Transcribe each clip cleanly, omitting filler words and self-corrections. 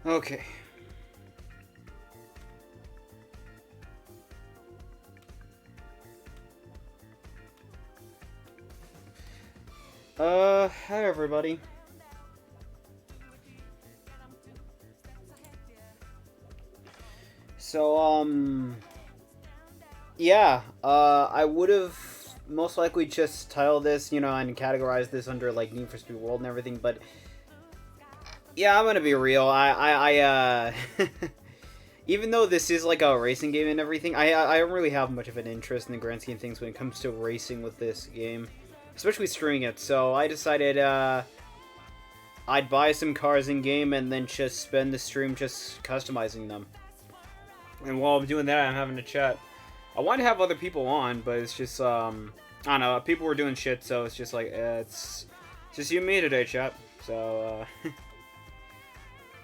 Okay. Hi everybody. So, yeah, I would have most likely just titled this, you know, and categorized this under, like, Need for Speed World and everything, but, yeah, I'm gonna be real, even though this is, like, a racing game and everything, I don't really have much of an interest in the grand scheme of things when it comes to racing with this game, especially streaming it, so I decided, I'd buy some cars in-game and then just spend the stream just customizing them. And while I'm doing that, I'm having a chat. I want to have other people on, but it's just, I don't know, people were doing shit, so it's just like, it's just you and me today, chat. So,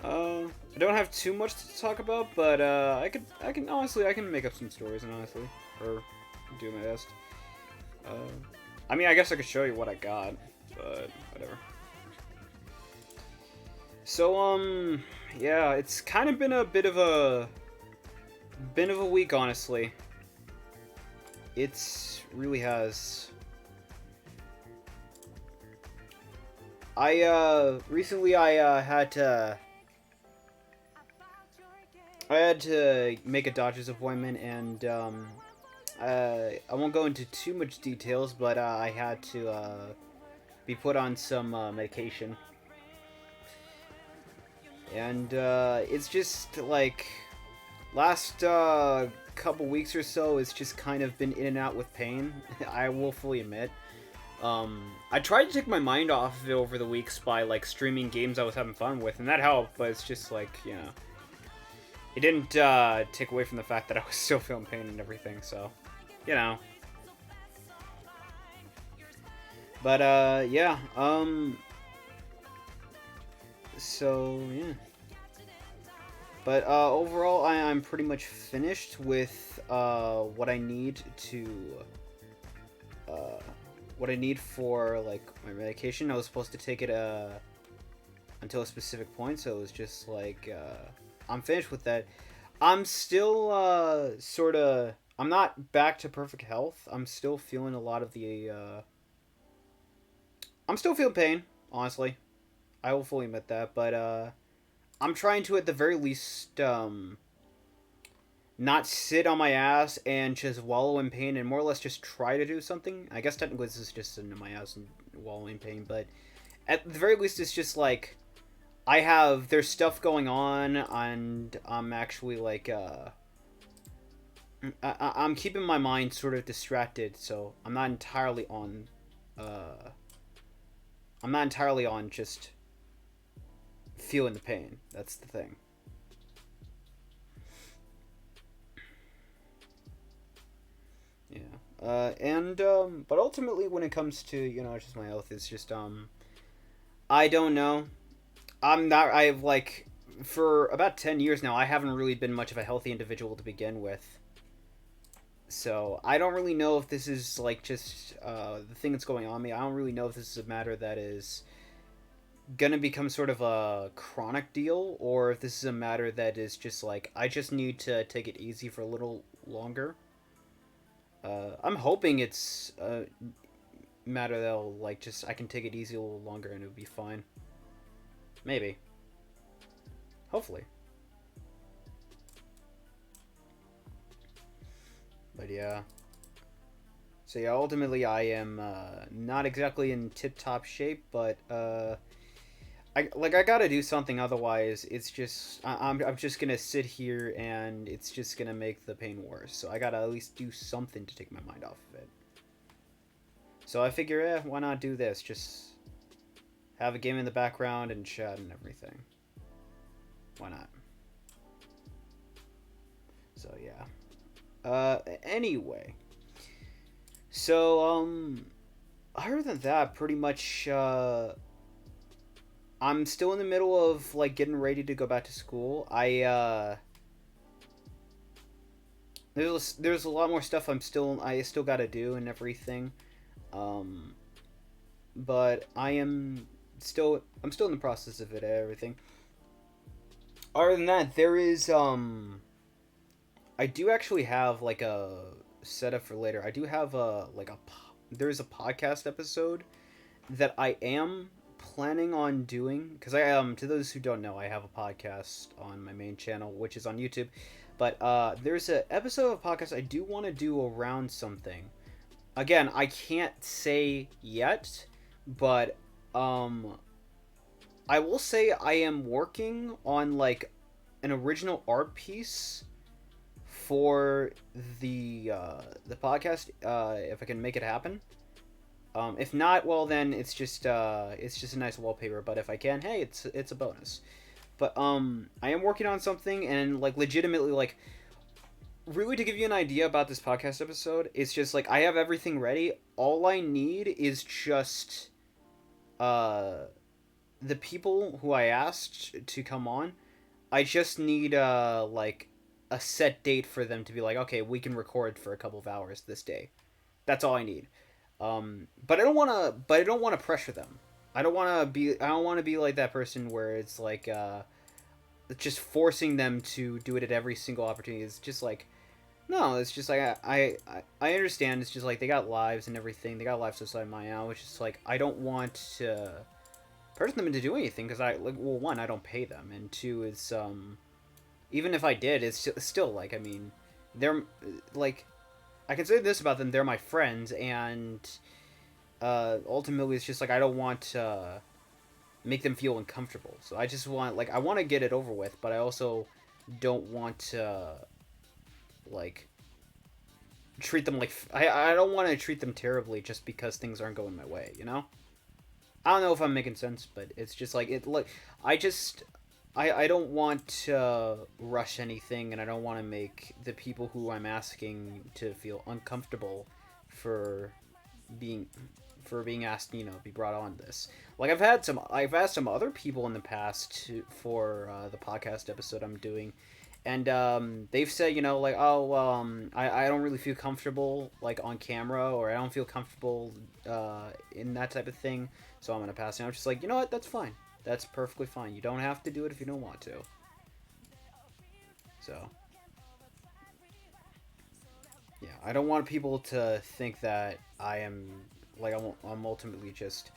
I don't have too much to talk about, but, honestly, I can make up some stories, and honestly, or do my best. I mean, I guess I could show you what I got, but whatever. So, yeah, it's kind of been a bit of a week, honestly. It really has. Recently I had to make a doctor's appointment, and, I won't go into too much details, but, I had to, be put on some, medication. And, it's just, like, last, couple weeks or so, it's just kind of been in and out with pain. I will fully admit. I tried to take my mind off of it over the weeks by, like, streaming games I was having fun with, and that helped, but it's just, like, you know, it didn't, take away from the fact that I was still feeling pain and everything, so, you know. But, yeah, so, yeah. But, overall, I'm pretty much finished with, what I need to, what I need for, like, my medication. I was supposed to take it, until a specific point, so it was just, like, I'm finished with that. I'm still, sorta, I'm not back to perfect health. I'm still feeling a lot of the, I'm still feeling pain, honestly. I will fully admit that, but I'm trying to at the very least not sit on my ass and just wallow in pain and more or less just try to do something. I guess technically this is just sitting on my ass and wallow in pain, but at the very least it's just like there's stuff going on and I'm actually like I'm keeping my mind sort of distracted, so uh I'm not entirely on just feeling the pain. That's the thing. Yeah. And but ultimately when it comes to, just my health, it's just I don't know. I've like for about 10 years now I haven't really been much of a healthy individual to begin with. So I don't really know if this is like just the thing that's going on me. I don't really know if this is a matter that is gonna become sort of a chronic deal, or if this is a matter that is just like I just need to take it easy for a little longer. I'm hoping it's a matter that'll like just I can take it easy a little longer and it'll be fine. Maybe. Hopefully. But yeah. So yeah, ultimately I am not exactly in tip-top shape, but I gotta do something. Otherwise, it's just I'm just gonna sit here and it's just gonna make the pain worse. So I gotta at least do something to take my mind off of it. So I figure, why not do this? Just have a game in the background and chat and everything. Why not? So yeah. Anyway. So other than that, pretty much I'm still in the middle of like getting ready to go back to school. There's a lot more stuff I still got to do and everything. Um but I'm still in the process of it and everything. Other than that, there is I do actually have like a setup for later. I do have there's a podcast episode that I am planning on doing because I to those who don't know, I have a podcast on my main channel which is on YouTube. But there's an episode of a podcast I do want to do around something. Again, I can't say yet, but um I will say I am working on like an original art piece for the podcast if I can make it happen. If not, well then it's just a nice wallpaper. But if I can, hey, it's a bonus. But I am working on something and like legitimately like really to give you an idea about this podcast episode, it's just like I have everything ready. All I need is just uh the people who I asked to come on. I just need like a set date for them to be like, okay, we can record for a couple of hours this day. That's all I need. But I don't want to. But I don't want to pressure them. I don't want to be. I don't want to be like that person where it's like just forcing them to do it at every single opportunity. It's just like no. It's just like I understand. It's just like they got lives and everything. They got lives outside my own. Which is like I don't want to pressure them into do anything because I like well one I don't pay them and two is even if I did it's still like I mean they're like I can say this about them, they're my friends, and ultimately it's just like I don't want to make them feel uncomfortable. So I just want like I want to get it over with, but I also don't want to like treat them like I don't want to treat them terribly just because things aren't going my way, you know? I don't know if I'm making sense, but it's just like it like I just I don't want to rush anything, and I don't want to make the people who I'm asking to feel uncomfortable for being being asked, be brought on this. Like I've asked some other people in the past for the podcast episode I'm doing, and they've said, like, oh, I don't really feel comfortable like on camera, or I don't feel comfortable in that type of thing, so I'm gonna pass it. I'm just like, you know what, that's fine. That's perfectly fine. You don't have to do it if you don't want to. So, yeah, I don't want people to think that I am, like, I'm ultimately just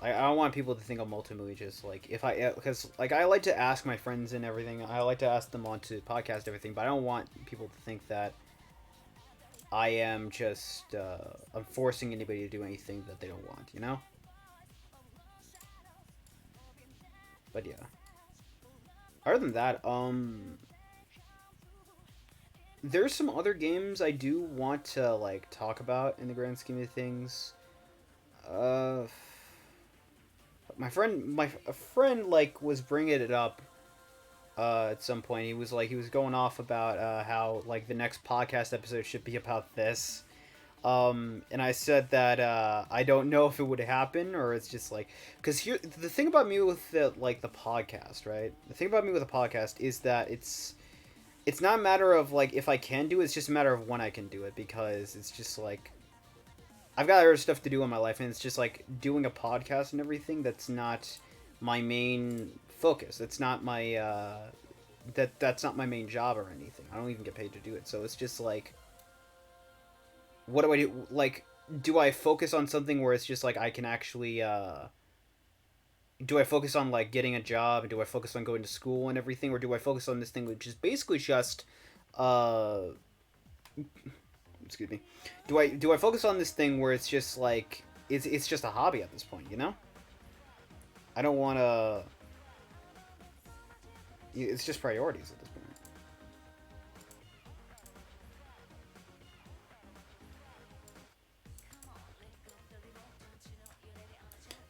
I don't want people to think I'm ultimately just like if I because like I like to ask my friends and everything. I like to ask them onto podcast and everything, but I don't want people to think that I am just I'm forcing anybody to do anything that they don't want. You know. But yeah. Other than that, there's some other games I do want to like talk about in the grand scheme of things. Uh, my a friend like was bringing it up at some point. He was going off about how like the next podcast episode should be about this. And I said that I don't know if it would happen or it's just like because here the thing about me with the podcast, right? The thing about me with the podcast is that it's not a matter of like if I can do it, it's just a matter of when I can do it because it's just like I've got other stuff to do in my life and it's just like doing a podcast and everything that's not my main focus. It's not my that's not my main job or anything. I don't even get paid to do it. So it's just like what do I do? Like do I focus on something where it's just like I can actually do I focus on like getting a job and do I focus on going to school and everything or do I focus on this thing which is basically just uh excuse me. Do I focus on this thing where it's just like it's just a hobby at this point, you know? I don't want to it's just priorities at this point.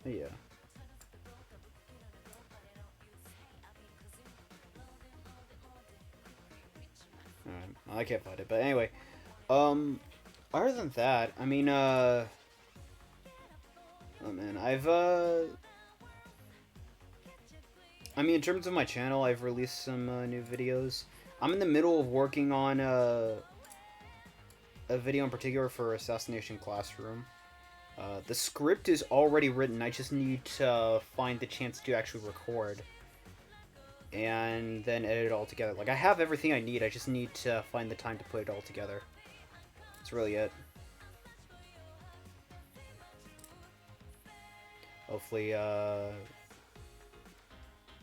Yeah. Alright. Well, I can't find it, but anyway, um other than that, I mean oh man, I mean, in terms of my channel, I've released some new videos. I'm in the middle of working on a video in particular for Assassination Classroom. The script is already written. I just need to find the chance to actually record and then edit it all together. Like, I have everything I need. I just need to find the time to put it all together. That's really it. Hopefully,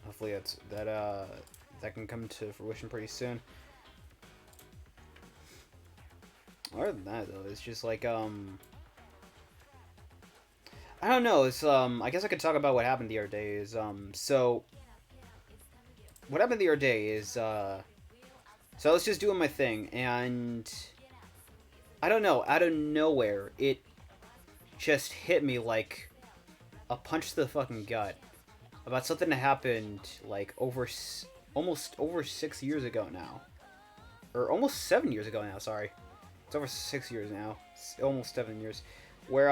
hopefully that can come to fruition pretty soon. Other than that, though, it's just like I don't know. It's I guess I could talk about what happened the other day. Is so what happened the other day is so I was just doing my thing and I don't know, out of nowhere it just hit me like a punch to the fucking gut about something that happened like almost over 6 years ago now, or almost 7 years ago now. Sorry, it's over 6 years now, almost 7 years, where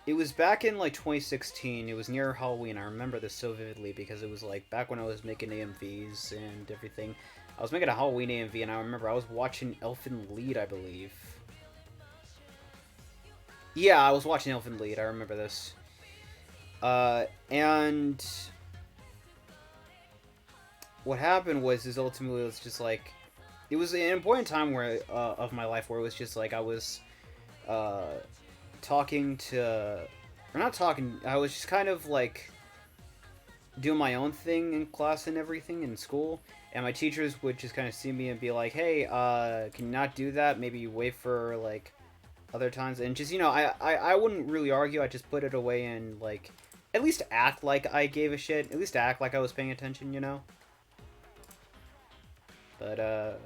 it was back in like 2016. It was near Halloween. I remember this so vividly because it was like back when I was making AMVs and everything. I was making a Halloween AMV and I remember I was watching Elfen Lied, I believe. Yeah, I was watching Elfen Lied. I remember this. And what happened was ultimately it was just like it was an important time where of my life where it was just like I was talking to, or not talking, I was just kind of like doing my own thing in class and everything in school, and my teachers would just kind of see me and be like, hey, can you not do that? Maybe you wait for like other times, and just, you know, I wouldn't really argue. I just put it away and like at least act like I gave a shit, at least act like I was paying attention, you know? But other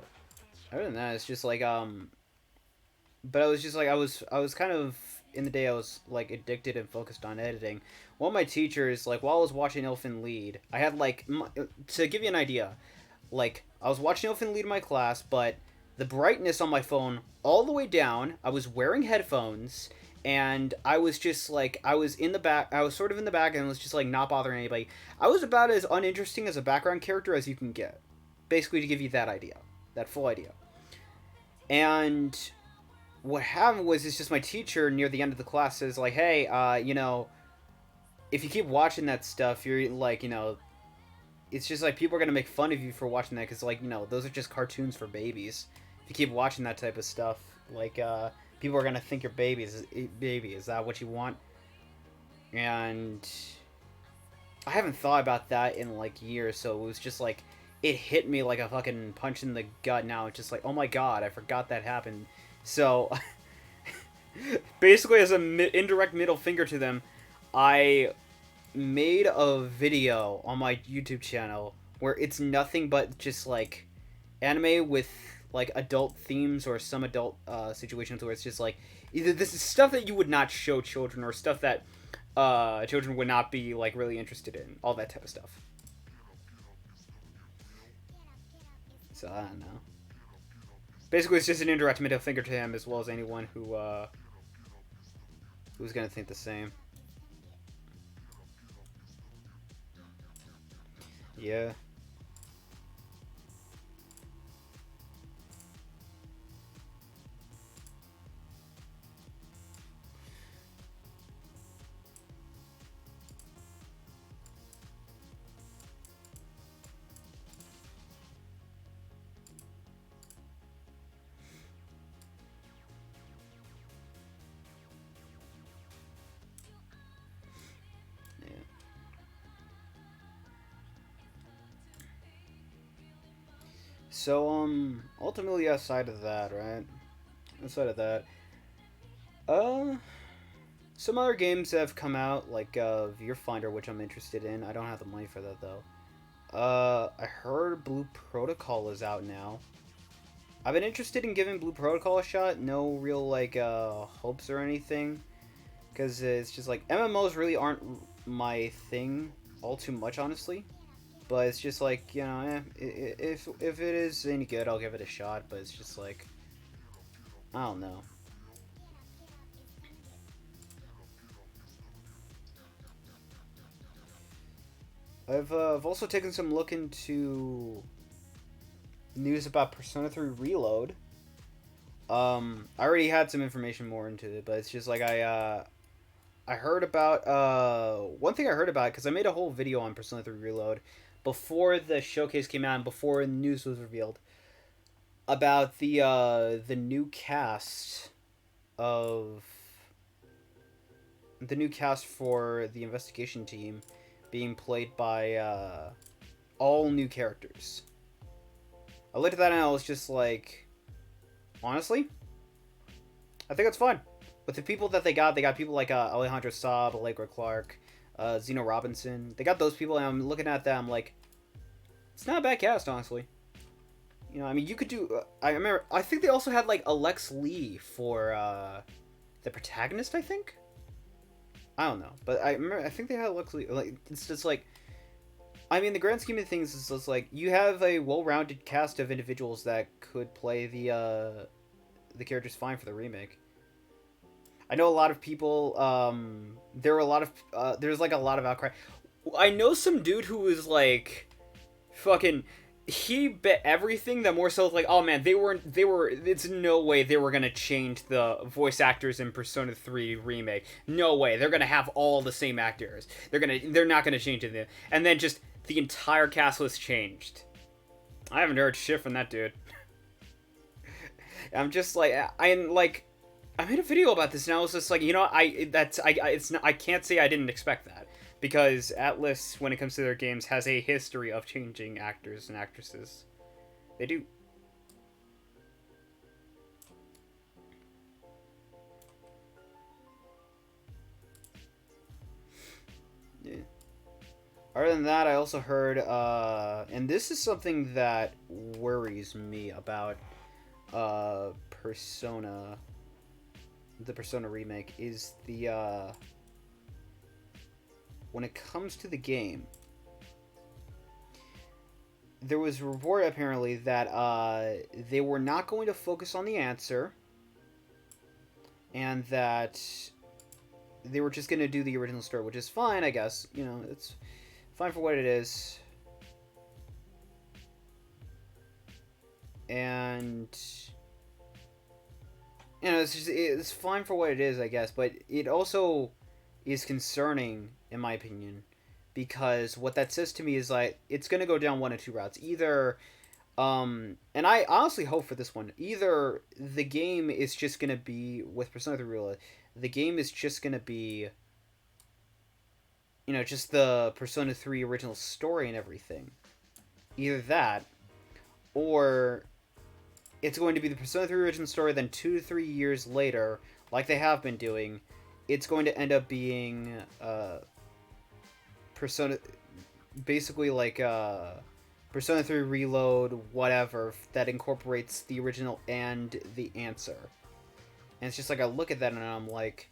than that, it's just like but I was just like I was kind of in the day I was like addicted and focused on editing. One of my teachers, like while I was watching Elfen Lied, I had like to give you an idea, like I was watching Elfen Lied in my class, but the brightness on my phone all the way down. I was wearing headphones and I was just like I was in the back. I was sort of in the back and was just like not bothering anybody. I was about as uninteresting as a background character as you can get. Basically, to give you that idea, that full idea. And what happened was it's just my teacher near the end of the class says like, hey, you know, if you keep watching that stuff, you're like, you know, it's just like people are gonna make fun of you for watching that because like, you know, those are just cartoons for babies. If you keep watching that type of stuff, like people are gonna think you're baby. Is that what you want? And I haven't thought about that in like years, so it was just like it hit me like a fucking punch in the gut. Now it's just like, oh my god, I forgot that happened. So basically, as an indirect middle finger to them, I made a video on my YouTube channel where it's nothing but just like anime with like adult themes or some adult situations where it's just like either this is stuff that you would not show children or stuff that children would not be like really interested in, all that type of stuff. So I don't know. Basically, it's just an indirect middle finger to him as well as anyone who's gonna think the same. Yeah. Yeah. So ultimately outside of that, right? Outside of that, uh some other games have come out like Viewfinder, which I'm interested in. I don't have the money for that though. I heard Blue Protocol is out now. I've been interested in giving Blue Protocol a shot. No real like hopes or anything, because it's just like MMOs really aren't my thing all too much, honestly. But it's just like, you know, if it is any good, I'll give it a shot. But it's just like, I don't know. I've also taken some look into news about Persona 3 Reload. I already had some information more into it, but it's just like I heard about one thing I heard about because I made a whole video on Persona 3 Reload before the showcase came out and before the news was revealed about the new cast of the new cast for the investigation team being played by all new characters. I looked at that and I was just like, honestly, I think it's fine. With the people that they got people like Alejandro Saab, Allegra Clark, Zeno Robinson. They got those people, and I'm looking at that, I'm like, it's not a bad cast, honestly. You know, I mean, you could do. I remember. I think they also had like Alex Lee for the protagonist. I think. I don't know, but I remember. I think they had Alex Lee. Like, it's just like. I mean, the grand scheme of things is just like you have a well-rounded cast of individuals that could play the characters fine for the remake. I know a lot of people. There were a lot of. There's like a lot of outcry. I know some dude who was like, fucking. He bet everything that more so like, oh man, they were. It's no way they were gonna change the voice actors in Persona 3 remake. No way. They're gonna have all the same actors. They're not gonna change it. And then just the entire cast was changed. I haven't heard shit from that dude. I'm just like, I made a video about this and I was just like, you know, I can't say I didn't expect that because Atlus, when it comes to their games, has a history of changing actors and actresses. They do. Yeah. Other than that, I also heard, and this is something that worries me about Persona, the Persona remake, is the when it comes to the game, there was a report apparently that they were not going to focus on the answer, and that they were just going to do the original story, which is fine, I guess. You know, it's fine for what it is. And you know, it's fine for what it is, I guess, but it also is concerning, in my opinion, because what that says to me is like it's gonna go down one of two routes. Either, and I honestly hope for this one. Either the game is just gonna be with Persona 3 Real, the game is just gonna be just the Persona 3 original story and everything. Either that, or it's going to be the Persona 3 original story, then 2 to 3 years later, like they have been doing, it's going to end up being Persona, basically like Persona 3 Reload, whatever, that incorporates the original and the answer. And it's just like, I look at that and I'm like,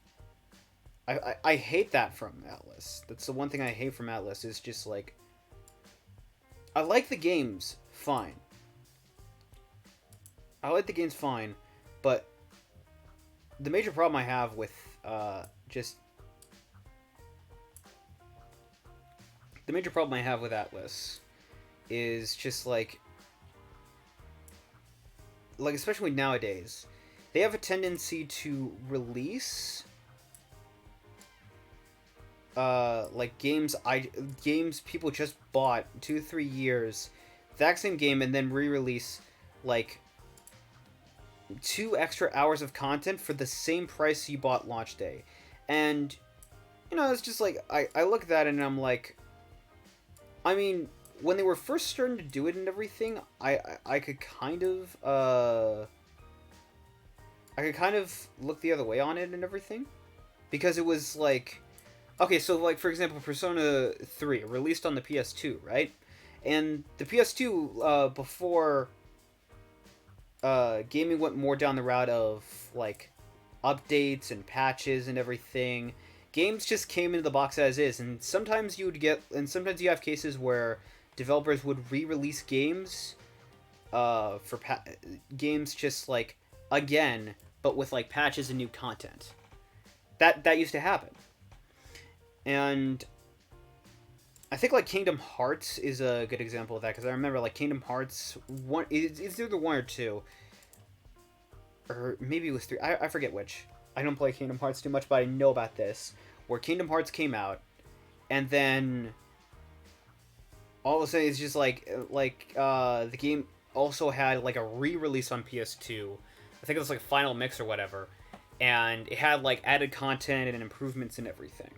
I hate that from Atlas. That's the one thing I hate from Atlas, is just like, I like the games fine. I like the games fine, but the major problem I have with the major problem I have with Atlas is just like especially nowadays, they have a tendency to release like games people just bought 2 to 3 years, exact same game, and then re-release like 2 extra hours of content for the same price you bought launch day. And it's just like, I look at that and I'm like, I mean, when they were first starting to do it and everything, I could kind of look the other way on it and everything, because it was like, okay, so like for example, Persona 3 released on the PS2, right? And the PS2 before gaming went more down the route of like updates and patches and everything, games just came into the box as is, and sometimes you have cases where developers would re-release games games just like again, but with like patches and new content. That used to happen. And I think like Kingdom Hearts is a good example of that, because I remember like Kingdom Hearts it's either 1 or 2, or maybe it was 3. I forget which. I don't play Kingdom Hearts too much, but I know about this, where Kingdom Hearts came out, and then all of a sudden it's just like the game also had like a re-release on PS2. I think it was like Final Mix or whatever, and it had like added content and improvements and everything.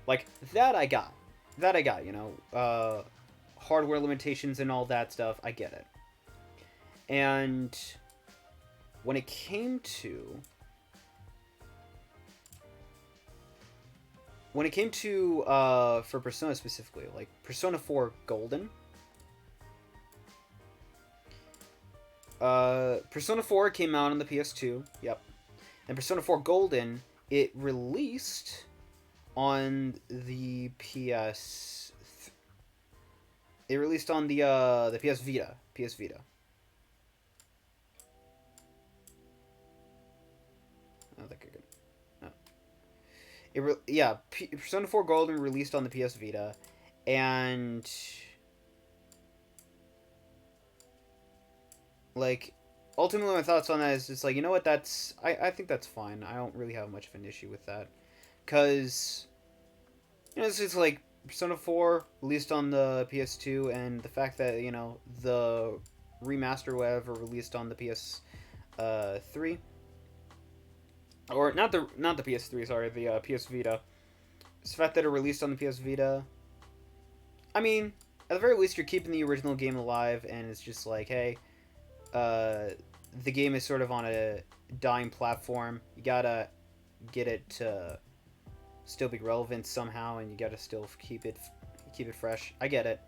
Like that I got, hardware limitations and all that stuff. I get it. And when it came to for Persona specifically, like Persona 4 Golden, Persona 4 came out on the PS2, yep. And Persona 4 Golden, it released on the PS. It released on the PS Vita. PS Vita. I don't think I could. No. Persona 4 Golden released on the PS Vita, and like ultimately my thoughts on that is just like, you know what, I think that's fine. I don't really have much of an issue with that. Because, it's just like Persona 4 released on the PS2, and the fact that, the remaster or whatever released on the PS3. Or, not the PS3, sorry, the PS Vita. It's the fact that it released on the PS Vita. I mean, at the very least, you're keeping the original game alive, and it's just like, hey, the game is sort of on a dying platform. You gotta get it to still be relevant somehow, and you gotta still keep it fresh. I get it.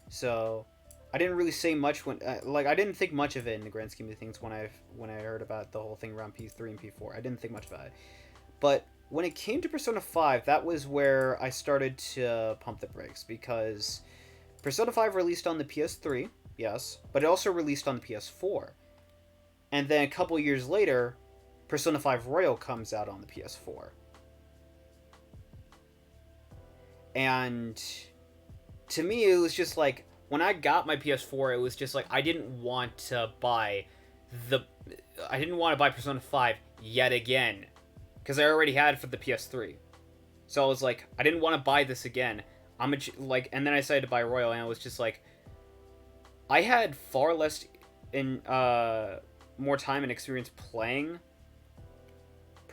So I didn't really say much when I didn't think much of it in the grand scheme of things when I heard about the whole thing around P3 and P4. I didn't think much about it. But when it came to Persona 5, that was where I started to pump the brakes, because Persona 5 released on the PS3, yes, but it also released on the PS4. And then a couple years later, Persona 5 Royal comes out on the PS4. And to me, it was just like, when I got my PS4, it was just like, I didn't want to buy Persona 5 yet again, because I already had it for the PS3. So I was like, I didn't want to buy this again. And then I decided to buy Royal, and I was just like, I had far less more time and experience playing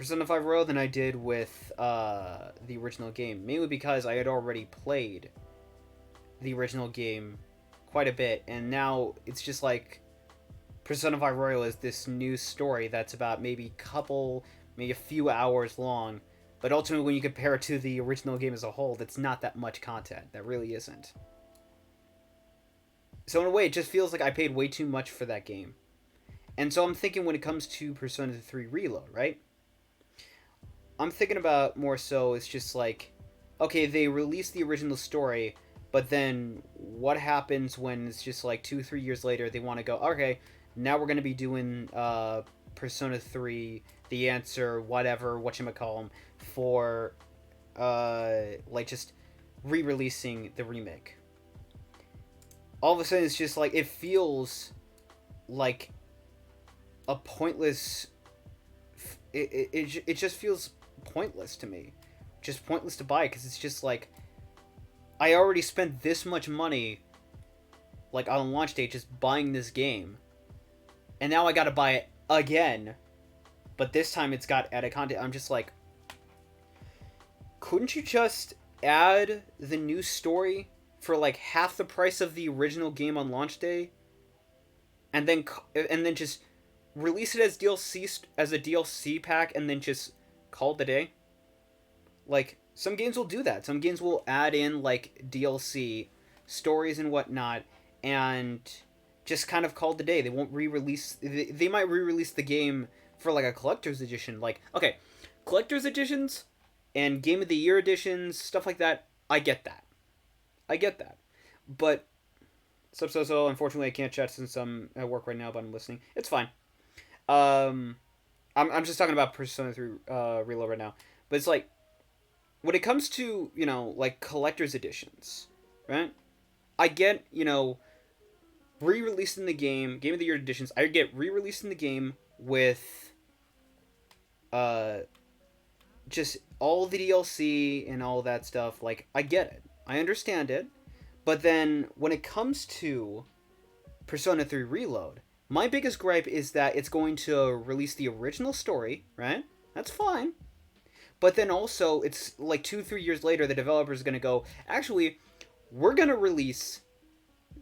Persona 5 Royal than I did with the original game, mainly because I had already played the original game quite a bit, and now it's just like Persona 5 Royal is this new story that's about maybe a few hours long, but ultimately when you compare it to the original game as a whole, that's not that much content. That really isn't. So in a way, it just feels like I paid way too much for that game. And so I'm thinking when it comes to Persona 3 Reload, right? I'm thinking about more so it's just like, okay, they released the original story, but then what happens when it's just like 2-3 years later they want to go, okay, now we're going to be doing Persona 3, the answer, whatever, whatchamacallem, for like just re-releasing the remake. All of a sudden it's just like, it feels like a pointless, it just feels pointless to me, just pointless to buy, because it's just like I already spent this much money like on launch day just buying this game, and now I gotta buy it again, but this time it's got added content. I'm just like, couldn't you just add the new story for like half the price of the original game on launch day, and then just release it as DLC, as a DLC pack, and then just call it a day? Like, some games will do that. Some games will add in like DLC stories and whatnot, and just kind of call it a day. They won't re-release. They might re-release the game for like a collector's edition. Like, okay, collector's editions and Game of the Year editions, stuff like that. I get that. I get that. But so unfortunately I can't chat since I'm at work right now, but I'm listening. It's fine. I'm just talking about Persona 3 Reload right now. But it's like, when it comes to, like collector's editions, right? I get, re-releasing the Game of the Year editions. I get re-releasing the game with just all the DLC and all that stuff. Like, I get it. I understand it. But then when it comes to Persona 3 Reload, my biggest gripe is that it's going to release the original story, right? That's fine. But then also, it's like 2-3 years later, the developer's going to go, actually, we're going to release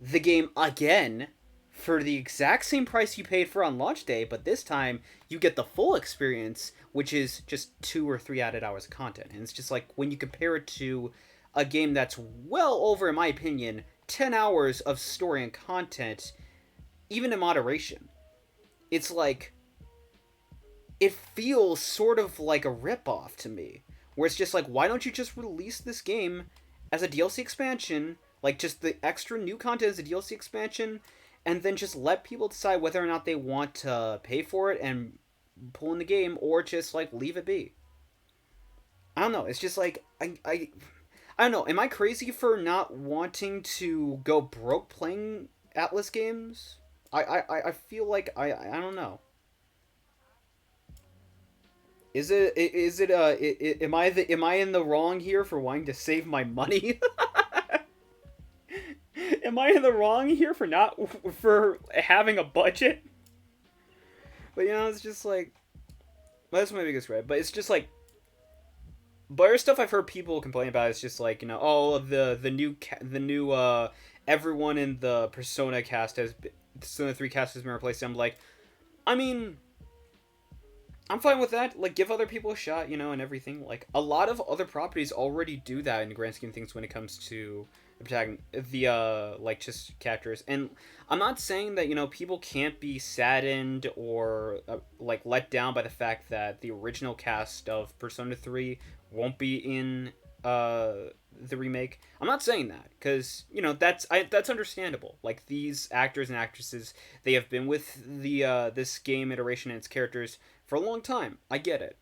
the game again for the exact same price you paid for on launch day, but this time you get the full experience, which is just 2 or 3 added hours of content. And it's just like, when you compare it to a game that's well over, in my opinion, 10 hours of story and content, even in moderation, it's like, it feels sort of like a ripoff to me, where it's just like, why don't you just release this game as a DLC expansion, like just the extra new content as a DLC expansion, and then just let people decide whether or not they want to pay for it and pull in the game, or just like leave it be. I don't know. It's just like, I don't know. Am I crazy for not wanting to go broke playing Atlus games? I feel like I don't know. Am I in the wrong here for wanting to save my money? Am I in the wrong here for having a budget? But it's just like, that's my biggest gripe. But it's just like, but other stuff I've heard people complain about is just like, oh, the new everyone in the Persona 3 cast has been replaced. I'm like, I mean, I'm fine with that. Like, give other people a shot, and everything. Like, a lot of other properties already do that in the grand scheme of things when it comes to like, just characters. And I'm not saying that, people can't be saddened or, like, let down by the fact that the original cast of Persona 3 won't be in, the remake. I'm not saying that, because, that's understandable. Like, these actors and actresses, they have been with the, this game iteration and its characters for a long time. I get it.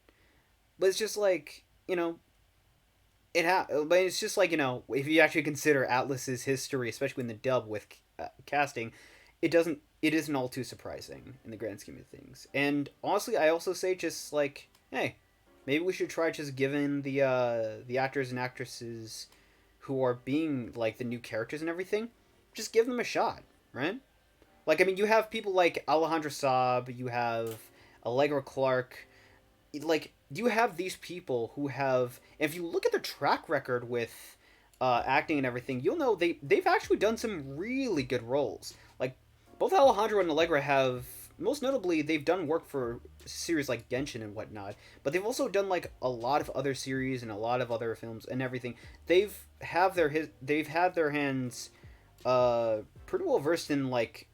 But it's just like, but it's just like, if you actually consider Atlus's history, especially in the dub with casting, it isn't all too surprising in the grand scheme of things. And honestly, I also say just like, hey, maybe we should try just giving the actors and actresses who are being like the new characters and everything, just give them a shot, right? Like, I mean, you have people like Alejandro Saab, you have Allegra Clark. Like, you have these people who have, if you look at their track record with acting and everything, you'll know they've actually done some really good roles. Like both Alejandro and Allegra have, most notably, they've done work for series like Genshin and whatnot, but they've also done like a lot of other series and a lot of other films and everything. They've had their hands pretty well versed in like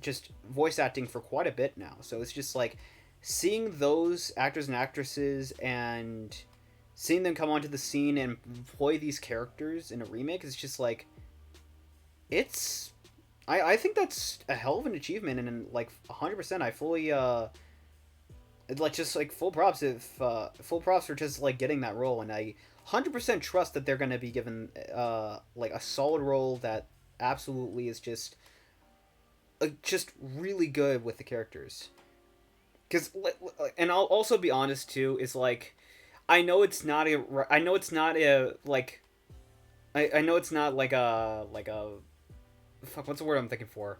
just voice acting for quite a bit now. So it's just like seeing those actors and actresses and seeing them come onto the scene and play these characters in a remake is just like, it's, I think that's a hell of an achievement, and like 100% I fully like just like full props if full props for just like getting that role, and I 100% trust that they're going to be given like a solid role that absolutely is just really good with the characters. Because, and I'll also be honest too, is like, I know it's not a, I know it's not a like, I know it's not like a fuck, what's the word I'm thinking for,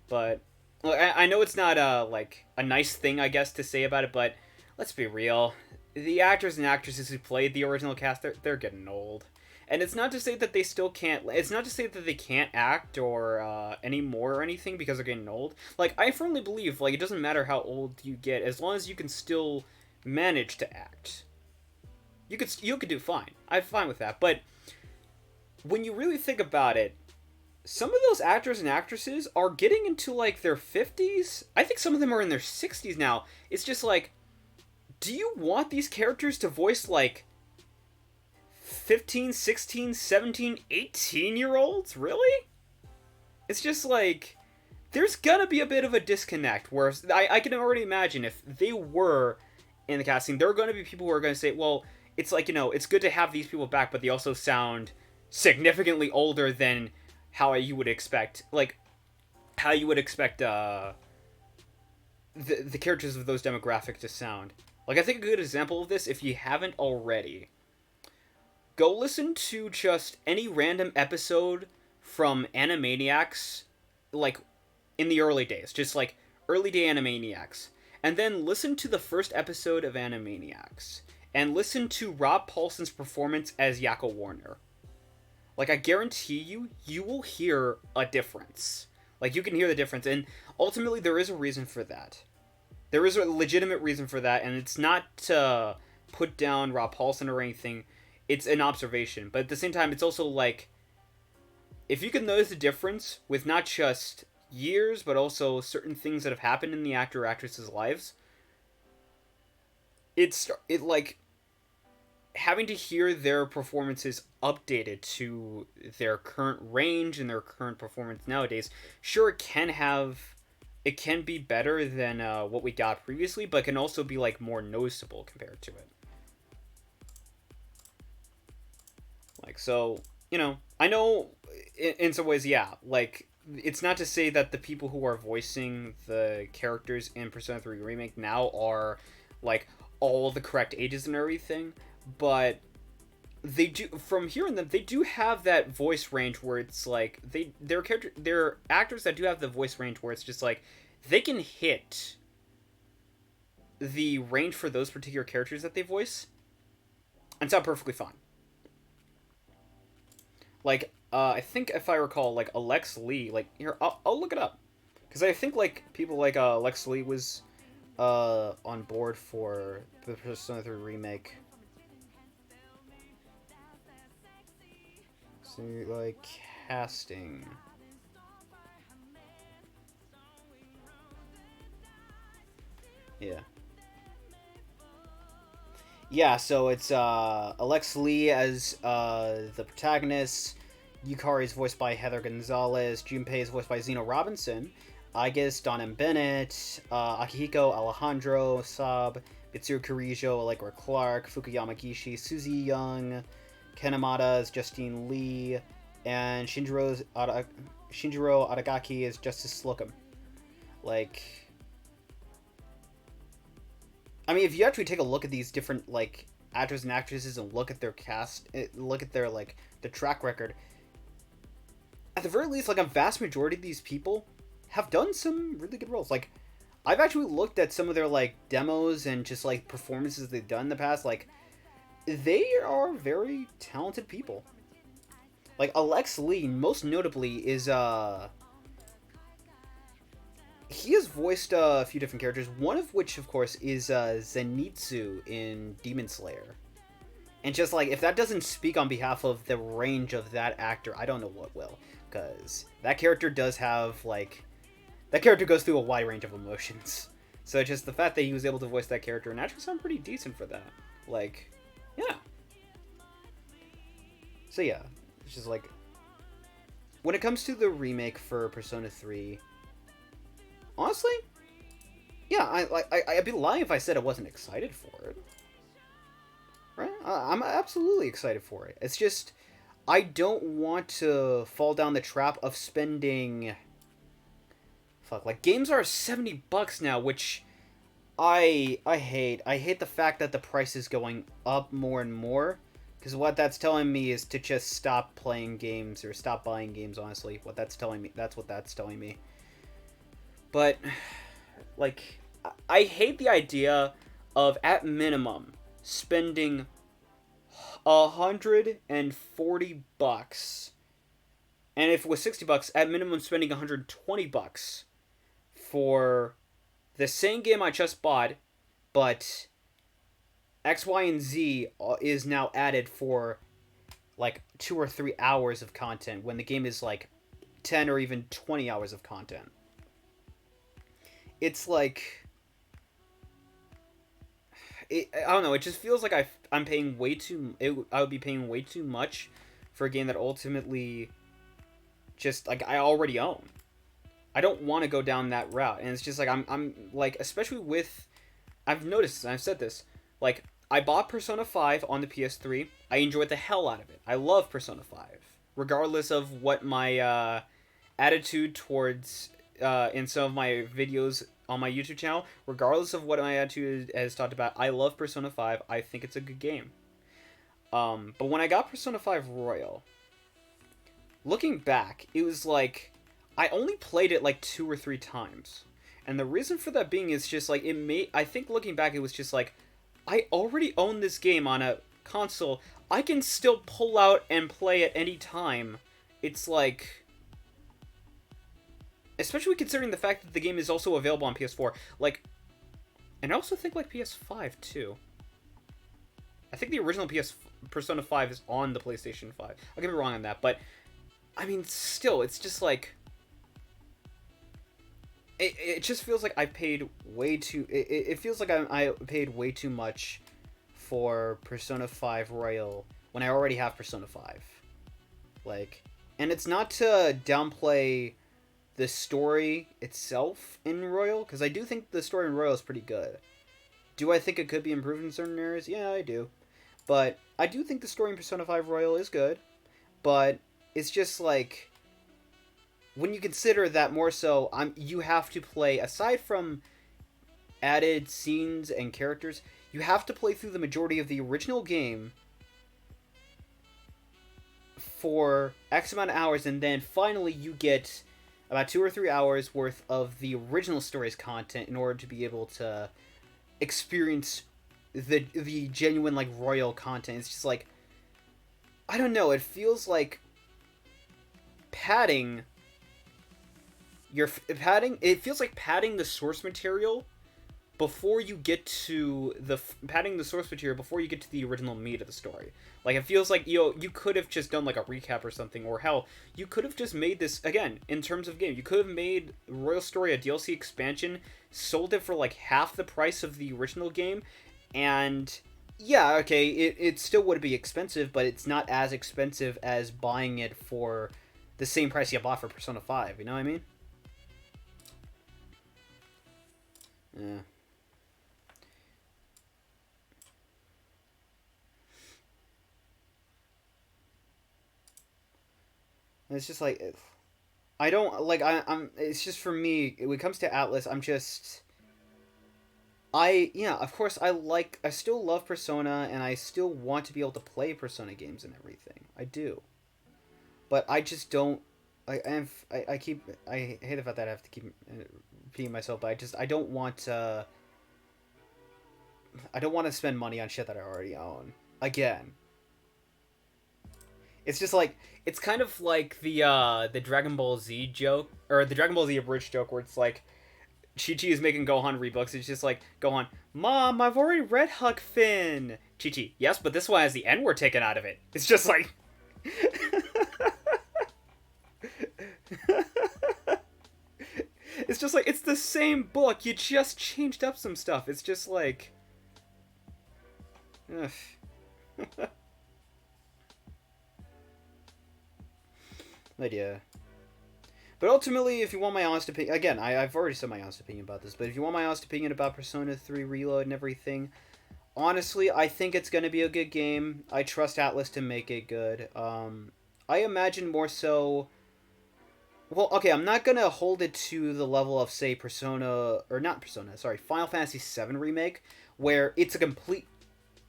but I know it's not like a nice thing, I guess, to say about it, but let's be real, the actors and actresses who played the original cast, they're getting old. And it's not to say that they still can't. It's not to say that they can't act or anymore or anything because they're getting old. Like, I firmly believe, like, it doesn't matter how old you get, as long as you can still manage to act, you could do fine. I'm fine with that. But when you really think about it, some of those actors and actresses are getting into like their 50s. I think some of them are in their 60s now. It's just like, do you want these characters to voice like 15, 16, 17, 18-year-olds? Really? It's just like, there's gonna be a bit of a disconnect where I can already imagine if they were in the casting, there are going to be people who are going to say, well, it's like, it's good to have these people back, but they also sound significantly older than how you would expect, like, how you would expect the characters of those demographics to sound. Like, I think a good example of this, if you haven't already, go listen to just any random episode from Animaniacs, like, in the early days. Just, like, early day Animaniacs. And then listen to the first episode of Animaniacs. And listen to Rob Paulsen's performance as Yakko Warner. Like, I guarantee you, you will hear a difference. Like, you can hear the difference. And ultimately, there is a reason for that. There is a legitimate reason for that. And it's not to put down Rob Paulsen or anything. It's an observation. But at the same time, it's also like, if you can notice the difference with not just years, but also certain things that have happened in the actor or actress's lives, it like, having to hear their performances updated to their current range and their current performance nowadays, sure, it can be better than what we got previously, but can also be like more noticeable compared to it. Like, so, I know in some ways, yeah, like, it's not to say that the people who are voicing the characters in Persona 3 Remake now are like all the correct ages and everything, but they do, from hearing them, they do have that voice range where it's like they're actors that do have the voice range where it's just like they can hit the range for those particular characters that they voice and sound perfectly fine. Like, I think if I recall, like, Alex Lee, like, here, I'll look it up. Because I think, like, people like Alex Lee was on board for the Persona 3 Remake. So, like, casting. Yeah. Yeah, so it's Alex Lee as the protagonist. Yukari is voiced by Heather Gonzalez. Junpei is voiced by Zeno Robinson. Aigis, Don M. Bennett. Akihiko, Alejandro Saab. Mitsuru Kirijo, Allegra Clark. Fukuyama Gishi, Suzy Young. Kanemata is Justine Lee. And Shinjiro Adagaki is Justice Slocum. Like, I mean, if you actually take a look at these different, like, actors and actresses and look at their cast, look at their, like, the track record, at the very least, like, a vast majority of these people have done some really good roles. Like, I've actually looked at some of their like demos and just like performances they've done in the past. Like, they are very talented people. Like Alex Lee, most notably, is he has voiced a few different characters. One of which, of course, is Zenitsu in Demon Slayer. And just like, if that doesn't speak on behalf of the range of that actor, I don't know what will. Because that character does have, like, that character goes through a wide range of emotions. So just the fact that he was able to voice that character and actually sound pretty decent for that. Like, yeah. So yeah, it's just like, when it comes to the remake for Persona 3, honestly, yeah, I'd be lying if I said I wasn't excited for it. Right? I'm absolutely excited for it. It's just, I don't want to fall down the trap of spending... Fuck, like, games are $70 now, which I hate. I hate the fact that the price is going up more and more. Because what that's telling me is to just stop playing games, or stop buying games, honestly. What that's telling me, that's what that's telling me. But, like, I hate the idea of, at minimum, spending $140, and if it was $60, at minimum spending $120 for the same game I just bought, but X, Y, and Z is now added for like 2 or 3 hours of content when the game is like 10 or even 20 hours of content. It's like, I don't know. It just feels like I'm paying way too. I would be paying way too much for a game that ultimately, just like, I already own. I don't want to go down that route, and it's just like I'm like, especially with, I've noticed, and I've said this, like, I bought Persona 5 on the PS3. I enjoyed the hell out of it. I love Persona 5, regardless of what my attitude towards in some of my videos on my YouTube channel, regardless of what my attitude has talked about, I love Persona 5. I think it's a good game. But when I got Persona 5 Royal, looking back, it was like, I only played it like 2 or 3 times. And the reason for that being is just like, I think looking back, it was just like, I already own this game on a console. I can still pull out and play at any time. It's like, especially considering the fact that the game is also available on PS4. Like, and I also think like PS5 too. I think the original Persona 5 is on the PlayStation 5. I'll get me wrong on that, but I mean, still, it's just like, it just feels like I paid way too. It feels like I paid way too much for Persona 5 Royal when I already have Persona 5. Like, and it's not to downplay the story itself in Royal, because I do think the story in Royal is pretty good. Do I think it could be improved in certain areas? Yeah, I do. But I do think the story in Persona 5 Royal is good. But it's just like, when you consider that more so, you have to play, aside from added scenes and characters, you have to play through the majority of the original game for X amount of hours, and then finally you get about 2 or 3 hours worth of the original story's content in order to be able to experience the genuine, like, Royal content. It's just like, I don't know, it feels like padding it feels like padding the source material before you get to the original meat of the story. Like, it feels like, you could have just done like a recap or something, or hell, you could have just made this, again, in terms of game, you could have made Royal Story a DLC expansion, sold it for like half the price of the original game, and yeah, okay, it still would be expensive, but it's not as expensive as buying it for the same price you bought for Persona 5, you know what I mean? Yeah. It's just like, I don't, like, I'm, it's just, for me, when it comes to Atlus, I'm just, yeah, of course, I still love Persona, and I still want to be able to play Persona games and everything. I do. But I just don't I hate the fact that I have to keep repeating myself, but I don't want I don't want to spend money on shit that I already own again. It's just like it's kind of like the Dragon Ball Z joke or the Dragon Ball Z abridged joke where it's like Chi Chi is making Gohan read books. It's just like Gohan, Mom, I've already read Huck Finn. Chi Chi, yes, but this one has the N word taken out of it. It's just like. It's just like it's the same book. You just changed up some stuff. It's just like. Ugh. But yeah. But ultimately, if you want my honest opinion, again, I've already said my honest opinion about this, but if you want my honest opinion about Persona 3 Reload and everything, honestly, I think it's going to be a good game. I trust Atlas to make it good. I imagine more so. Well, okay, I'm not going to hold it to the level of, say, Persona, or not Persona, sorry, Final Fantasy VII Remake, where it's a complete,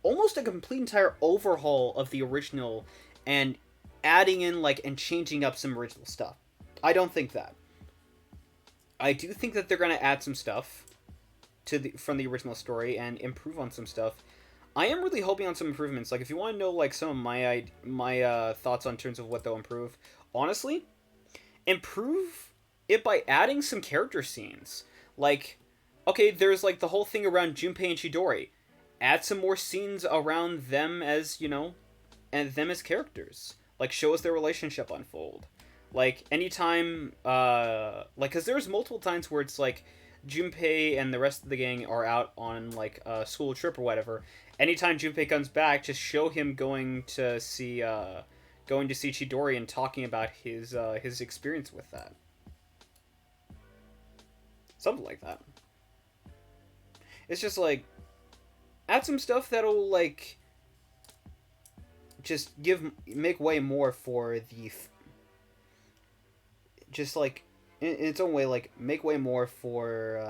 almost a complete entire overhaul of the original and adding in, like, and changing up some original stuff. I don't think that. I do think that they're going to add some stuff from the original story and improve on some stuff. I am really hoping on some improvements. Like, if you want to know, like, some of my thoughts on terms of what they'll improve, honestly, improve it by adding some character scenes. Like, okay, there's, like, the whole thing around Junpei and Chidori. Add some more scenes around them as, and them as characters. Like, show us their relationship unfold. Like, anytime, because there's multiple times where it's, like, Junpei and the rest of the gang are out on, like, a school trip or whatever. Anytime Junpei comes back, just show him going to see Chidori and talking about his experience with that. Something like that. It's just, like, add some stuff that'll, like, just make way more for the... Just, like, in its own way, like, make way more for,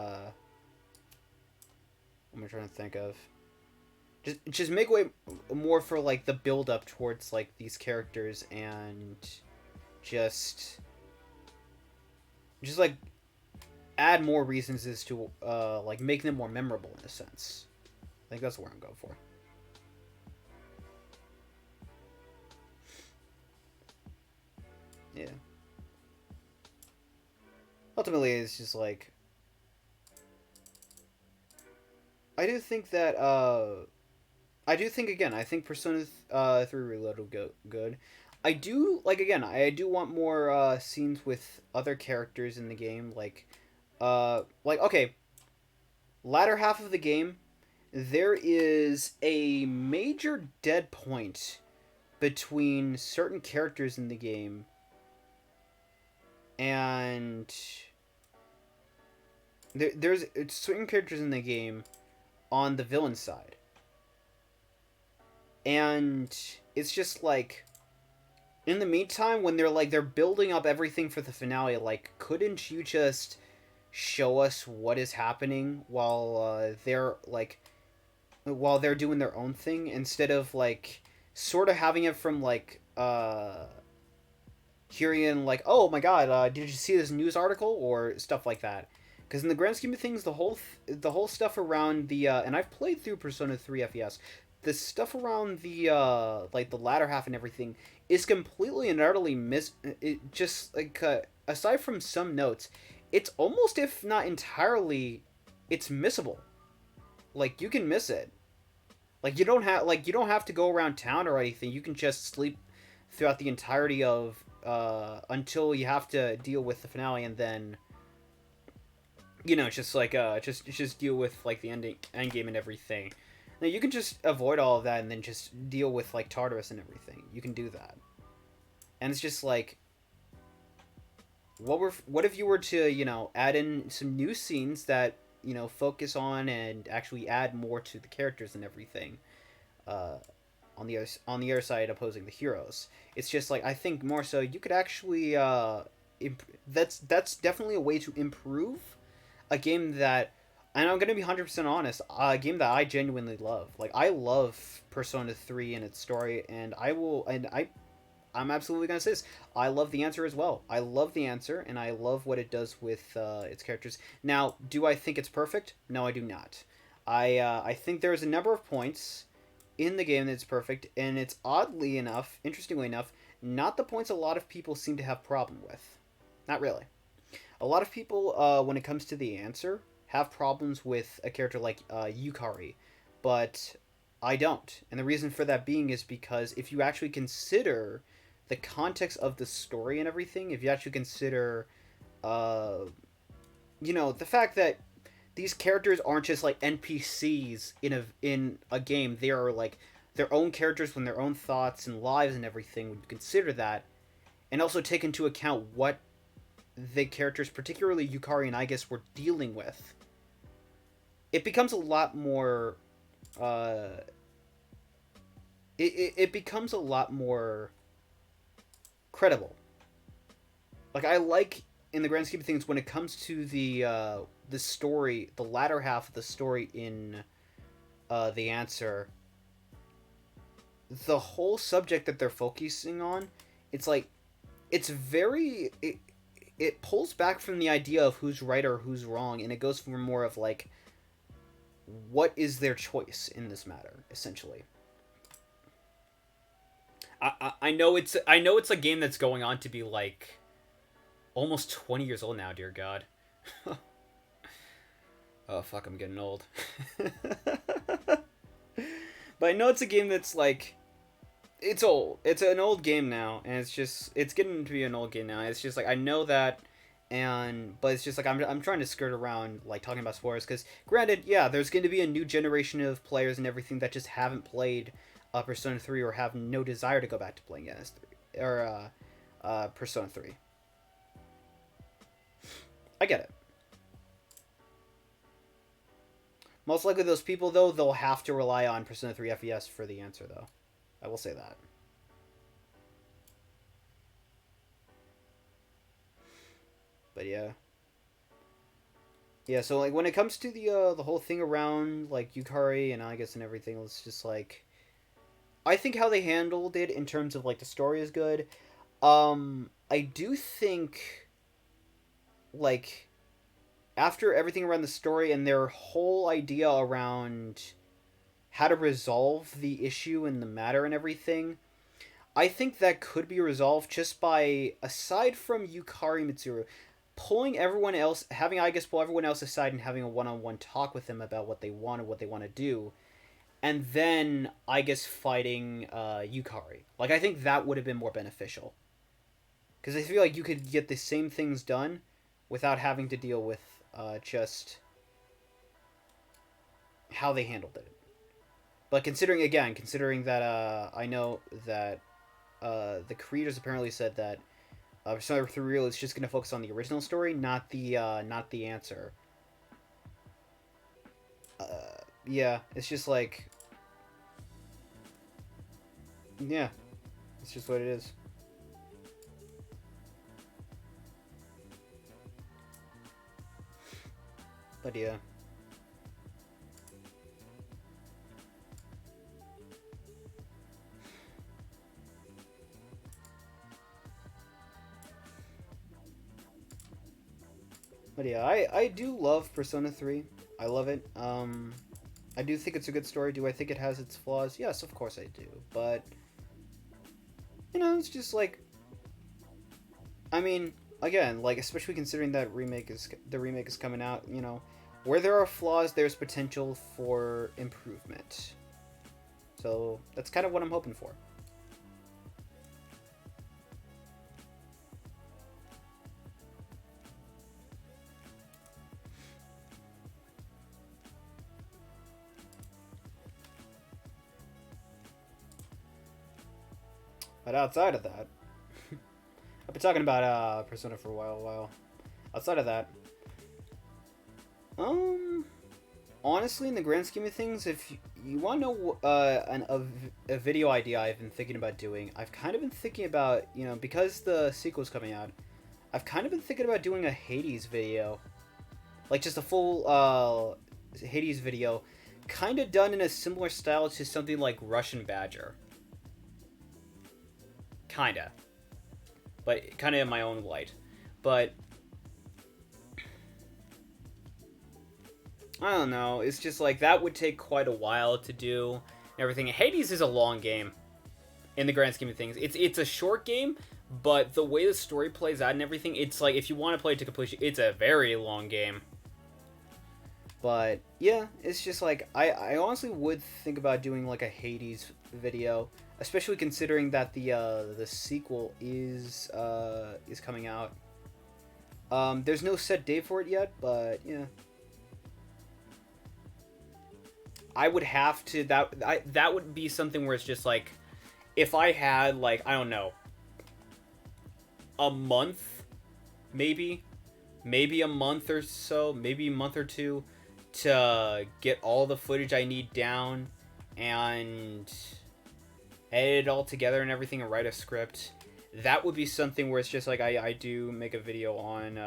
what am I trying to think of? Just make way more for, like, the build-up towards, like, these characters and just, like, add more reasons as to, like, make them more memorable in a sense. I think that's what I'm going for. Yeah. Ultimately, it's just like... I do think that, again, I think Persona 3 Reload will go good. I do, like, again, I do want more, scenes with other characters in the game, like, okay, latter half of the game, there is a major dead point between certain characters in the game and there's certain characters in the game on the villain side, and it's just like, in the meantime, when they're building up everything for the finale, like, couldn't you just show us what is happening while they're doing their own thing, instead of, like, sort of having it from, like, Kiryu, like, oh my god, did you see this news article, or stuff like that. Because in the grand scheme of things, the whole stuff around the and I've played through Persona 3 FES, the stuff around the like the latter half and everything is completely and utterly it just, like, aside from some notes, it's almost, if not entirely, it's missable. Like, you can miss it. Like, you don't have to go around town or anything. You can just sleep throughout the entirety of until you have to deal with the finale, and then, just like just deal with, like, the end game and everything. Now, you can just avoid all of that and then just deal with, like, Tartarus and everything. You can do that. And it's just like, what if you were to, add in some new scenes that, focus on and actually add more to the characters and everything, on the other side opposing the heroes. It's just like, I think more so you could actually that's definitely a way to improve a game that, and I'm gonna be 100% honest, a game that I genuinely love. Like, I love Persona 3 and its story, and I I'm absolutely gonna say this. I love the answer as well. I love the answer, and I love what it does with its characters. Now, do I think it's perfect? No, I do not. I think there's a number of points in the game that's perfect, and it's oddly enough, interestingly enough, not the points a lot of people seem to have problem with. Not really. A lot of people, when it comes to the answer, have problems with a character like Yukari, but I don't. And the reason for that being is because if you actually consider the context of the story and everything, if you actually consider, uh, the fact that these characters aren't just like NPCs in a game, they are like their own characters with their own thoughts and lives and everything. When you consider that, and also take into account what the characters, particularly Yukari and Aigis, were dealing with, it becomes a lot more. It becomes a lot more credible. Like, I like, in the grand scheme of things, when it comes to the story, the latter half of the story in the answer, the whole subject that they're focusing on, it's like, it's very it pulls back from the idea of who's right or who's wrong, and it goes for more of like, what is their choice in this matter, essentially. I know it's a game that's going on to be like almost 20 years old now, dear God. Oh fuck, I'm getting old. But I know it's a game that's like, it's old. It's an old game now, and it's getting to be an old game now. It's just like, I know that, but it's just like I'm trying to skirt around like talking about spoilers, because granted, yeah, there's going to be a new generation of players and everything that just haven't played Persona 3 or have no desire to go back to playing NS3 or Persona 3. I get it. Most likely those people, though, they'll have to rely on Persona 3 FES for the answer, though. I will say that. But yeah. Yeah, so like when it comes to the whole thing around like Yukari and Aigis and everything, it's just like, I think how they handled it in terms of like the story is good. I do think like after everything around the story and their whole idea around how to resolve the issue and the matter and everything, I think that could be resolved just by, aside from Yukari Mitsuru, pulling everyone else, having Aigis pull everyone else aside and having a one-on-one talk with them about what they want and what they want to do, and then Aigis fighting Yukari. Like, I think that would have been more beneficial. Because I feel like you could get the same things done without having to deal with just how they handled it. But considering that I know that the creators apparently said that Persona 3 Real is just going to focus on the original story, not the answer. Yeah, it's just like, yeah, it's just what it is. But yeah. But yeah, I do love Persona 3. I love it. I do think it's a good story. Do I think it has its flaws? Yes, of course I do. But, it's just like, I mean, again, like, especially considering that the remake is coming out, where there are flaws, there's potential for improvement. So, that's kind of what I'm hoping for. But outside of that, I've been talking about Persona for a while. Outside of that, honestly, in the grand scheme of things, if you want to know a video idea I've been thinking about doing, I've kind of been thinking about, because the sequel's coming out, I've kind of been thinking about doing a Hades video. Like, just a full Hades video, kind of done in a similar style to something like Russian Badger. kinda. But kinda in my own light. But I don't know, it's just like, that would take quite a while to do and everything. Hades is a long game in the grand scheme of things. It's a short game, but the way the story plays out and everything, it's like, if you want to play it to completion, it's a very long game. But yeah, it's just like, I honestly would think about doing like a Hades video, especially considering that the sequel is coming out. There's no set date for it yet, but yeah. I would have to, that would be something where it's just like, if I had, like, I don't know, a month, maybe a month or so, maybe a month or two, to get all the footage I need down, and edit it all together and everything, and write a script, that would be something where it's just like, I do make a video on,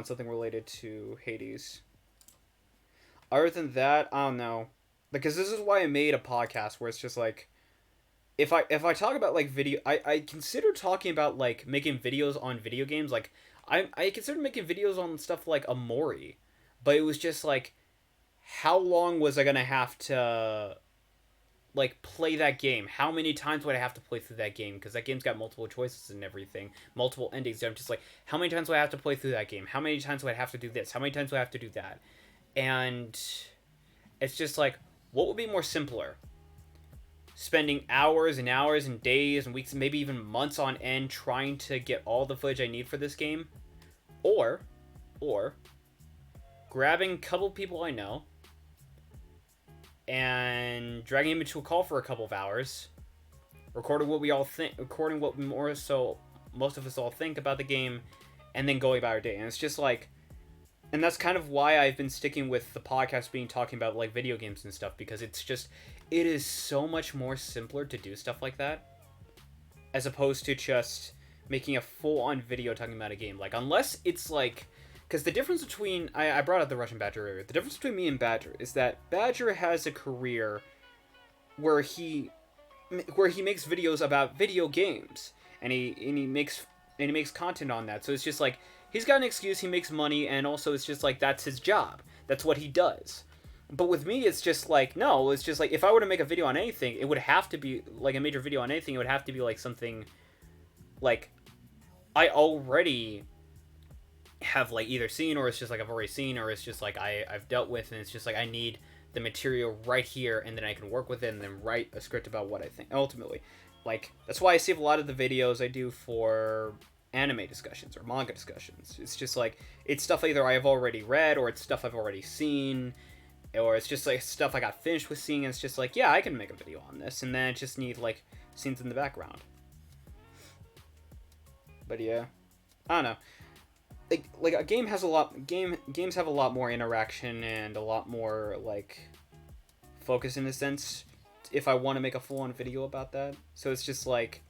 something related to Hades. Other than that, I don't know. Because this is why I made a podcast where it's just like, if I talk about like video, I consider talking about like making videos on video games. Like I considered making videos on stuff like Amori, but it was just like, how long was I gonna have to like play that game? How many times would I have to play through that game? Because that game's got multiple choices and everything, multiple endings. I'm just like, how many times would I have to play through that game? How many times would I have to do this? How many times would I have to do that? And it's just like, what would be more simpler? Spending hours and hours and days and weeks and maybe even months on end trying to get all the footage I need for this game? Or grabbing a couple people I know and dragging them into a call for a couple of hours, recording what we all think, recording what most of us all think about the game, and then going about our day. And it's just like, and that's kind of why I've been sticking with the podcast talking about like video games and stuff, because it is so much more simpler to do stuff like that, as opposed to just making a full-on video talking about a game. Like, unless it's like, because the difference between, I brought up the Russian Badger earlier, the difference between me and Badger is that Badger has a career where he makes videos about video games, and he makes content on that. So it's just like, he's got an excuse, he makes money, and also it's just like, that's his job. That's what he does. But with me, it's just like, no, it's just like, if I were to make a video on anything, it would have to be, like, a major video on anything, it would have to be, like, something, like, I already have, like, either seen, or it's just, like, I've already seen, or it's just, like, I've dealt with, and it's just, like, I need the material right here, and then I can work with it, and then write a script about what I think, ultimately. Like, that's why I save a lot of the videos I do for anime discussions or manga discussions. It's just like, it's stuff either I have already read, or it's stuff I've already seen, or it's just like stuff I got finished with seeing, and it's just like, yeah, I can make a video on this, and then I just need like scenes in the background. But yeah, I don't know. Like a game has a lot. Games have a lot more interaction and a lot more like focus in a sense. If I want to make a full-on video about that, so it's just like,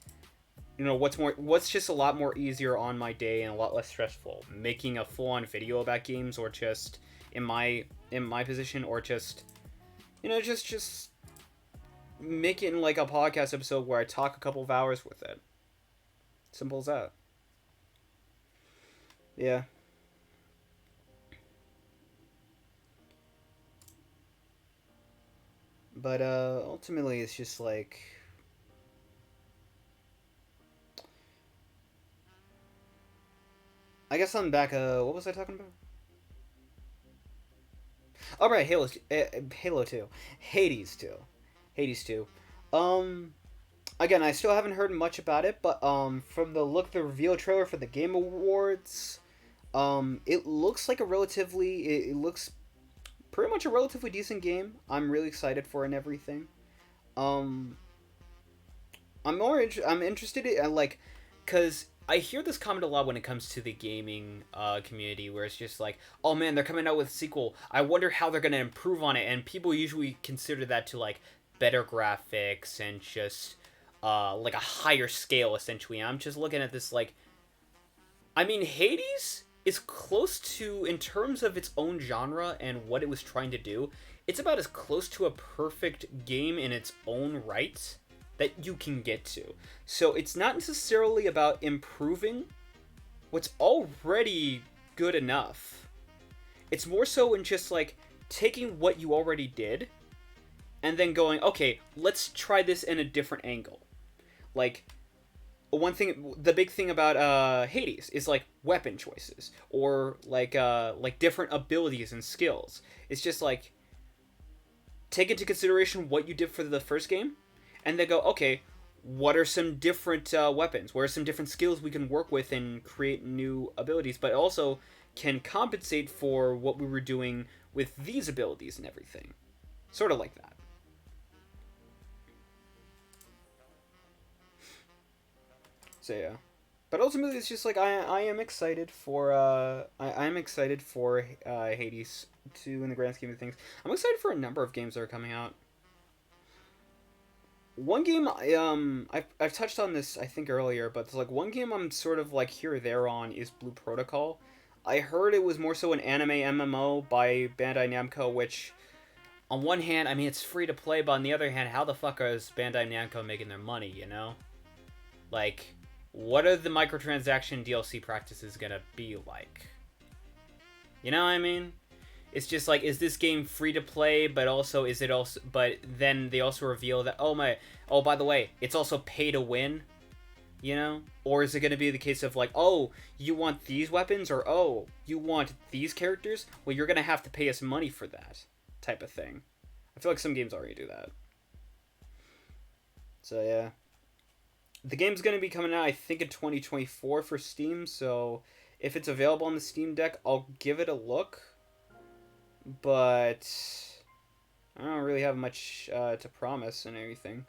you know, what's just a lot more easier on my day and a lot less stressful, making a full-on video about games, or just in my position, or just, you know, just making like a podcast episode where I talk a couple of hours with it. Simple as that. Yeah. But ultimately it's just like, I guess I'm back. What was I talking about? Oh, right, Halo 2. Hades 2. Hades 2. Again, I still haven't heard much about it, but from the reveal trailer for the Game Awards, it looks like it looks pretty much a relatively decent game. I'm really excited for it and everything. I'm interested in, like, because I hear this comment a lot when it comes to the gaming community, where it's just like, oh man, they're coming out with a sequel, I wonder how they're going to improve on it, and people usually consider that to, like, better graphics and just, like, a higher scale, essentially. And I'm just looking at this, like, I mean, Hades is close to, in terms of its own genre and what it was trying to do, it's about as close to a perfect game in its own right that you can get to. So it's not necessarily about improving what's already good enough. It's more so in just like taking what you already did and then going, okay, let's try this in a different angle. Like, the big thing about Hades is like weapon choices or like different abilities and skills. It's just like take into consideration what you did for the first game, and then go, okay, what are some different weapons? What are some different skills we can work with and create new abilities, but also can compensate for what we were doing with these abilities and everything. Sort of like that. So yeah. But ultimately, it's just like I am excited for I am excited for Hades 2 in the grand scheme of things. I'm excited for a number of games that are coming out. One game I've touched on this I think earlier, but it's like one game I'm sort of like here or there on is Blue Protocol. I heard it was more so an anime MMO by Bandai Namco, which on one hand, I mean it's free to play, but on the other hand, how the fuck is Bandai Namco making their money, you know? Like, what are the microtransaction DLC practices gonna be like? You know what I mean? It's just like, is this game free to play, but also is it also, but then they also reveal that, oh by the way, it's also pay to win, you know? Or is it going to be the case of like, oh, you want these weapons, or oh, you want these characters? Well, you're going to have to pay us money for that type of thing. I feel like some games already do that. So yeah. The game's going to be coming out, I think, in 2024 for Steam, so if it's available on the Steam Deck, I'll give it a look. But I don't really have much to promise and everything.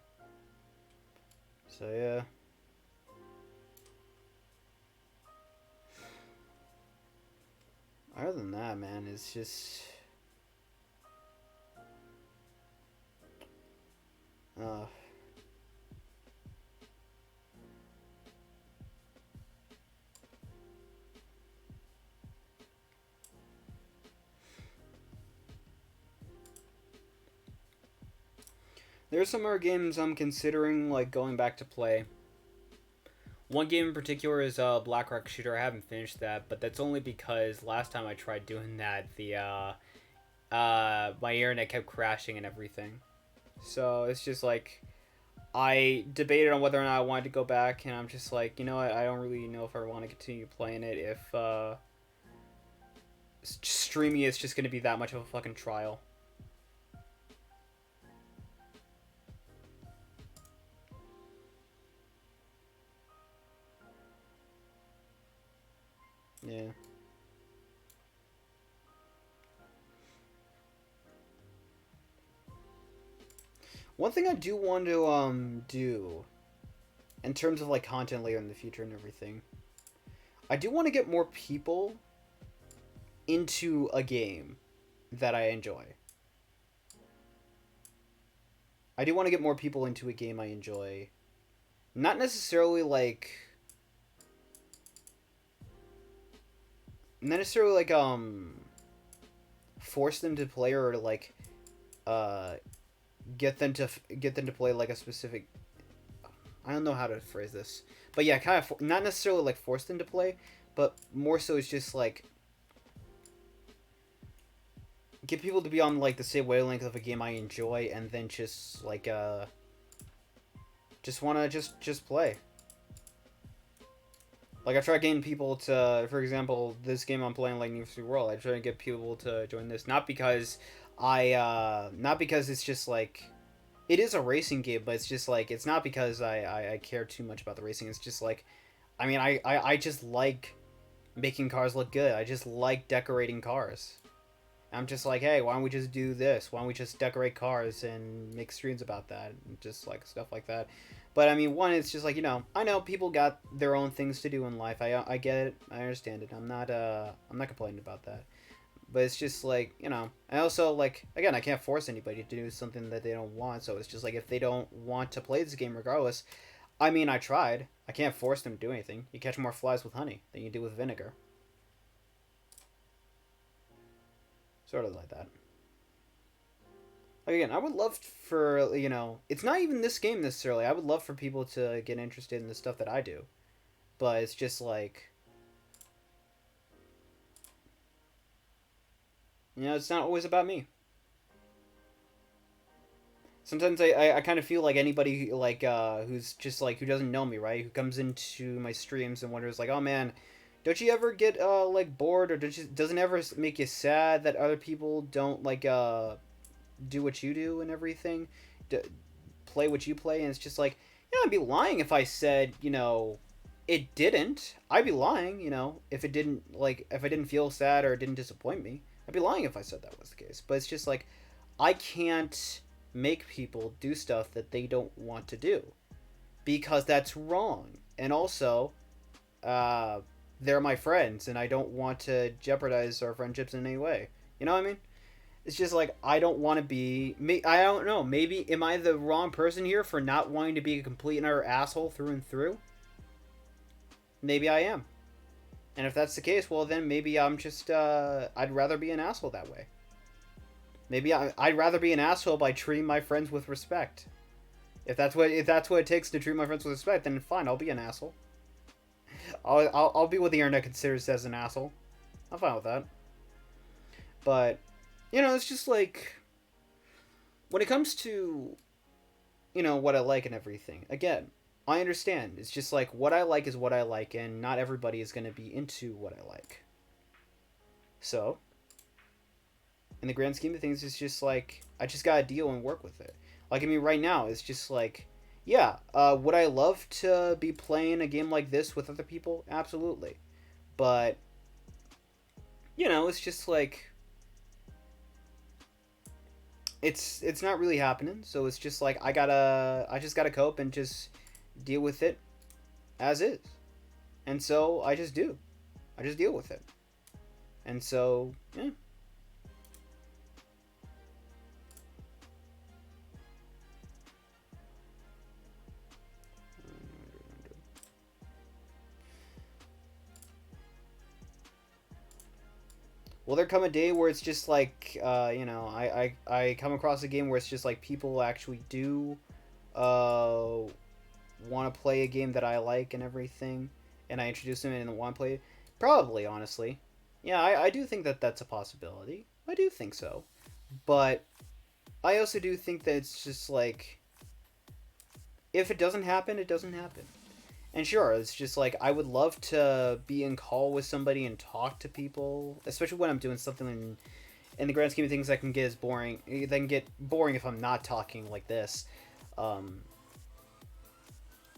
So yeah. Other than that, man, it's just there's some more games I'm considering like going back to play. One game in particular is Black Rock Shooter. I haven't finished that, but that's only because last time I tried doing that, my internet kept crashing and everything. So it's just like I debated on whether or not I wanted to go back, and I'm just like, you know what? I don't really know if I want to continue playing it if streaming is just going to be that much of a fucking trial. Yeah. One thing I do want to do in terms of like content later in the future and everything, I do want to get more people into a game that I enjoy. I do want to get more people into a game I enjoy. Not necessarily like force them to play or like uh get them to play like a specific, I don't know how to phrase this, but yeah, kind of not necessarily like force them to play, but more so it's just like get people to be on like the same wavelength of a game I enjoy, and then just like just wanna just play. Like I try getting people to, for example, this game I'm playing, like New Free World. I try to get people to join this, not because not because it's just like, it is a racing game, but it's just like, it's not because I care too much about the racing. It's just like, I mean, I just like making cars look good. I just like decorating cars. I'm just like, hey, why don't we just do this? Why don't we just decorate cars and make streams about that? And just like stuff like that. But I mean, one, it's just like, you know, I know people got their own things to do in life. I get it. I understand it. I'm not complaining about that. But it's just like, you know, I also like, again, I can't force anybody to do something that they don't want. So it's just like, if they don't want to play this game regardless, I mean, I tried. I can't force them to do anything. You catch more flies with honey than you do with vinegar. Sort of like that. Like, again, I would love for, you know, it's not even this game necessarily. I would love for people to get interested in the stuff that I do. But it's just like, you know, it's not always about me. Sometimes I kind of feel like anybody like who's just like who doesn't know me, right? Who comes into my streams and wonders like, "Oh man, don't you ever get like bored or doesn't ever make you sad that other people don't like do what you do and everything? D- Play what you play?" And it's just like, yeah, I'd be lying if I said, you know, it didn't. I'd be lying, you know, if it didn't like if I didn't feel sad or it didn't disappoint me. I'd be lying if I said that was the case. But it's just like I can't make people do stuff that they don't want to do because that's wrong. And also, uh, they're my friends, and I don't want to jeopardize our friendships in any way. You know what I mean? It's just like I don't want to be. I don't know. Maybe am I the wrong person here for not wanting to be a complete and utter asshole through and through? Maybe I am. And if that's the case, well then maybe I'm just. I'd rather be an asshole that way. Maybe I'd rather be an asshole by treating my friends with respect. If that's what it takes to treat my friends with respect, then fine, I'll be an asshole. I'll be what the internet considers as an asshole. I'm fine with that. But you know, it's just like when it comes to you know what I like and everything. Again, I understand. It's just like what I like is what I like, and not everybody is going to be into what I like. So, in the grand scheme of things, it's just like I just gotta deal and work with it. Like I mean, right now it's just like, yeah, would I love to be playing a game like this with other people? Absolutely, but you know, it's just like it's not really happening. So it's just like I just gotta cope and just deal with it as is, and so I just do, I just deal with it, and so yeah. Will there come a day where it's just like, you know, I come across a game where it's just like people actually do uh, want to play a game that I like and everything, and I introduce them and want to play it? Probably, honestly. Yeah, I do think that that's a possibility. I do think so. But I also do think that it's just like, if it doesn't happen, it doesn't happen. And sure, it's just like I would love to be in call with somebody and talk to people, especially when I'm doing something in the grand scheme of things that can get as boring. That can get boring if I'm not talking like this. Um,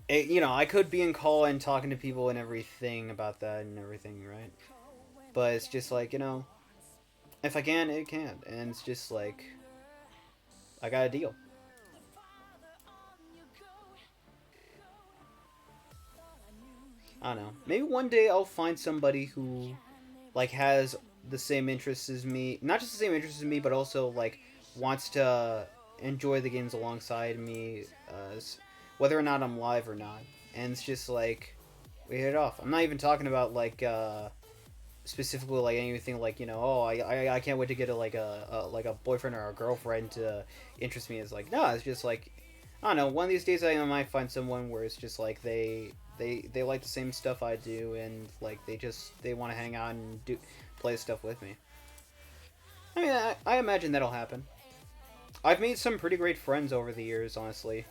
you know, I could be in call and talking to people and everything about that and everything, right? But it's just like you know, if I can, it can, and it's just like I got a deal. I don't know. Maybe one day I'll find somebody who like has the same interests as me, not just the same interests as me, but also like wants to enjoy the games alongside me, whether or not I'm live or not. And it's just like we hit it off. I'm not even talking about like specifically like anything like you know oh I can't wait to get a boyfriend or a girlfriend to interest me. It's like no, it's just like I don't know. One of these days I might find someone where it's just like they like the same stuff I do, and like they want to hang out and do play stuff with me. I mean, I imagine that'll happen. I've made some pretty great friends over the years, honestly.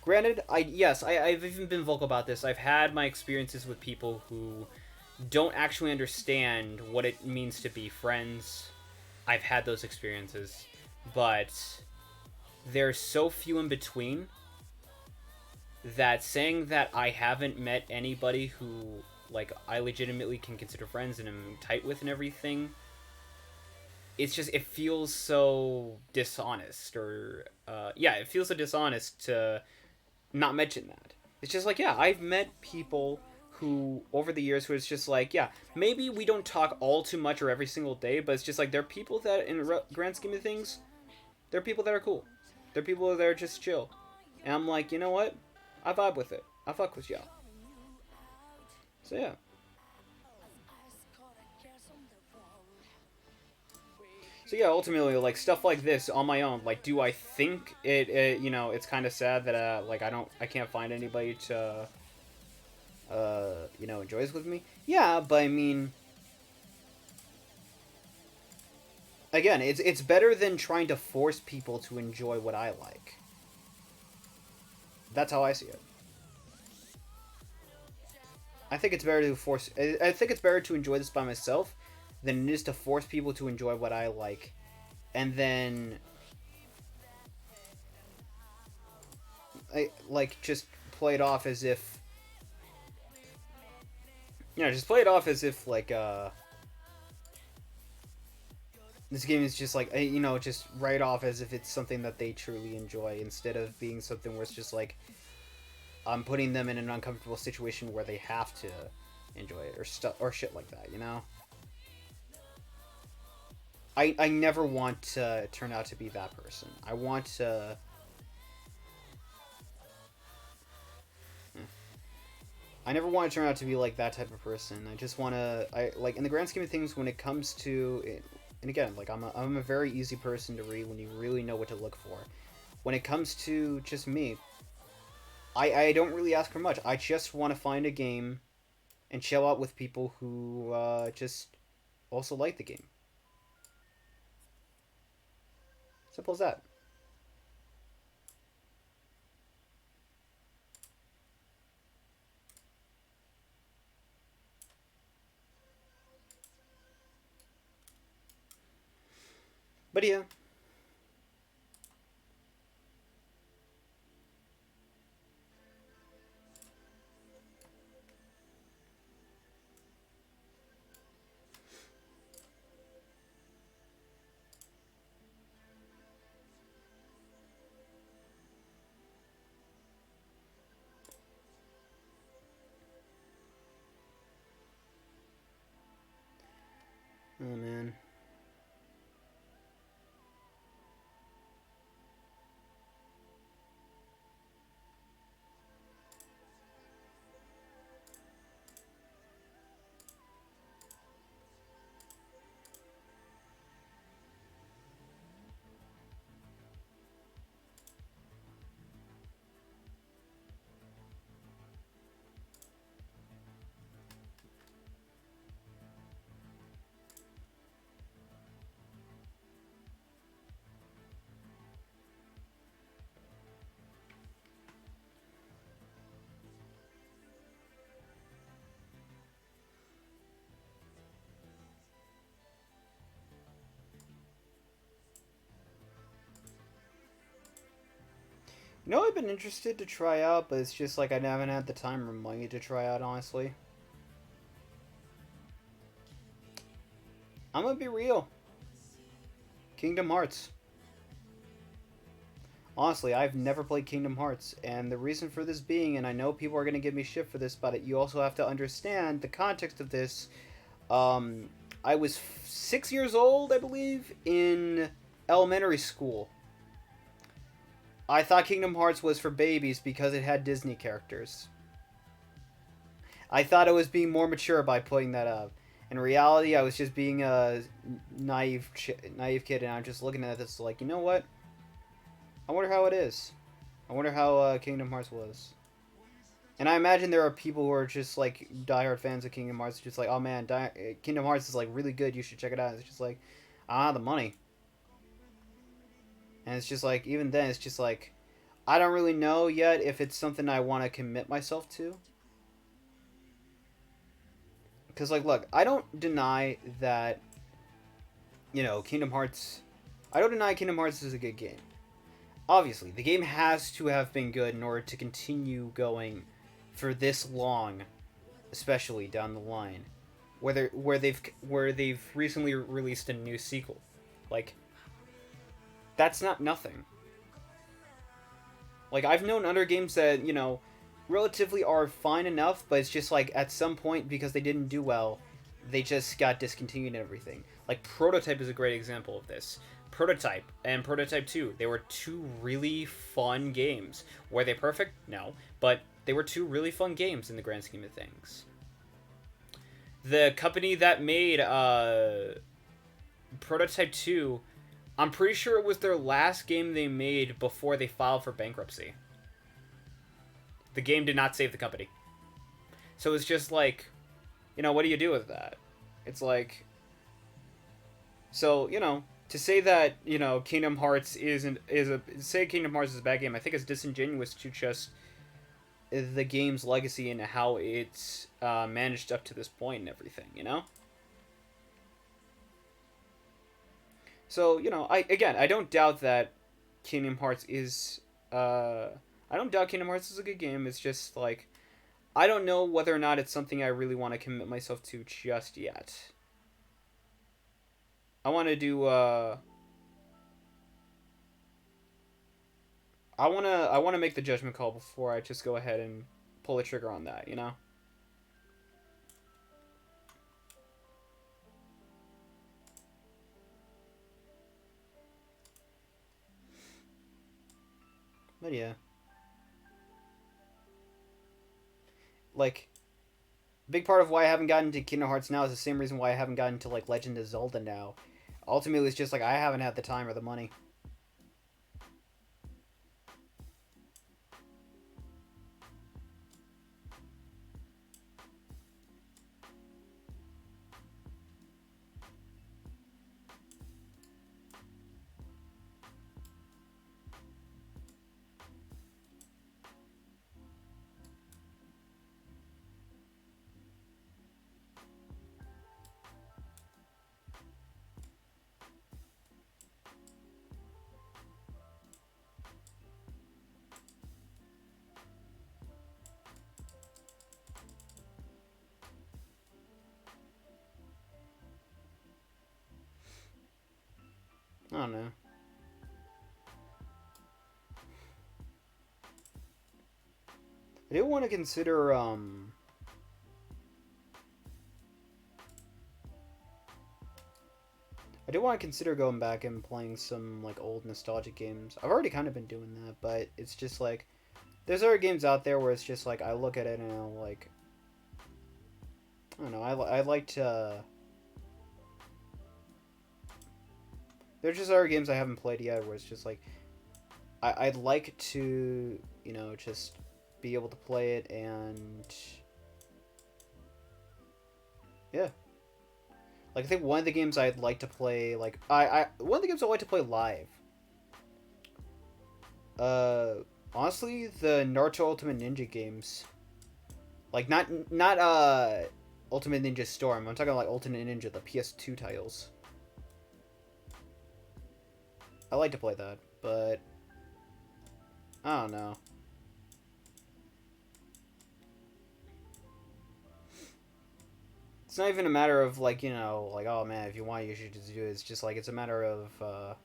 Granted, I've even been vocal about this. I've had my experiences with people who don't actually understand what it means to be friends. I've had those experiences, but there's so few in between that saying that I haven't met anybody who like I legitimately can consider friends and am tight with and everything, it's just it feels so dishonest or yeah, it feels so dishonest to not mention that. It's just like yeah, I've met people who over the years who it's just like yeah, maybe we don't talk all too much or every single day, but it's just like they're people that in grand scheme of things, they're people that are cool. They're people that are just chill. And I'm like, you know what? I vibe with it. I fuck with y'all. So yeah. So yeah, ultimately, like stuff like this on my own. Like, do I think you know, it's kind of sad that like I can't find anybody to you know, enjoys with me. Yeah, but I mean, again, it's better than trying to force people to enjoy what I like. That's how I see it. I think it's better to force. I think it's better to enjoy this by myself than it is to force people to enjoy what I like, and then I like just play it off as if, you know, just play it off as if like this game is just like, you know, just write off as if it's something that they truly enjoy instead of being something where it's just like I'm putting them in an uncomfortable situation where they have to enjoy it or stuff or shit like that, you know. I never want to turn out to be that person. I want to. I never want to turn out to be like that type of person. I just want to. I like in the grand scheme of things when it comes to it, and again, like I'm a very easy person to read when you really know what to look for. When it comes to just me, I don't really ask for much. I just want to find a game and chill out with people who just also like the game. Simple as that. But yeah. Oh man. You know, I've been interested to try out, but it's just like I haven't had the time or money to try out. Honestly, I'm gonna be real. Kingdom Hearts. Honestly, I've never played Kingdom Hearts, and the reason for this being, and I know people are gonna give me shit for this, but you also have to understand the context of this. Um, I was 6 years old, I believe, in elementary school. I thought Kingdom Hearts was for babies because it had Disney characters. I thought I was being more mature by putting that up. In reality, I was just being a naive kid, and I'm just looking at this like, you know what? I wonder how it is. I wonder how Kingdom Hearts was. And I imagine there are people who are just like diehard fans of Kingdom Hearts, just like, oh man, Kingdom Hearts is like really good. You should check it out. It's just like, the money. And it's just like, even then, it's just like, I don't really know yet if it's something I want to commit myself to. Because, like, look, I don't deny that, you know, Kingdom Hearts. I don't deny Kingdom Hearts is a good game. Obviously, the game has to have been good in order to continue going for this long, especially down the line, where they've recently released a new sequel. Like, that's not nothing. Like, I've known other games that, you know, relatively are fine enough, but it's just like at some point, because they didn't do well, they just got discontinued and everything. Like, Prototype is a great example of this. Prototype and Prototype 2, they were two really fun games. Were they perfect? No. But they were two really fun games in the grand scheme of things. The company that made Prototype 2, I'm pretty sure it was their last game they made before they filed for bankruptcy. The game did not save the company. So it's just like, what do you do with that? It's like, so, to say that, Kingdom Hearts Kingdom Hearts is a bad game, I think it's disingenuous to just the game's legacy and how it's managed up to this point and everything, So, I don't doubt that Kingdom Hearts is I don't doubt Kingdom Hearts is a good game. It's just like I don't know whether or not it's something I really want to commit myself to just yet. I want to do I want to make the judgment call before I just go ahead and pull the trigger on that, But yeah. Like, big part of why I haven't gotten to Kingdom Hearts now is the same reason why I haven't gotten to, like, Legend of Zelda now. Ultimately, it's just, like, I haven't had the time or the money. I don't know. I do want to consider, I do want to consider going back and playing some, like, old nostalgic games. I've already kind of been doing that, but it's just, like, there's other games out there where it's just, like, I look at it and I'm like, I don't know, I like to... There's just other games I haven't played yet where it's just, like, I'd like to, just be able to play it and... Yeah. Like, I think one of the games I'd like to play, like, one of the games I'd like to play live. Honestly, the Naruto Ultimate Ninja games. Like, not Ultimate Ninja Storm. I'm talking about, like, Ultimate Ninja, the PS2 titles. I like to play that, but... I don't know. It's not even a matter of, like, like, oh man, if you want, you should just do it. It's just, like, it's a matter of, I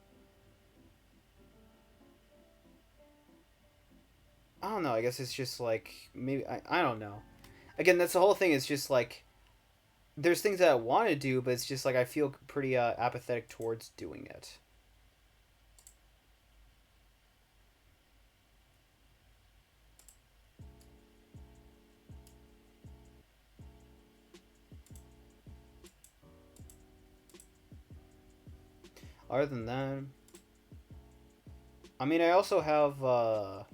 don't know, I guess it's just, like, maybe, I don't know. Again, that's the whole thing, it's just, like, there's things that I want to do, but it's just, like, I feel pretty, apathetic towards doing it. Other than that, I mean, I also have, like,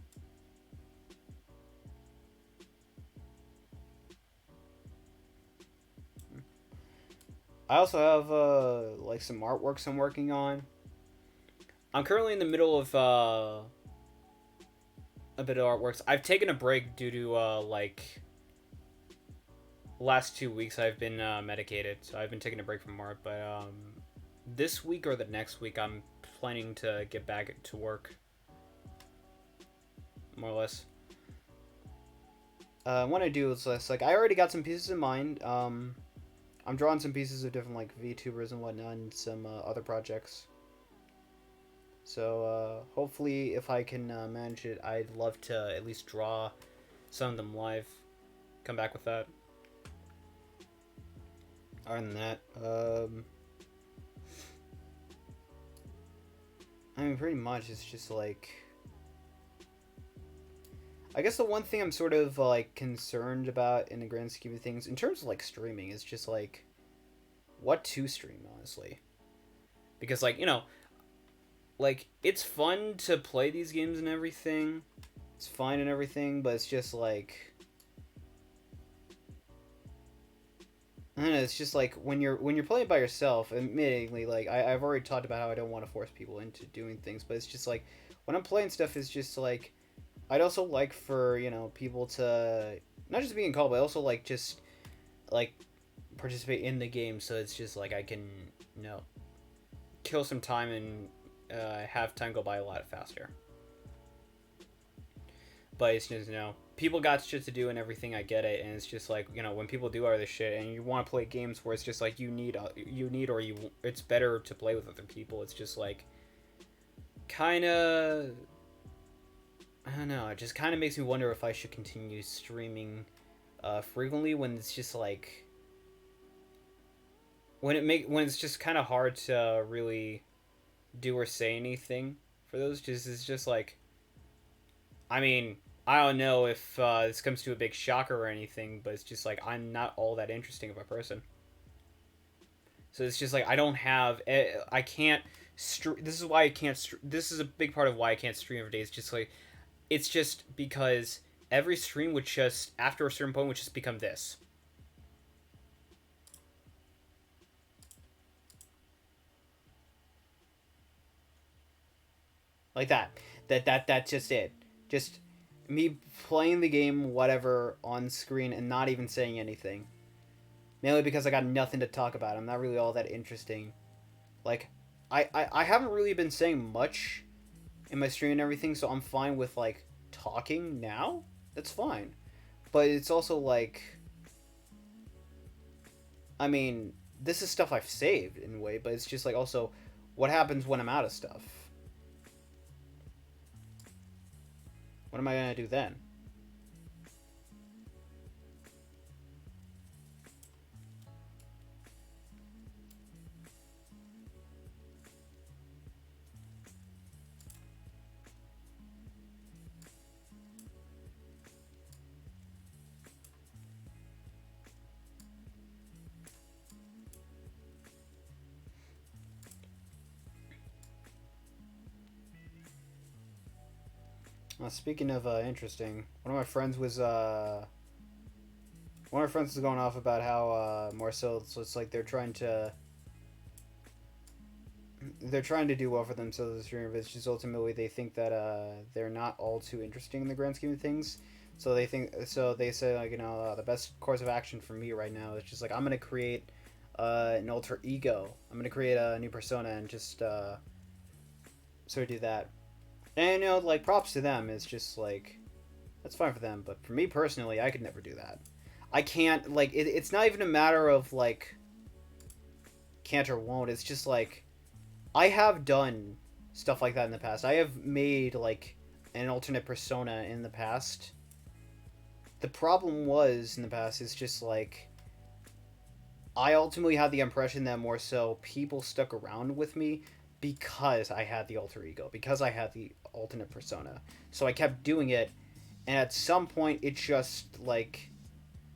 some artworks I'm working on. I'm currently in the middle of, a bit of artworks. I've taken a break due to, like, last 2 weeks I've been, medicated, so I've been taking a break from art, but, this week or the next week I'm planning to get back to work. More or less. What I do is just, like, I already got some pieces in mind. I'm drawing some pieces of different, like, VTubers and whatnot and some other projects. So, hopefully, if I can manage it, I'd love to at least draw some of them live. Come back with that. Other than that, I mean, pretty much, it's just, like... I guess the one thing I'm sort of, like, concerned about in the grand scheme of things, in terms of, like, streaming, is just, like, what to stream, honestly. because like, like it's fun to play these games and everything. It's fine and everything, but it's just like, I don't know, it's just like when you're playing by yourself, admittingly, like I've already talked about how I don't want to force people into doing things, but it's just like when I'm playing stuff, it's just like I'd also like for, people to not just be in call, but also like just like participate in the game, so it's just like I can, kill some time and have time go by a lot faster. But it's just, people got shit to do and everything. I get it, and it's just like, when people do all this shit, and you want to play games where it's just like it's better to play with other people. It's just like, kind of, I don't know. It just kind of makes me wonder if I should continue streaming frequently when it's just like, when it's just kind of hard to really do or say anything for those. It's just like, I mean, I don't know if this comes to a big shocker or anything, but it's just like I'm not all that interesting of a person. So it's just like I can't. This is why I can't. This is a big part of why I can't stream every day. It's just like, it's just because every stream would just, after a certain point, would just become this. Like that. That's just it. Just me playing the game, whatever, on screen and not even saying anything. Mainly because I got nothing to talk about. I'm not really all that interesting. Like, I haven't really been saying much in my stream and everything, so I'm fine with, like, talking now. That's fine. But it's also like, I mean, this is stuff I've saved in a way, but it's just like also, what happens when I'm out of stuff? What am I gonna do then? Speaking of interesting, one of my friends was going off about how Marcel. So it's like they're trying to do well for themselves this year, but it's just ultimately they think that they're not all too interesting in the grand scheme of things. So they say like, the best course of action for me right now is just like I'm gonna create an alter ego. I'm gonna create a new persona and just sort of do that. And like props to them. It's just like that's fine for them, but for me personally, I could never do that. I can't, like, it's not even a matter of like can't or won't. It's just like I have done stuff like that in the past. I have made like an alternate persona in the past. The problem was in the past is just like I ultimately had the impression that more so people stuck around with me because I had the alter ego, because I had the alternate persona. So I kept doing it, and at some point it just like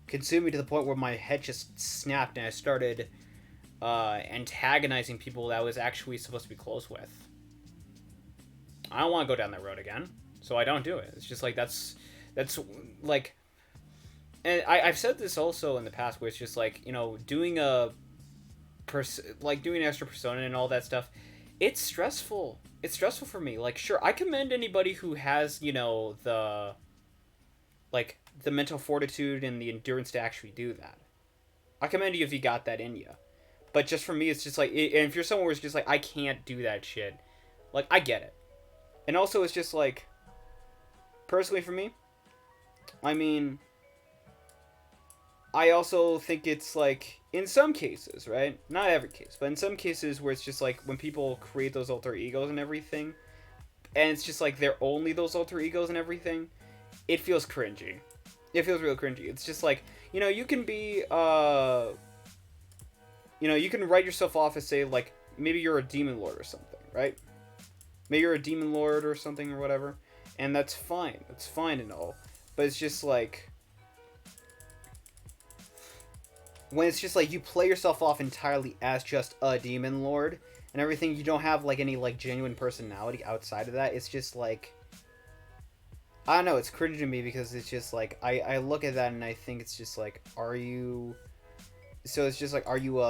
consumed me to the point where my head just snapped and I started antagonizing people that I was actually supposed to be close with. I don't want to go down that road again, so I don't do it. It's just like that's like, and I've said this also in the past, where it's just like, doing doing an extra persona and all that stuff. It's stressful. It's stressful for me. Like, sure, I commend anybody who has, the mental fortitude and the endurance to actually do that. I commend you if you got that in you. But just for me, it's just like, and if you're someone who's just like, I can't do that shit, like, I get it. And also, it's just like, personally for me, I mean, I also think it's like, in some cases, right? Not every case, but in some cases where it's just like when people create those alter egos and everything, and it's just like they're only those alter egos and everything, it feels cringy. It feels real cringy. It's just like, you can be, you can write yourself off as, say, like, maybe you're a demon lord or something, right? Maybe you're a demon lord or something or whatever, and that's fine. That's fine and all. But it's just like, when it's just like you play yourself off entirely as just a demon lord, and everything, you don't have like any like genuine personality outside of that. It's just like, I don't know, it's cringe to me because it's just like I look at that and I think it's just like, are you, so it's just like, are you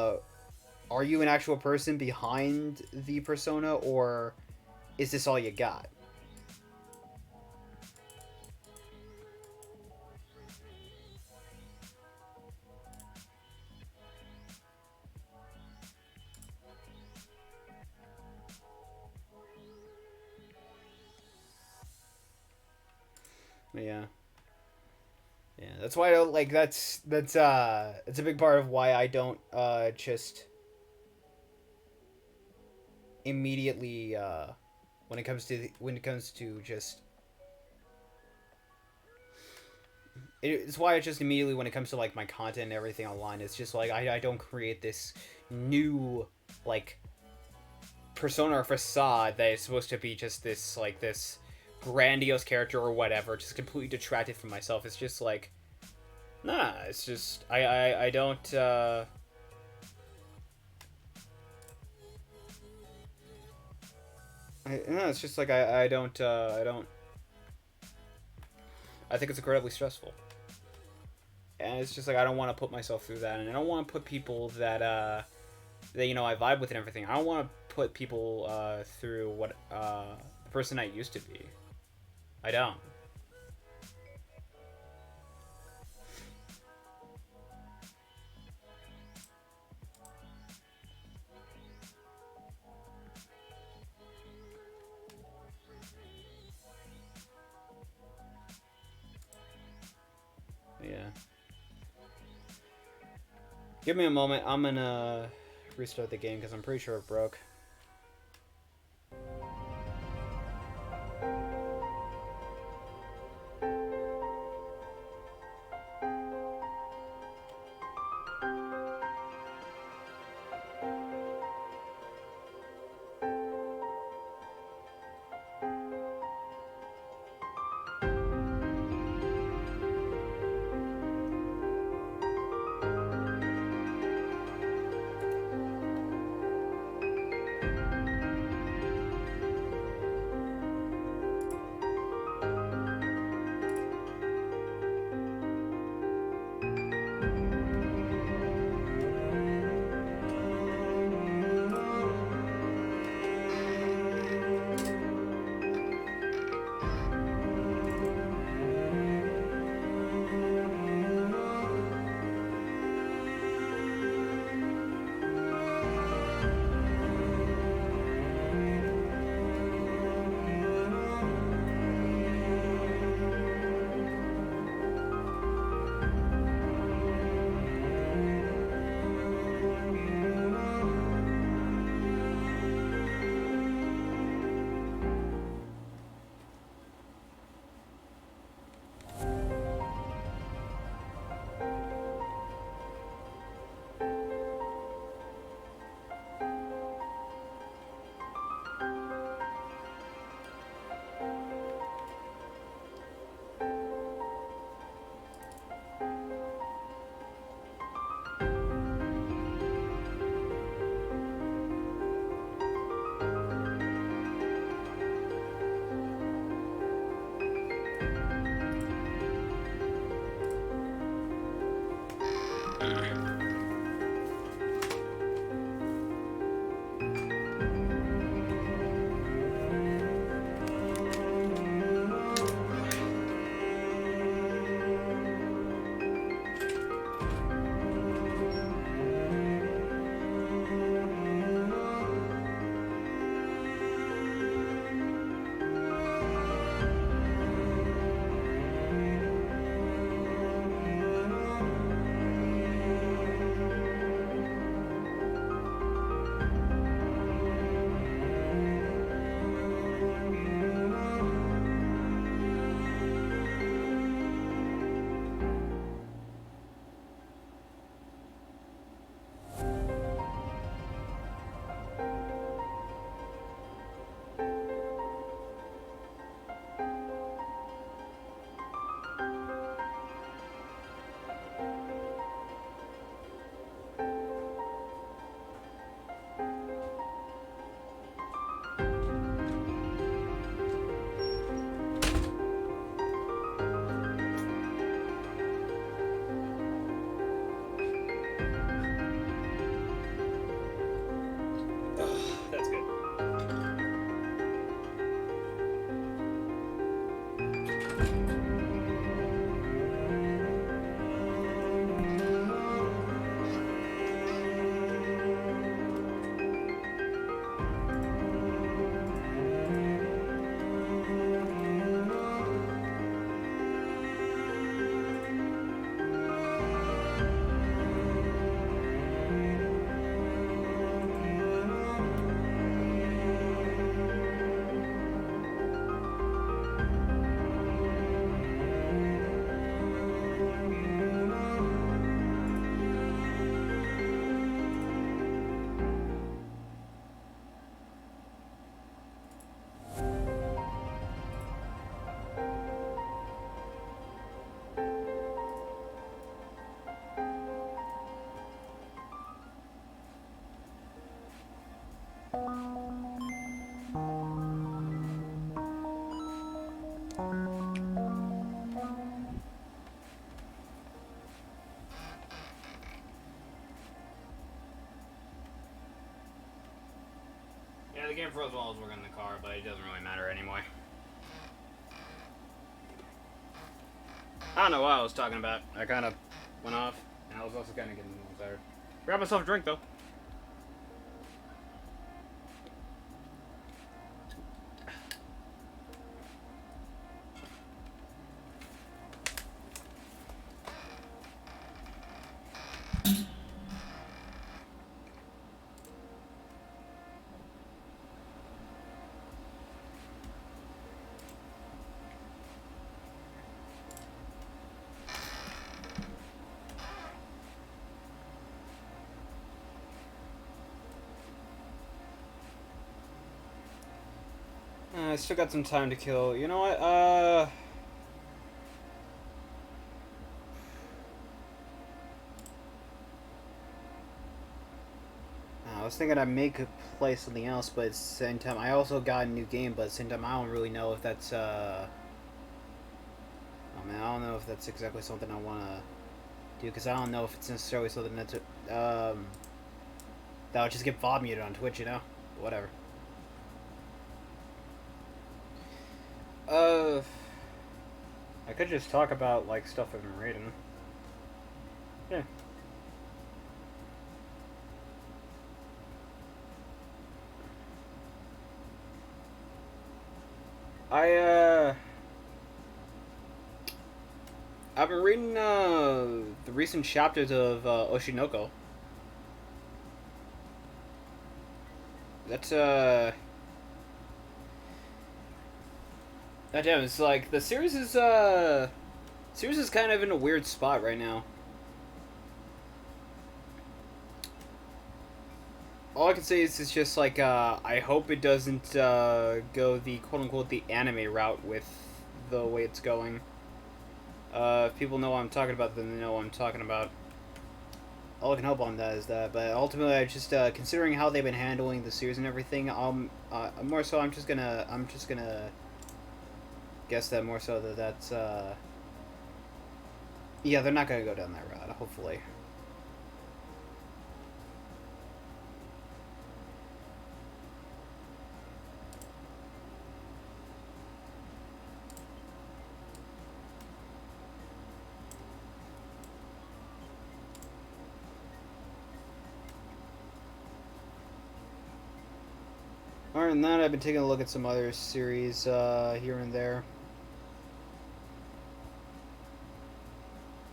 an actual person behind the persona, or is this all you got? Yeah. Yeah, that's why I don't like, it's a big part of why I don't just immediately when it comes to just it's why it's just immediately when it comes to like my content and everything online, it's just like I don't create this new like persona or facade that is supposed to be just this like this grandiose character or whatever, just completely detracted from myself. It's just like, nah, it's just I don't no, it's just like I don't I think it's incredibly stressful. And it's just like I don't want to put myself through that, and I don't want to put people that that you know I vibe with and everything. I don't want to put people through what the person I used to be. I don't. Yeah. Give me a moment. I'm gonna restart the game because I'm pretty sure it broke. the game froze while I was working in the car, but it doesn't really matter anymore. I don't know what I was talking about. I kind of went off, and I was also kind of getting tired. Grab myself a drink, though. I still got some time to kill. You know what? I was thinking I'd play something else, but at the same time, I also got a new game, but at the same time, I don't really know if that's, Oh man, I don't know if that's exactly something I want to do, because I don't know if it's necessarily something that's, that would just get VOD muted on Twitch, you know? Whatever. I could just talk about, like, stuff I've been reading. Yeah. I've been reading, the recent chapters of, Oshinoko. That's, goddamn, it's like, the series is kind of in a weird spot right now. All I can say is it's just like, I hope it doesn't, go the quote-unquote the anime route with the way it's going. If people know what I'm talking about, then they know what I'm talking about. All I can hope on that is that, but ultimately, I just, considering how they've been handling the series and everything, more so, I'm just gonna guess that more so that's, yeah, they're not gonna go down that route, hopefully. Other than that, I've been taking a look at some other series here and there.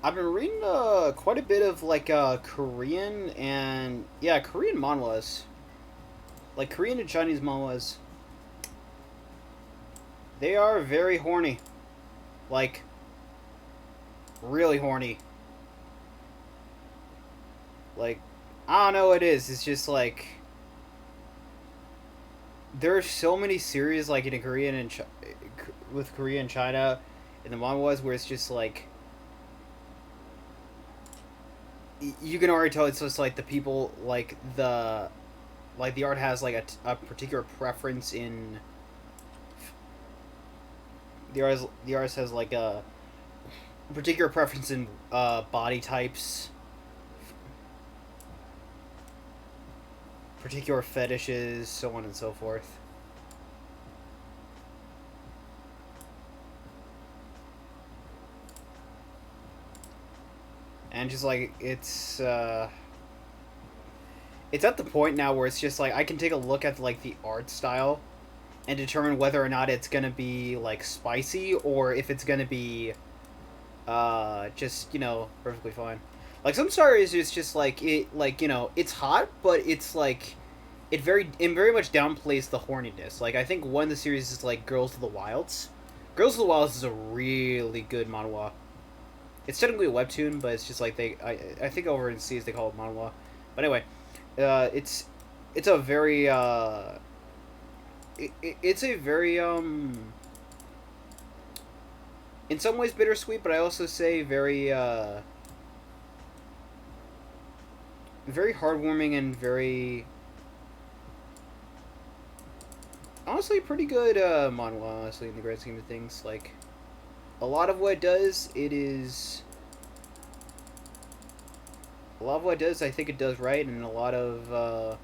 I've been reading quite a bit of like Korean and Korean manhwas, like Korean and Chinese manhwas. They are very horny, like really horny. Like I don't know what it is. It's just like there are so many series like in Korean and with Korea and China in the manhwas where it's just like you can already tell it's just like the people like the art has like a particular preference in the artist has like a particular preference in body types, particular fetishes, so on and so forth. And just like it's at the point now where it's just like I can take a look at like the art style and determine whether or not it's gonna be like spicy or if it's gonna be just, you know, perfectly fine. Like some stories it's just like it like, you know, it's hot, but it's like it very much downplays the horniness. Like I think one of the series is like Girls of the Wilds. Girls of the Wilds is a really good manhwa. It's technically a webtoon, but it's just like I think over in C's they call it manhwa. But anyway, it's a very it's a very in some ways bittersweet, but I also say very very heartwarming and very honestly pretty good manhwa, honestly, in the grand scheme of things. Like a lot of what it does, I think it does right, and a lot of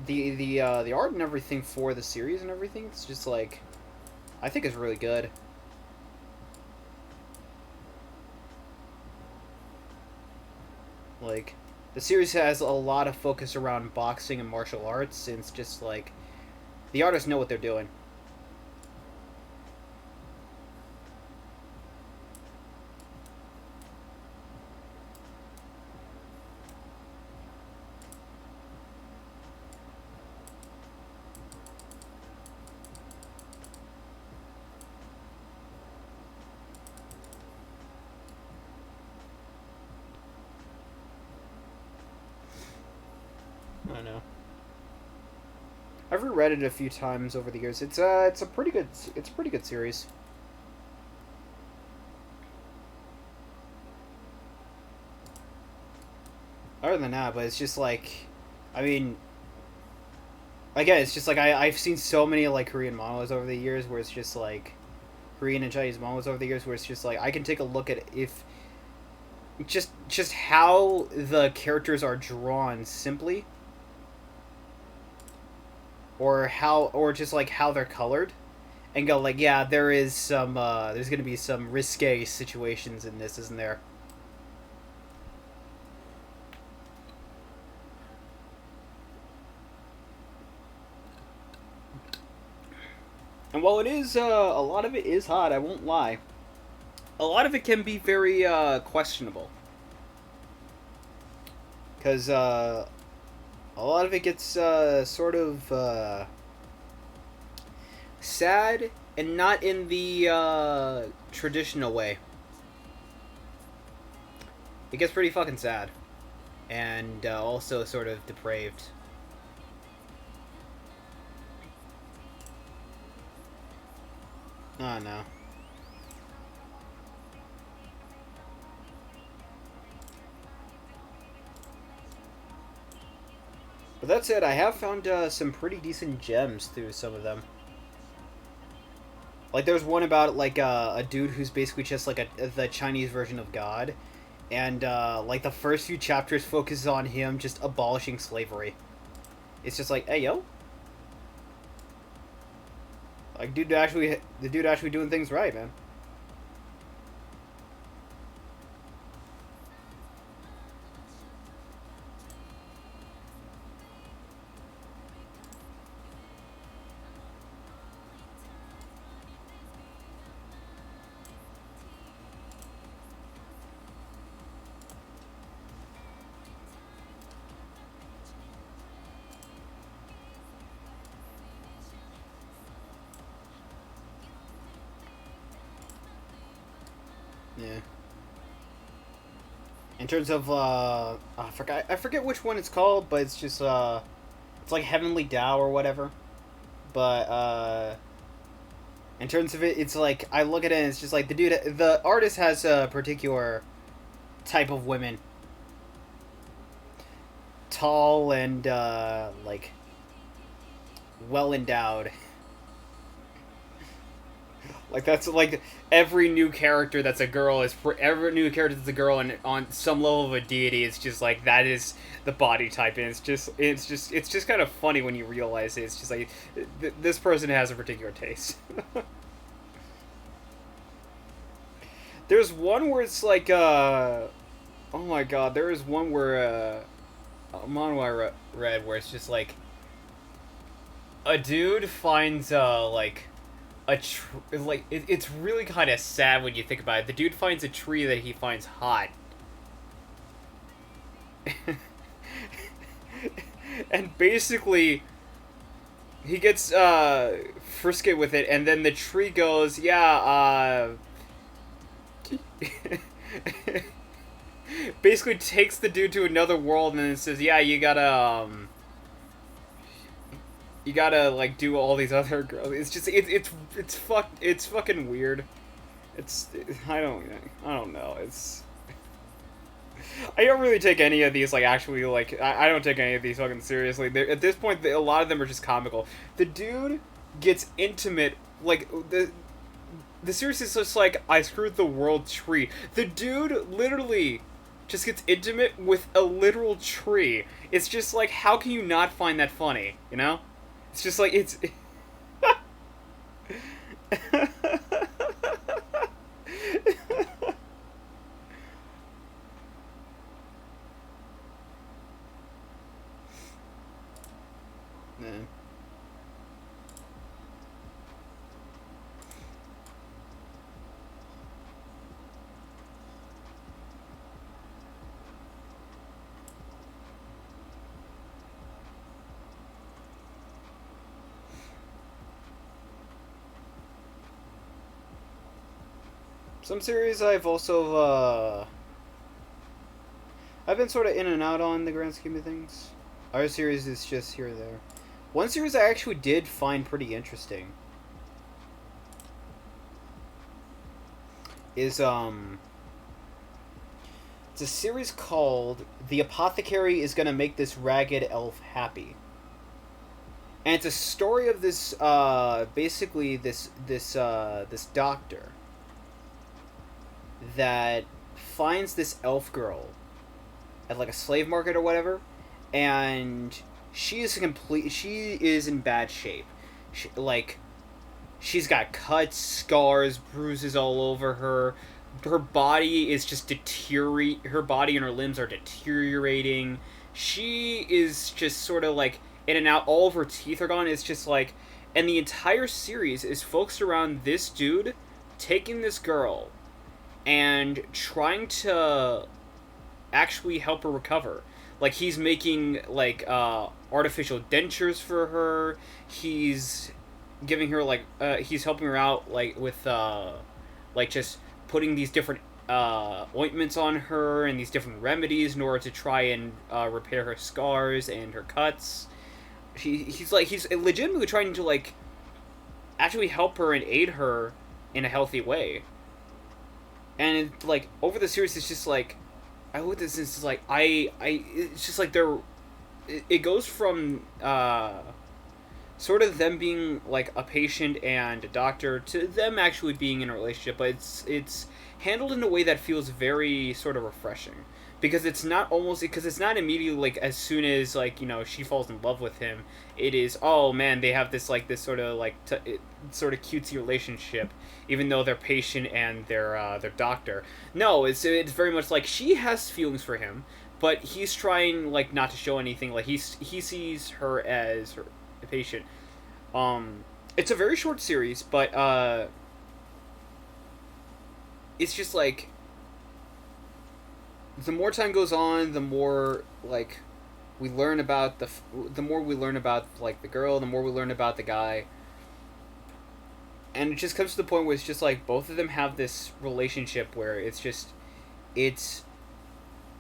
the art and everything for the series and everything, it's just like, I think it's really good. Like, the series has a lot of focus around boxing and martial arts, and it's just like, the artists know what they're doing. I know. I've reread it a few times over the years. It's a pretty good series. Other than that, but it's just like, I mean, again, it's just like I've seen so many like Korean manhwas over the years where it's just like Korean and Chinese manhwas over the years where it's just like I can take a look at if just how the characters are drawn simply, or just like how they're colored, and go like, yeah, there is some there's gonna be some risque situations in this, isn't there? And while it is a lot of it is hot, I won't lie. A lot of it can be very questionable because a lot of it gets sort of sad, and not in the traditional way. It gets pretty fucking sad, and also sort of depraved. Oh no. But that said, I have found some pretty decent gems through some of them. Like, there's one about like a dude who's basically just like the Chinese version of God, and like the first few chapters focuses on him just abolishing slavery. It's just like, hey yo, like the dude actually doing things right, man. Yeah. In terms of I forget which one it's called, but it's just it's like Heavenly Tao or whatever. But in terms of it, it's like I look at it and it's just like the artist has a particular type of women, tall and like well endowed. Like that's like every new character that's a girl is for every new character that's a girl, and on some level of a deity, it's just like that is the body type, and it's just kind of funny when you realize it. It's just like this person has a particular taste. There's one where it's like oh my god, there is one where a manhwa I read where it's just like a dude finds like like it's really kind of sad when you think about it. The dude finds a tree that he finds hot, and basically he gets frisky with it, and then the tree goes, yeah, basically takes the dude to another world, and then says, yeah, you gotta like do all these other girls. It's just it's fucking weird. It's I don't know. It's I don't really take any of these like actually like I don't take any of these fucking seriously. At this point, a lot of them are just comical. The dude gets intimate like the series is just like I screwed the world tree. The dude literally just gets intimate with a literal tree. It's just like, how can you not find that funny? You know? It's just like, it's. Yeah. Some series I've been sort of in and out on the grand scheme of things. Other series is just here or there. One series I actually did find pretty interesting is it's a series called The Apothecary is Gonna Make This Ragged Elf Happy. And it's a story of this basically this doctor that finds this elf girl at like a slave market or whatever, and she is in bad shape. She's got cuts, scars, bruises all over her. Her body is just her body and her limbs are deteriorating. She is just sort of like in and out. All of her teeth are gone. It's just like, and the entire series is focused around this dude taking this girl and trying to actually help her recover. Like, he's making like artificial dentures for her. He's giving her he's helping her out like with like just putting these different ointments on her and these different remedies in order to try and repair her scars and her cuts. He's legitimately trying to like actually help her and aid her in a healthy way. And like over the series, it's just like I look at this and it's like it's just like it goes from sort of them being like a patient and a doctor to them actually being in a relationship, but it's handled in a way that feels very sort of refreshing, because it's not immediately like as soon as like, you know, she falls in love with him, it is, oh man, they have this sort of like sort of cutesy relationship, even though they're patient and their doctor. No, it's very much like she has feelings for him, but he's trying like not to show anything. Like he sees her as a patient. It's a very short series, but it's just like the more time goes on, the more like we learn about the more we learn about like the girl, the more we learn about the guy. And it just comes to the point where it's just like both of them have this relationship where it's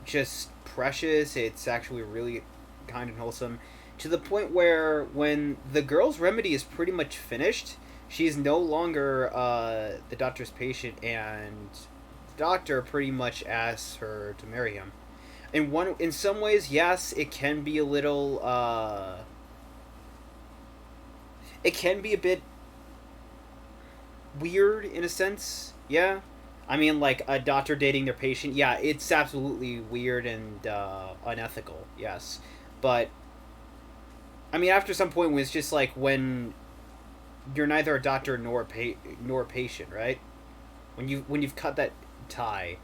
just precious. It's actually really kind and wholesome, to the point where when the girl's remedy is pretty much finished, she's no longer the doctor's patient, and the doctor pretty much asks her to marry him. In some ways, yes, it can be a little it can be a bit weird in a sense. Yeah, I mean, like a doctor dating their patient. Yeah, it's absolutely weird and unethical. Yes, but I mean, after some point, when it's just like when you're neither a doctor nor a patient, right? When you've cut that tie,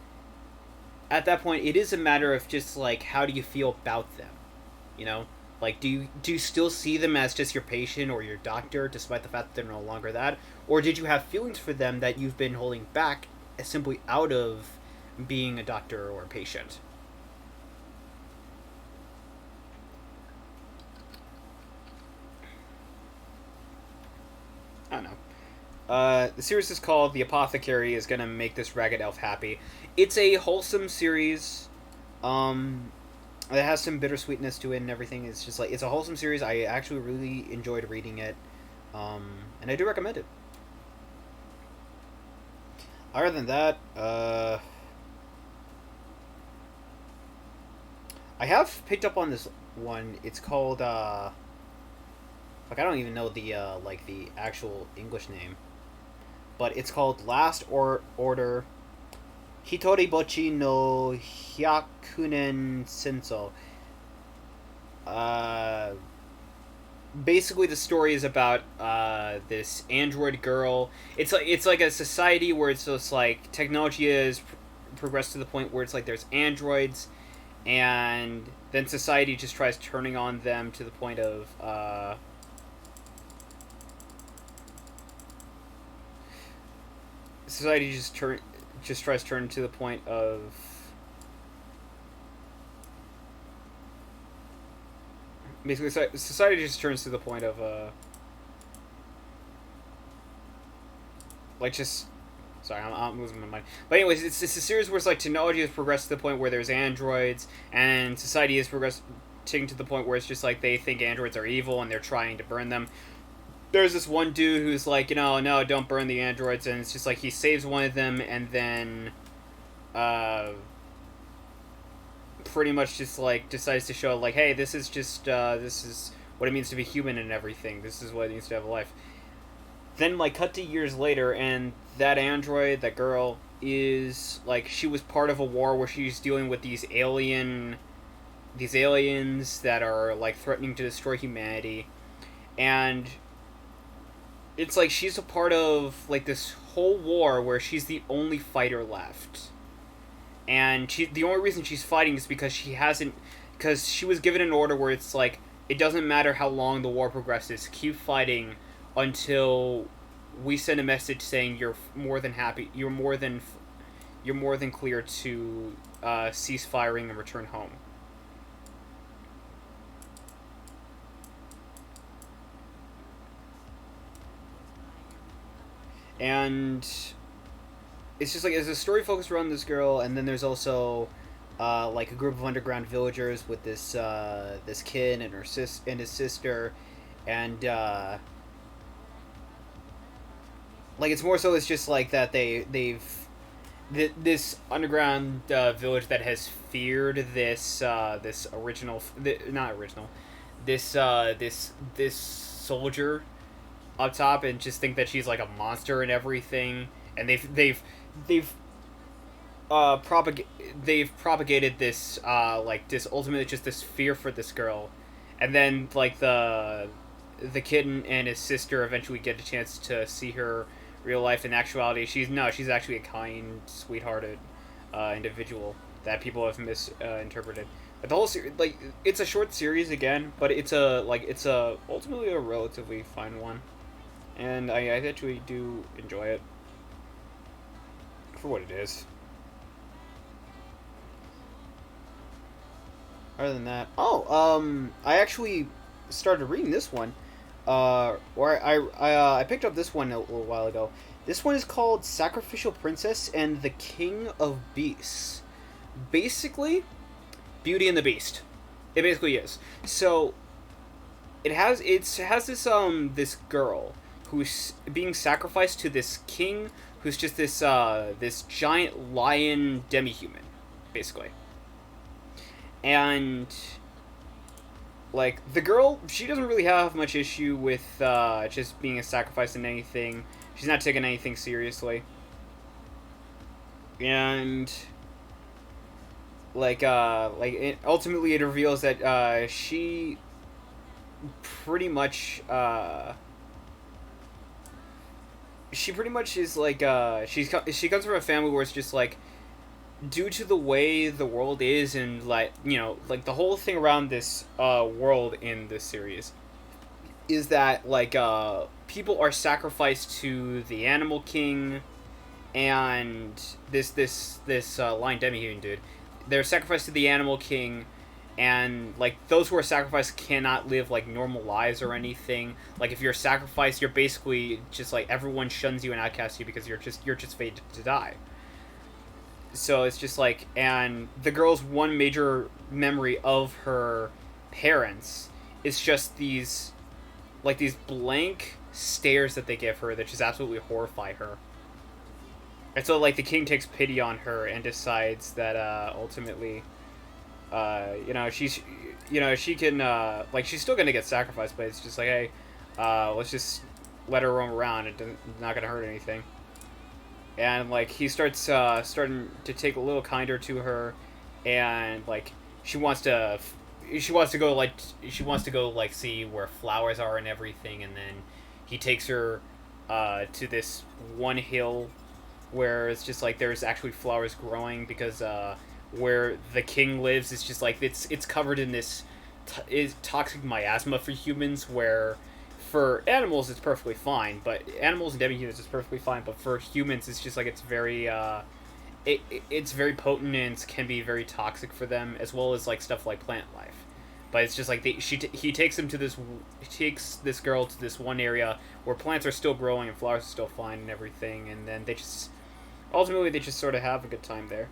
at that point, it is a matter of just like, how do you feel about them, you know? Like, do you still see them as just your patient or your doctor, despite the fact that they're no longer that? Or did you have feelings for them that you've been holding back simply out of being a doctor or a patient? I don't know. The series is called The Apothecary is Gonna Make This Ragged Elf Happy. It's a wholesome series. It has some bittersweetness to it and everything. It's just like, it's a wholesome series. I actually really enjoyed reading it. And I do recommend it. Other than that, I have picked up on this one. It's called, like, I don't even know the, like, the actual English name. But it's called Last Order Hitoribochi no Hyakunen Senso. Uh, Basically, the story is about this android girl. It's like a society where it's just like technology has progressed to the point where it's like there's androids, and then society just tries turning on them to the point of society just tries to turn to the point of basically society just turns to the point of like just sorry, I'm losing my mind. But anyways, it's a series where it's like technology has progressed to the point where there's androids, and society has progressed to the point where it's just like they think androids are evil and they're trying to burn them. There's this one dude who's like, no, don't burn the androids, and it's just like he saves one of them, and then pretty much just like decides to show like, hey, this is just this is what it means to be human and everything. This is what it means to have a life. Then like cut to years later, and that android, that girl, is like she was part of a war where she's dealing with these aliens that are like threatening to destroy humanity, and it's like she's a part of like this whole war where she's the only fighter left, and the only reason she's fighting is because she was given an order where it's like it doesn't matter how long the war progresses, keep fighting until we send a message saying you're more than clear to cease firing and return home. And it's just like it's a story focused around this girl, and then there's also like a group of underground villagers with this kid and his sister, and like it's more so it's just like that this underground village that has feared this this soldier up top, and just think that she's like a monster and everything, and they've propagated this like this ultimately just this fear for this girl, and then like the kid and his sister eventually get a chance to see her real life. In actuality, she's actually a kind, sweethearted individual that people have misinterpreted. But the whole series, like, it's a short series again, but it's ultimately a relatively fun one, and I actually do enjoy it for what it is. Other than that, I actually started reading this one. Or I picked up this one a little while ago. This one is called Sacrificial Princess and the King of Beasts. Basically, Beauty and the Beast. It basically is. So it has this girl who's being sacrificed to this king who's just this giant lion demi-human, basically. And like the girl, she doesn't really have much issue with just being a sacrifice in anything. She's not taking anything seriously, and ultimately it reveals that she pretty much is like she comes from a family where it's just like, due to the way the world is, and like the whole thing around this world in this series is that like people are sacrificed to the animal king and this lion demi-human dude. They're sacrificed to the animal king, and like those who are sacrificed cannot live like normal lives or anything. Like if you're sacrificed, you're basically just like everyone shuns you and outcasts you because you're just fated to die. So it's just like, and the girl's one major memory of her parents is just these blank stares that they give her that just absolutely horrify her. And so like the king takes pity on her and decides that ultimately she can like she's still gonna get sacrificed, but it's just like, hey, let's just let her roam around. It's not gonna hurt anything. and like he starts starting to take a little kinder to her, and like she wants to she wants to go like see where flowers are and everything, and then he takes her to this one hill where it's just like there's actually flowers growing because where the king lives is just like it's covered in this is toxic miasma for humans, where for animals it's perfectly fine, but animals and demi-humans is perfectly fine, but for humans it's just like it's very it's very potent and can be very toxic for them, as well as like stuff like plant life. But it's just like he takes him to this he takes this girl to this one area where plants are still growing and flowers are still fine and everything, and then they just ultimately they just sort of have a good time there.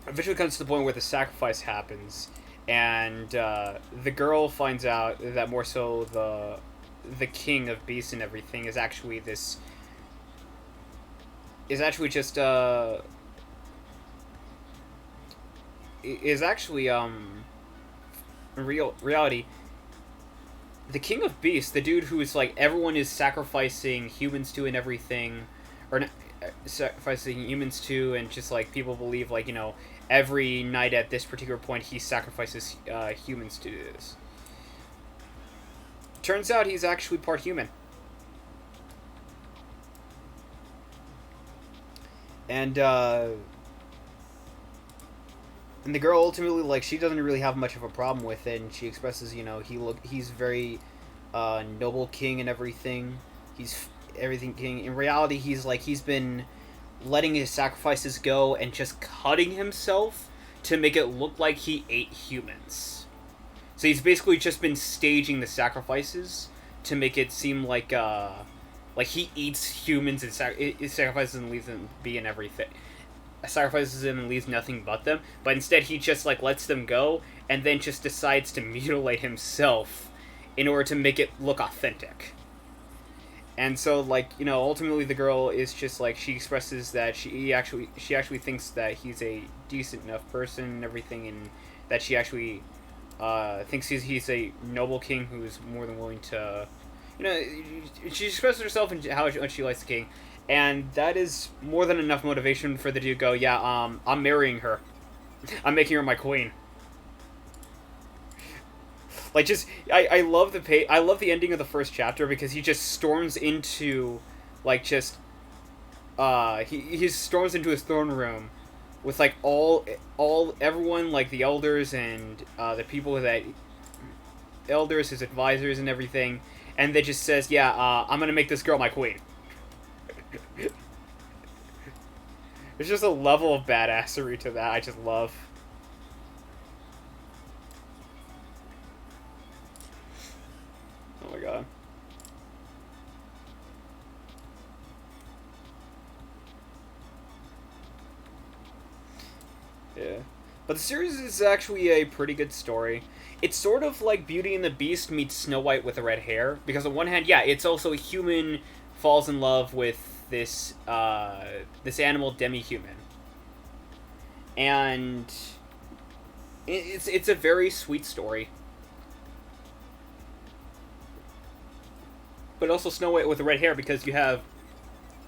Eventually comes to the point where the sacrifice happens, and the girl finds out that more so the king of beasts and everything is actually this is actually just is actually in reality the king of beasts, the dude who is like everyone is sacrificing humans to and everything, or not, sacrificing humans to, and just like people believe like, you know, every night at this particular point he sacrifices humans to do this. Turns out he's actually part human. And the girl ultimately, like, she doesn't really have much of a problem with it, and she expresses, you know, he's very noble king and everything. He's everything king. In reality, he's been letting his sacrifices go and just cutting himself to make it look like he ate humans. So he's basically just been staging the sacrifices to make it seem like he eats humans and sacrifices and leaves them be and everything. Sacrifices them and leaves nothing but them. But instead he just like lets them go and then just decides to mutilate himself in order to make it look authentic. And so, like, you know, ultimately the girl is just like, she expresses that she actually thinks that he's a decent enough person and everything, and that she actually thinks he's a noble king who is more than willing to, you know, she expresses herself and how she likes the king, and that is more than enough motivation for the dude to go, yeah, I'm marrying her, I'm making her my queen. Like, just, I love the ending of the first chapter, because he just storms into, like, just, he storms into his throne room with, like, everyone, like, the elders and, the people that, elders, his advisors and everything, and they just says, yeah, I'm gonna make this girl my queen. There's just a level of badassery to that I just love. Oh my god. Yeah. But the series is actually a pretty good story. It's sort of like Beauty and the Beast meets Snow White with the red hair. Because on one hand, yeah, it's also a human falls in love with this, this animal demi-human. And it's a very sweet story. But also Snow White with the red hair, because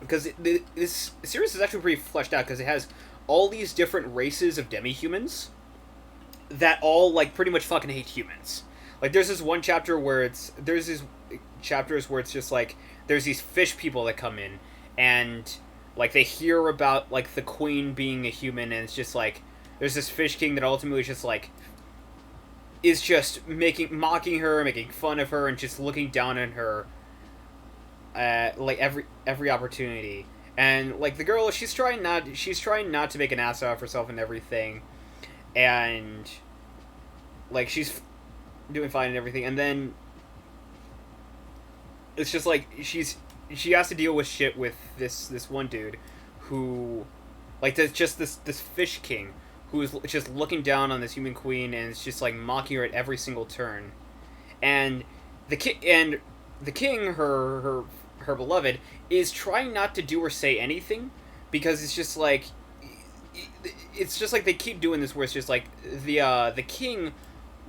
this series is actually pretty fleshed out, because it has all these different races of demi-humans that all, like, pretty much fucking hate humans. Like, there's this one chapter where there's these chapters where it's just, like, there's these fish people that come in, and, like, they hear about, like, the queen being a human, and it's just, like, there's this fish king that ultimately just, like, is just mocking her, making fun of her, and just looking down on her, like, every opportunity. And, like, the girl, she's trying not to make an ass out of herself and everything, and, like, she's doing fine and everything, and then it's just like she has to deal with shit with this one dude who, like, there's just this fish king who is just looking down on this human queen, and it's just like mocking her at every single turn, and the king, her beloved, is trying not to do or say anything, because it's just like they keep doing this where it's just like the king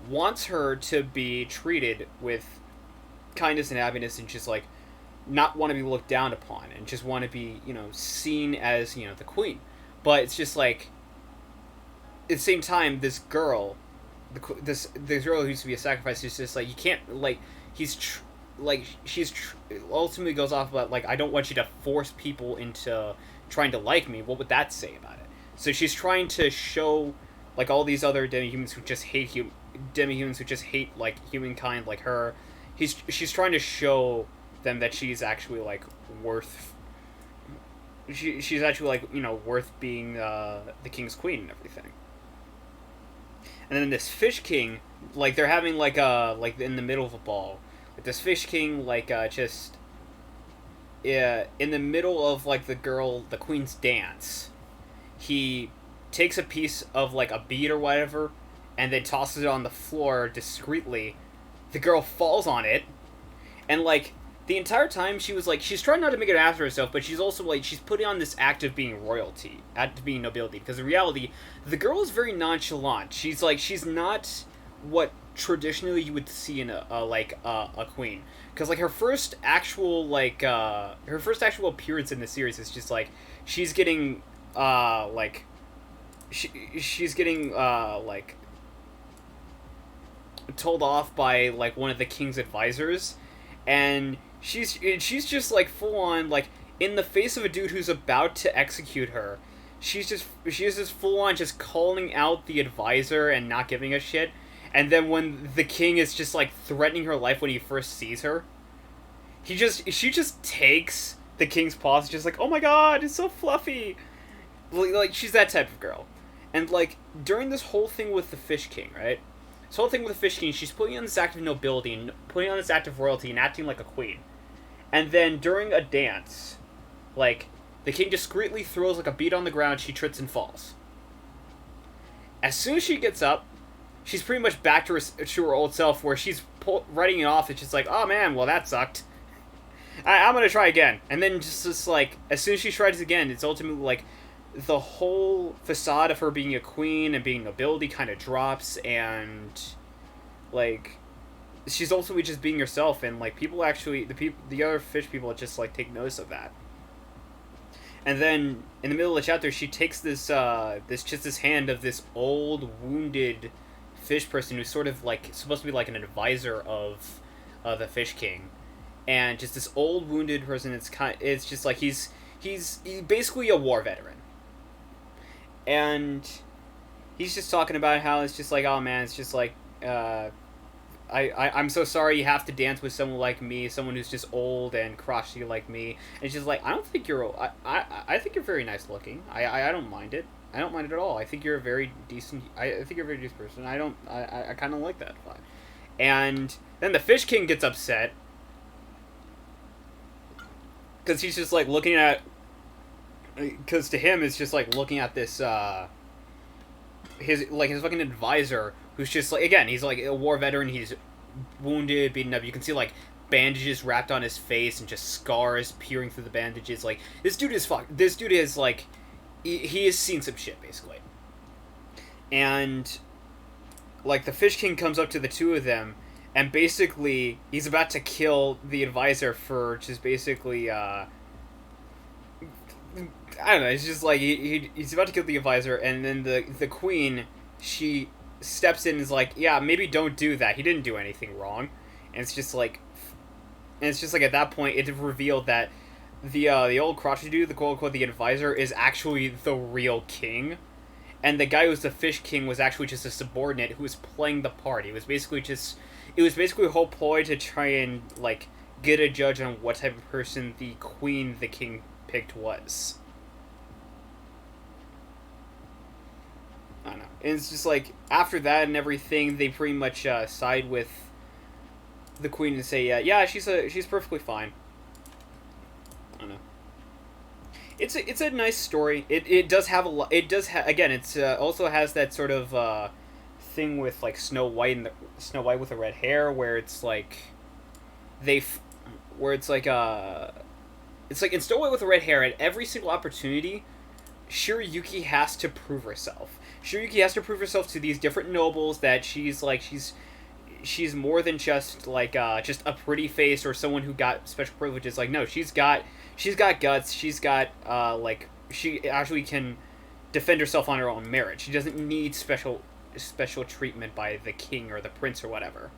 wants her to be treated with kindness and happiness, and just like not want to be looked down upon and just want to be, seen as, the queen. But it's just like, at the same time, this girl, this girl who used to be a sacrifice, is just like, you can't, like, ultimately goes off about, like, I don't want you to force people into trying to like me. What would that say about it? So she's trying to show, like, all these other demi-humans who just hate like humankind, like her. She's trying to show them that she's actually, like, worth. She's actually, like, worth being the king's queen and everything. And then this Fish King, like, they're having, like in the middle of a ball. Like, this Fish King, like, in the middle of, like, the queen's dance, he takes a piece of, like, a bead or whatever, and then tosses it on the floor discreetly. The girl falls on it, and, like, the entire time she was, like, she's trying not to make it after herself, but she's also, like, she's putting on this act of being royalty, act of being nobility, because in reality, the girl is very nonchalant. She's, like, she's not what traditionally you would see in a queen. Because, like, her first actual appearance in the series is just, like, she's getting, she's getting, told off by, like, one of the king's advisors, and she's just, like, full on, like, in the face of a dude who's about to execute her, she's just full on just calling out the advisor and not giving a shit. And then when the king is just, like, threatening her life when he first sees her, she just takes the king's paws, just like, oh my god, it's so fluffy. Like, she's that type of girl. And, like, during this whole thing with the Fish King, right? This whole thing with the Fish King, she's putting on this act of nobility and putting on this act of royalty and acting like a queen. And then during a dance, like, the king discreetly throws, like, a bead on the ground, she trips and falls. As soon as she gets up, she's pretty much back to her old self, where she's writing it off. It's just like, oh man, well that sucked. I'm gonna try again. And then just like, as soon as she tries again, it's ultimately like, the whole facade of her being a queen and being nobility kind of drops, and, like, she's ultimately just being herself, and, like, people actually, the other fish people just, like, take notice of that. And then, in the middle of the chapter, she takes this hand of this old, wounded fish person who's sort of, like, supposed to be, like, an advisor of the Fish King. And just this old, wounded person, it's just, like, he's basically a war veteran. And he's just talking about how it's just like, oh man, it's just like, I'm so sorry you have to dance with someone like me, someone who's just old and crotchety like me. And it's just like, I don't think you're, I think you're very nice looking. I don't mind it. I don't mind it at all. I think you're a very decent, I think you're a very decent person. I kind of like that vibe. And then the Fish King gets upset, because he's just like looking at, because to him it's just like looking at this his fucking advisor, who's just like, again, he's like a war veteran, he's wounded, beaten up, you can see like bandages wrapped on his face and just scars peering through the bandages. Like, this dude is like, he has seen some shit basically. And like, the Fish King comes up to the two of them, and basically he's about to kill the advisor for just basically I don't know, it's just like, he's about to kill the advisor, and then the queen, she steps in and is like, yeah, maybe don't do that, he didn't do anything wrong. And it's just like at that point, it's revealed that the old crotchety dude, the quote-unquote the advisor, is actually the real king. And the guy who's the Fish King was actually just a subordinate who was playing the part. It was basically a whole ploy to try and, like, get a judge on what type of person the queen the king picked was. I don't know. And it's just like, after that and everything, they pretty much side with the queen and say, yeah, she's perfectly fine. I don't know. It's a nice story. It does have a lot. It does again. It's also has that sort of thing with like Snow White with the red hair, where it's like it's like in Snow White with the red hair, at every single opportunity, Shiryuki has to prove herself. Shiryuki has to prove herself to these different nobles that she's she's more than just like just a pretty face or someone who got special privileges. Like no, she's got guts. She's got like she actually can defend herself on her own merit. She doesn't need special treatment by the king or the prince or whatever.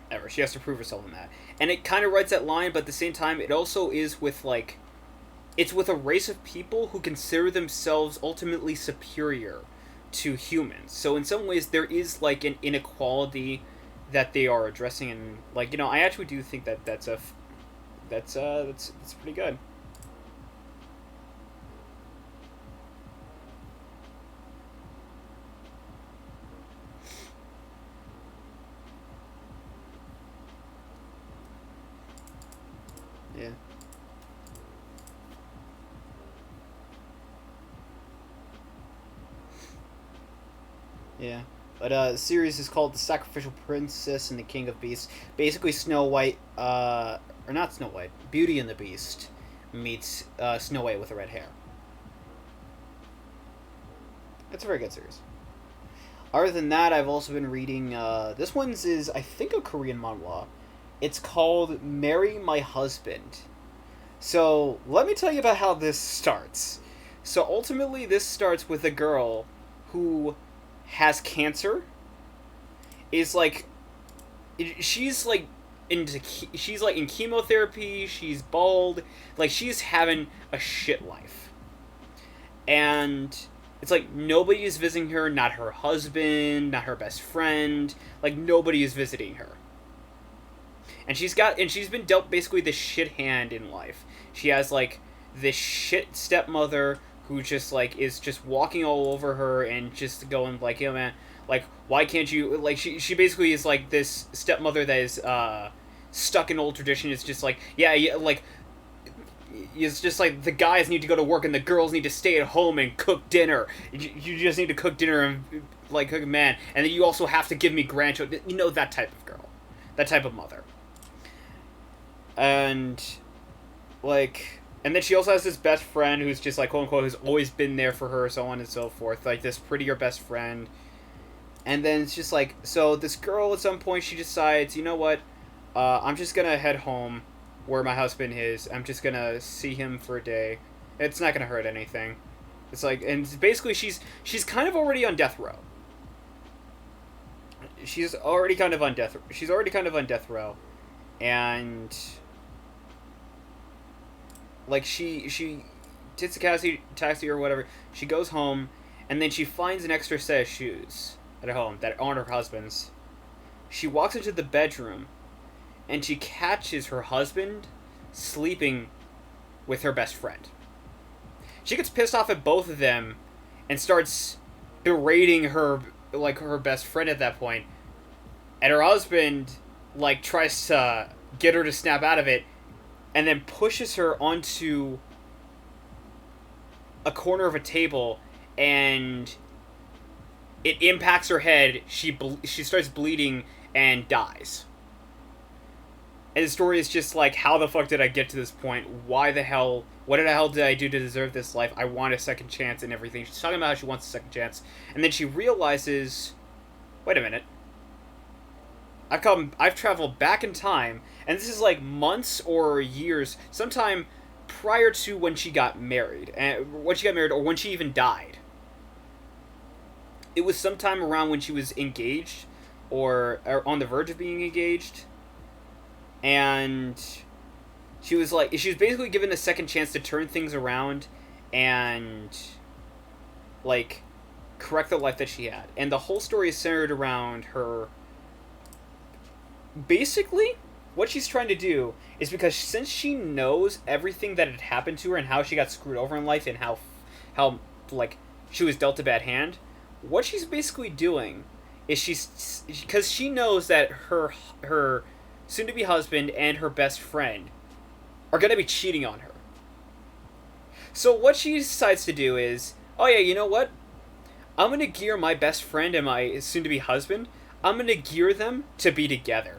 Ever. She has to prove herself in that. And it kind of writes that line, but at the same time, it also is with, like, it's with a race of people who consider themselves ultimately superior to humans. So in some ways, there is, like, an inequality that they are addressing, and, like, you know, I actually do think that that's pretty good. Yeah. Yeah. But the series is called The Sacrificial Princess and the King of Beasts. Basically, Snow White, or not Snow White, Beauty and the Beast meets Snow White with the red hair. It's a very good series. Other than that, I've also been reading, this one's is, I think, a Korean manhwa. It's called Marry My Husband. So, let me tell you about how this starts. So, ultimately, this starts with a girl who has cancer, is like, she's like she's like in chemotherapy, she's bald, like she's having a shit life. And it's like nobody is visiting her, not her husband, not her best friend, like nobody is visiting her. And she's been dealt basically this shit hand in life. She has like this shit stepmother who just like is just walking all over her and just going like, yo man, like why can't you, like she basically is like this stepmother that is stuck in old tradition. It's just like yeah like it's just like the guys need to go to work and the girls need to stay at home and cook dinner. You just need to cook dinner and like cook, man, and then you also have to give me grandchildren, you know, that type of girl, that type of mother. And like, and then she also has this best friend who's just like, quote unquote, who's always been there for her, so on and so forth, like this prettier best friend. And then it's just like, so this girl at some point, she decides, you know what, I'm just gonna head home where my husband is. I'm just gonna see him for a day. It's not gonna hurt anything. It's like, and basically she's kind of already on death row. She's already kind of on death row. And like she takes a taxi or whatever. She goes home, and then she finds an extra set of shoes at home that aren't her husband's. She walks into the bedroom, and she catches her husband sleeping with her best friend. She gets pissed off at both of them, and starts berating her best friend at that point. And her husband like tries to get her to snap out of it, and then pushes her onto a corner of a table, and it impacts her head. She starts bleeding and dies. And the story is just like, how the fuck did I get to this point? What the hell did I do to deserve this life? I want a second chance and everything. She's talking about how she wants a second chance, and then she realizes, wait a minute, I've traveled back in time, and this is like months or years, sometime prior to when she got married, or when she even died. It was sometime around when she was engaged, or on the verge of being engaged, and she was basically given a second chance to turn things around and like correct the life that she had. And the whole story is centered around her. Basically, what she's trying to do is, because since she knows everything that had happened to her and how she got screwed over in life and how like she was dealt a bad hand, what she's basically doing is because she knows that her soon-to-be husband and her best friend are going to be cheating on her. So what she decides to do is, oh yeah, you know what? I'm going to gear my best friend and my soon-to-be husband, I'm going to gear them to be together.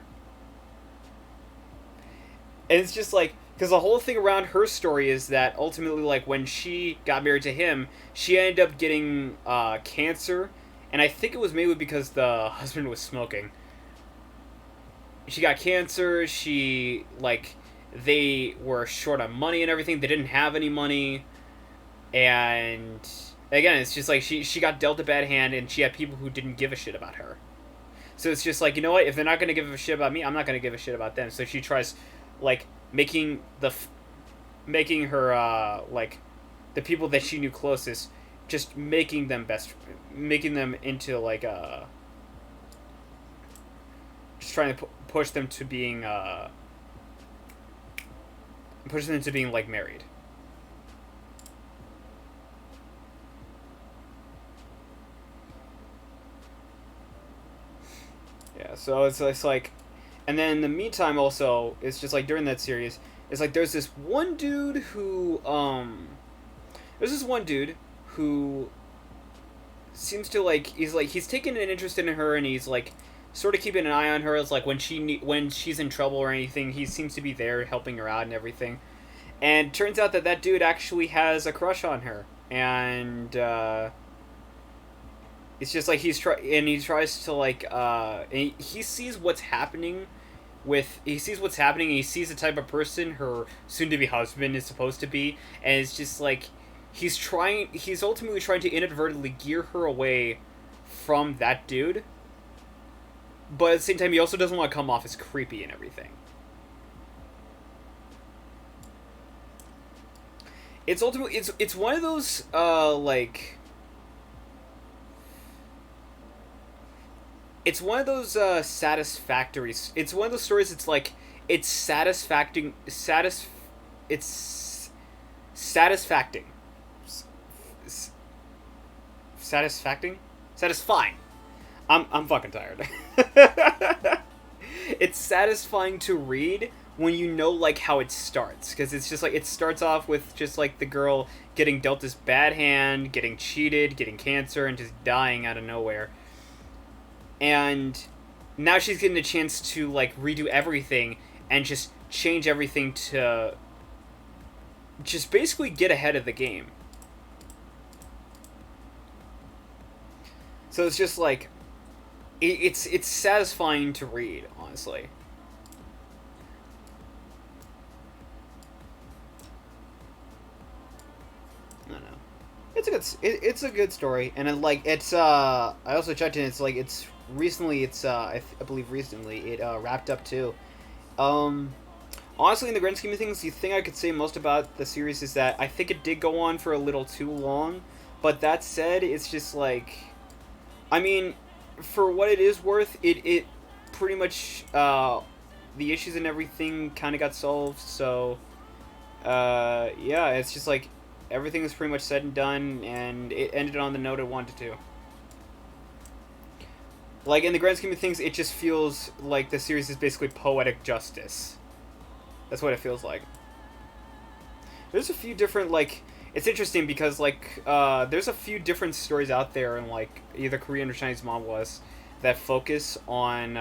And it's just like, because the whole thing around her story is that ultimately, like, when she got married to him, she ended up getting cancer, and I think it was mainly because the husband was smoking. She got cancer. She like they were short on money and everything. They didn't have any money, and again, it's just like she got dealt a bad hand, and she had people who didn't give a shit about her. So it's just like, you know what? If they're not gonna give a shit about me, I'm not gonna give a shit about them. So she tries, like, making her like the people that she knew closest, just making them into like just trying to push them into being like married. Yeah, so it's like, and then in the meantime also, it's just like during that series, it's like there's this one dude who seems to like he's taking an interest in her, and he's like sort of keeping an eye on her. It's like when she's in trouble or anything, he seems to be there helping her out and everything. And turns out that dude actually has a crush on her, and it's just like he tries to like he sees what's happening and he sees the type of person her soon-to-be husband is supposed to be, and it's just like he's ultimately trying to inadvertently gear her away from that dude, but at the same time he also doesn't want to come off as creepy and everything. It's ultimately it's one of those like it's one of those satisfactory. It's one of those stories. It's like it's satisfacting. It's satisfacting. Satisfacting. Satisfying. I'm fucking tired. It's satisfying to read when you know like how it starts, because it's just like it starts off with just like the girl getting dealt this bad hand, getting cheated, getting cancer, and just dying out of nowhere. And now she's getting a chance to like redo everything and just change everything to just basically get ahead of the game. So it's just like it's satisfying to read, honestly. I don't know. It's a good story, and I also checked in. It's like I believe recently it wrapped up too. Honestly, in the grand scheme of things, the thing I could say most about the series is that I think it did go on for a little too long. But that said, it's just like, I mean, for what it is worth, it pretty much the issues and everything kind of got solved. So yeah, it's just like everything was pretty much said and done, and it ended on the note it wanted to. Like, in the grand scheme of things, it just feels like the series is basically poetic justice. That's what it feels like. There's a few different, like... It's interesting because, like, there's a few different stories out there in, like, either Korean or Chinese manhwas that focus on,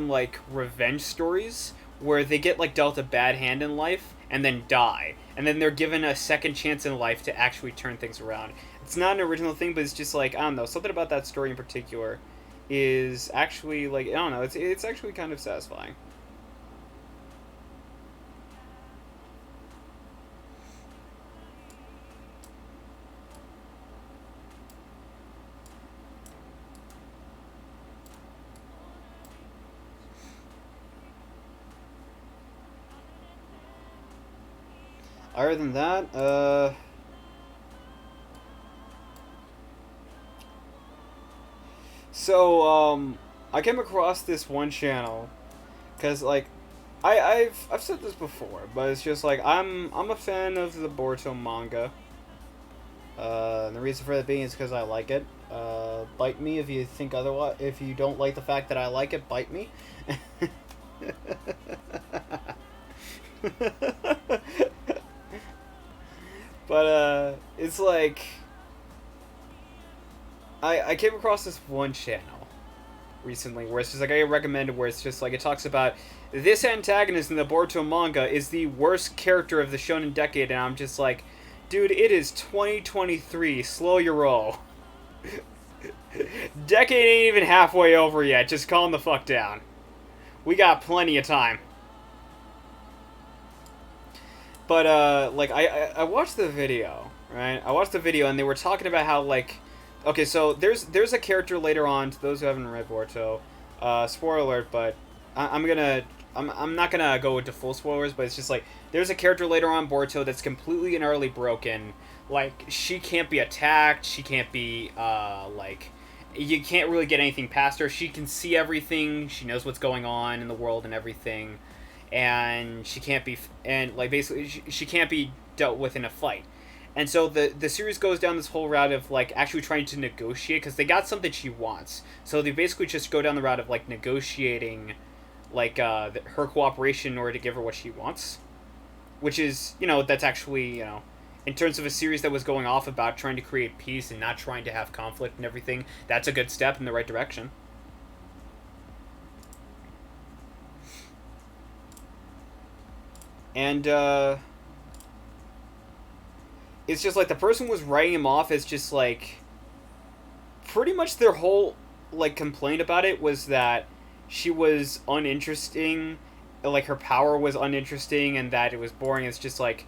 like, revenge stories where they get, like, dealt a bad hand in life and then die. And then they're given a second chance in life to actually turn things around. It's not an original thing, but it's just like, I don't know, something about that story in particular is actually, like, I don't know, it's actually kind of satisfying. Other than that, so, I came across this one channel, because, like, I've said this before, but it's just, like, I'm a fan of the Boruto manga, and the reason for that being is because I like it. Bite me if you think otherwise. If you don't like the fact that I like it, bite me. But, it's like, I came across this one channel recently where it's just like, I recommended, where it's just like, it talks about this antagonist in the Boruto manga is the worst character of the Shonen Decade, and I'm just like, Dude, it is 2023. Slow your roll. Decade ain't even halfway over yet. Just calm the fuck down. We got plenty of time. But like I watched the video, right? I watched the video and they were talking about how like, okay, so there's a character later on. To those who haven't read Boruto, spoiler alert, but I'm not gonna go into full spoilers, but it's just like there's a character later on Boruto that's completely and utterly broken. Like she can't be attacked. She can't be like you can't really get anything past her. She can see everything. She knows what's going on in the world and everything, and she can't be and like basically she can't be dealt with in a fight. And so the series goes down this whole route of like actually trying to negotiate because they got something she wants. So they basically just go down the route of like negotiating like her cooperation in order to give her what she wants, which is that's actually in terms of a series that was going off about trying to create peace and not trying to have conflict and everything, that's a good step in the right direction. And it's just like the person was writing him off as just like pretty much their whole like complaint about it was that she was uninteresting, like her power was uninteresting and that it was boring. It's just like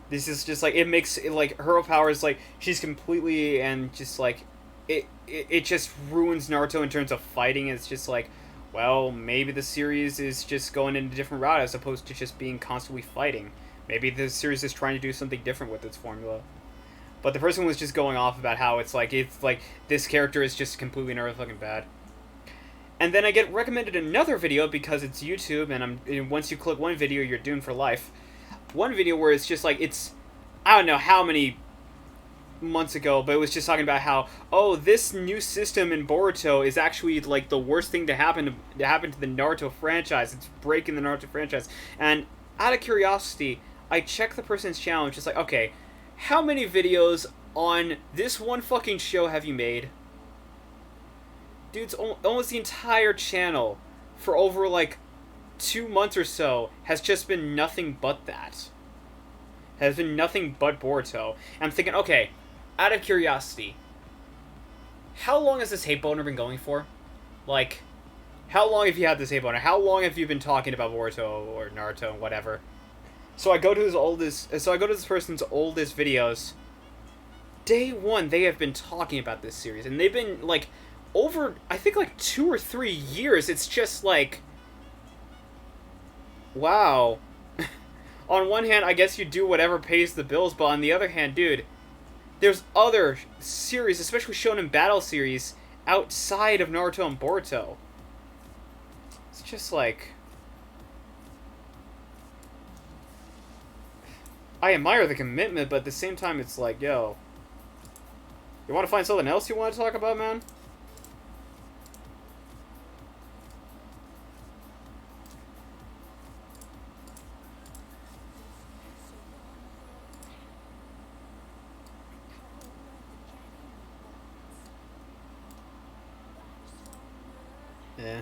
this is just like it makes it like her power is like she's completely and just like it just ruins Naruto in terms of fighting. It's just like, well, maybe the series is just going in a different route as opposed to just being constantly fighting. Maybe the series is trying to do something different with its formula. But the person was just going off about how it's like this character is just completely and utterly fucking bad. And then I get recommended another video because it's YouTube, and once you click one video, you're doomed for life. One video where it's just like I don't know how many months ago, but it was just talking about how this new system in Boruto is actually like the worst thing to happen to the Naruto franchise. It's breaking the Naruto franchise. And out of curiosity, I checked the person's channel and just like, okay, how many videos on this one fucking show have you made? Dude's almost the entire channel for over like 2 months or so has just been nothing but that. Has been nothing but Boruto. And I'm thinking, okay, out of curiosity, how long has this hate boner been going for? Like, how long have you had this hate boner? How long have you been talking about Boruto or Naruto and whatever? So I go to this person's oldest videos. Day one, they have been talking about this series, and they've been like over, I think, like 2 or 3 years. It's just like, wow. On one hand, I guess you do whatever pays the bills, but on the other hand, dude, there's other series, especially Shonen Battle series, outside of Naruto and Boruto. It's just like, I admire the commitment, but at the same time, it's like, yo, you want to find something else you want to talk about, man? Yeah.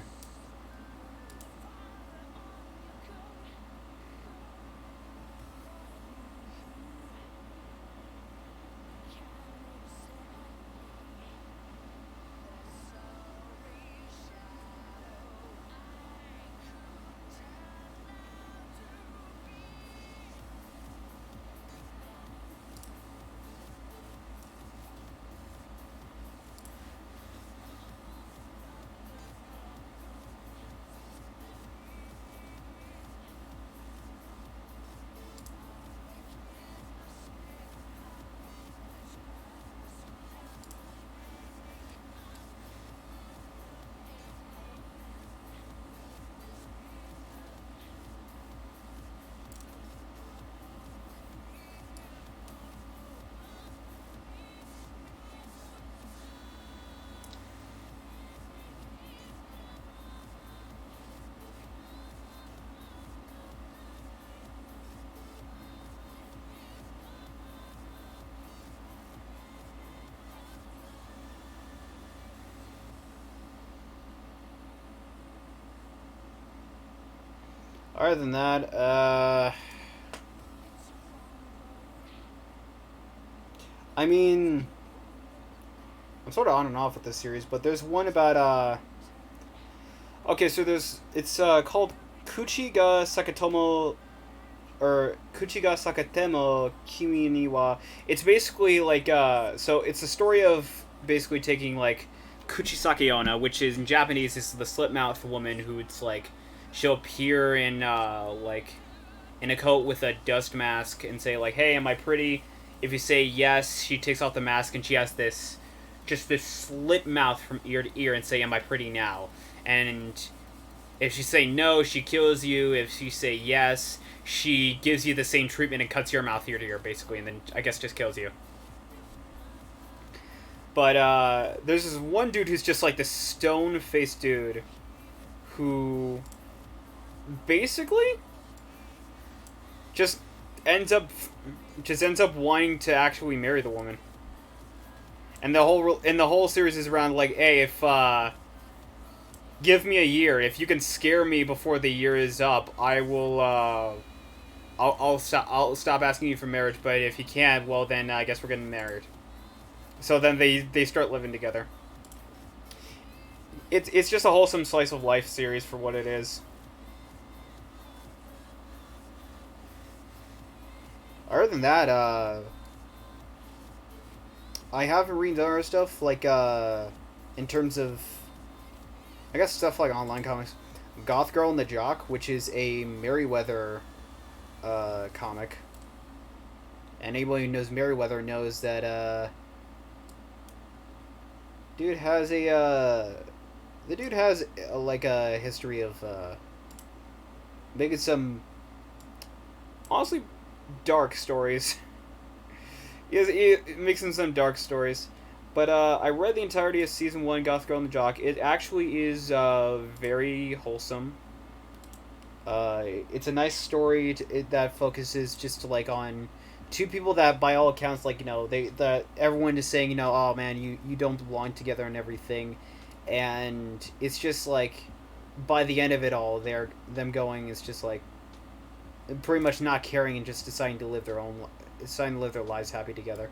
Other than that, I mean, I'm sort of on and off with this series, but there's one about okay, so it's called Kuchi ga Sakatomo or Kuchi ga Sakatemo Kimi ni wa. It's basically like so it's a story of basically taking like Kuchi Sakeona, which is in Japanese is the slit mouth woman who it's like she'll appear in like in a coat with a dust mask and say like, "Hey, am I pretty?" If you say yes, she takes off the mask and she has this just this slit mouth from ear to ear and say, "Am I pretty now?" And if she say no, she kills you. If she say yes, she gives you the same treatment and cuts your mouth ear to ear, basically, and then I guess just kills you. But there's this one dude who's just like this stone-faced dude who basically just ends up wanting to actually marry the woman. And the whole series is around like, hey, if give me a year. If you can scare me before the year is up, I will. I'll stop asking you for marriage. But if you can't, well then I guess we're getting married. So then they start living together. It's just a wholesome slice of life series for what it is. Other than that, I haven't read other stuff like in terms of I guess stuff like online comics. Goth Girl and the Jock, which is a Merryweather comic. And anybody who knows Merryweather knows that dude has the dude has like a history of making some honestly dark stories. He makes some dark stories. But I read the entirety of season 1, Goth Girl and the Jock. It actually is very wholesome. It's a nice story that focuses just like on two people that, by all accounts, like everyone is saying, oh man, you don't belong together and everything, and it's just like, by the end of it all, them going is just like, pretty much not caring and just deciding to live their lives happy together.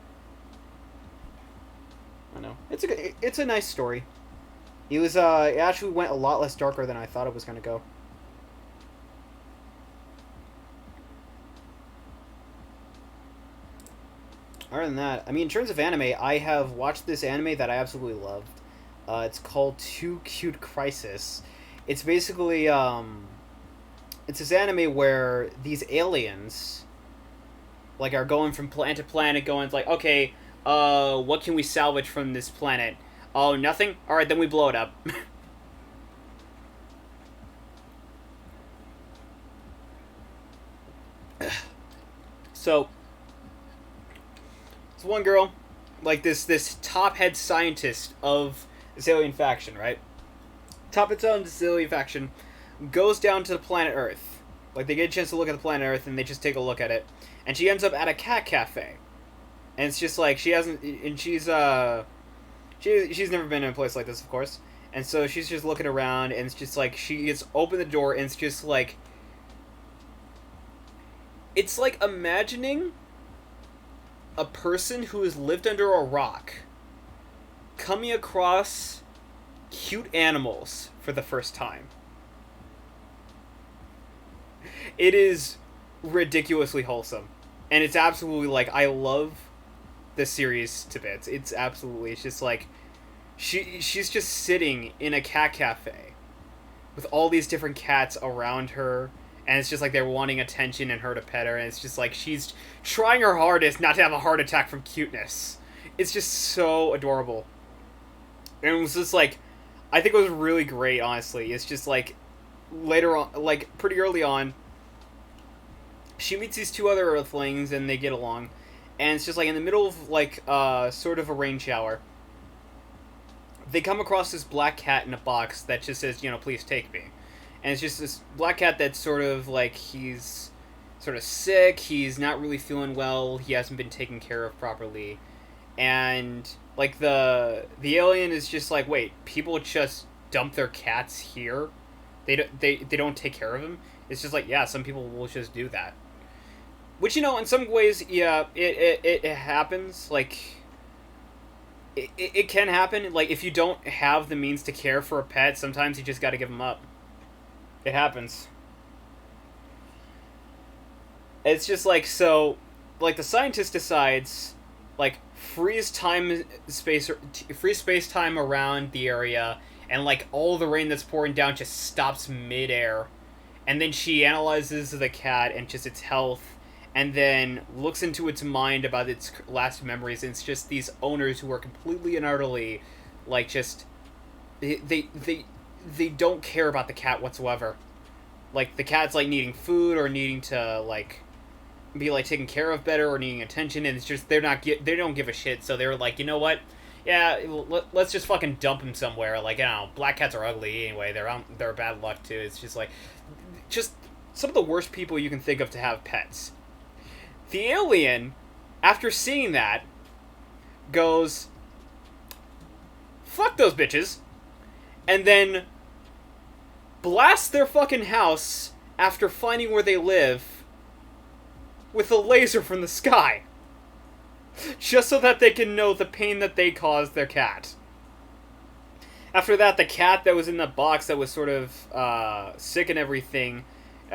I know it's a nice story. It actually went a lot less darker than I thought it was gonna go. Other than that, I mean, in terms of anime, I have watched this anime that I absolutely loved. It's called Too Cute Crisis. It's basically it's this anime where these aliens like are going from planet to planet, going like, okay, what can we salvage from this planet? Oh, nothing? Alright, then we blow it up. So, it's one girl, like this top head scientist of this alien faction, right? Top head scientist of this alien faction goes down to the planet Earth. Like, they get a chance to look at the planet Earth, and they just take a look at it. And she ends up at a cat cafe. And it's just like, she's never been in a place like this, of course. And so she's just looking around, and it's just like, she gets open the door, and it's just like, it's like imagining a person who has lived under a rock coming across cute animals for the first time. It is ridiculously wholesome. And it's absolutely like, I love this series to bits. It's just like, she's just sitting in a cat cafe with all these different cats around her, and it's just like they're wanting attention and her to pet her, and it's just like she's trying her hardest not to have a heart attack from cuteness. It's just so adorable. And it was just like, I think it was really great, honestly. It's just like, later on, like pretty early on, she meets these two other Earthlings and they get along. And it's just like in the middle of like sort of a rain shower, they come across this black cat in a box that just says, please take me. And it's just this black cat that's sort of like, he's sort of sick, he's not really feeling well, he hasn't been taken care of properly. And like the alien is just like, wait, people just dump their cats here? They don't take care of them? It's just like, yeah, some people will just do that. Which, in some ways, yeah, it happens. Like, it can happen. Like, if you don't have the means to care for a pet, sometimes you just gotta give them up. It happens. It's just like, so, like, the scientist decides, like, freeze space time around the area, and, like, all the rain that's pouring down just stops midair. And then she analyzes the cat and just its health, and then looks into its mind about its last memories, and it's just these owners who are completely and utterly, like, just, they don't care about the cat whatsoever. Like, the cat's, like, needing food or needing to, like, be like taken care of better or needing attention, and it's just they don't give a shit. So they're like, you know what? Yeah, let's just fucking dump him somewhere. Like, I don't know, black cats are ugly anyway. They're bad luck too. It's just like, just some of the worst people you can think of to have pets. The alien, after seeing that, goes, fuck those bitches, and then blasts their fucking house after finding where they live with a laser from the sky, just so that they can know the pain that they caused their cat. After that, the cat that was in the box that was sort of sick and everything,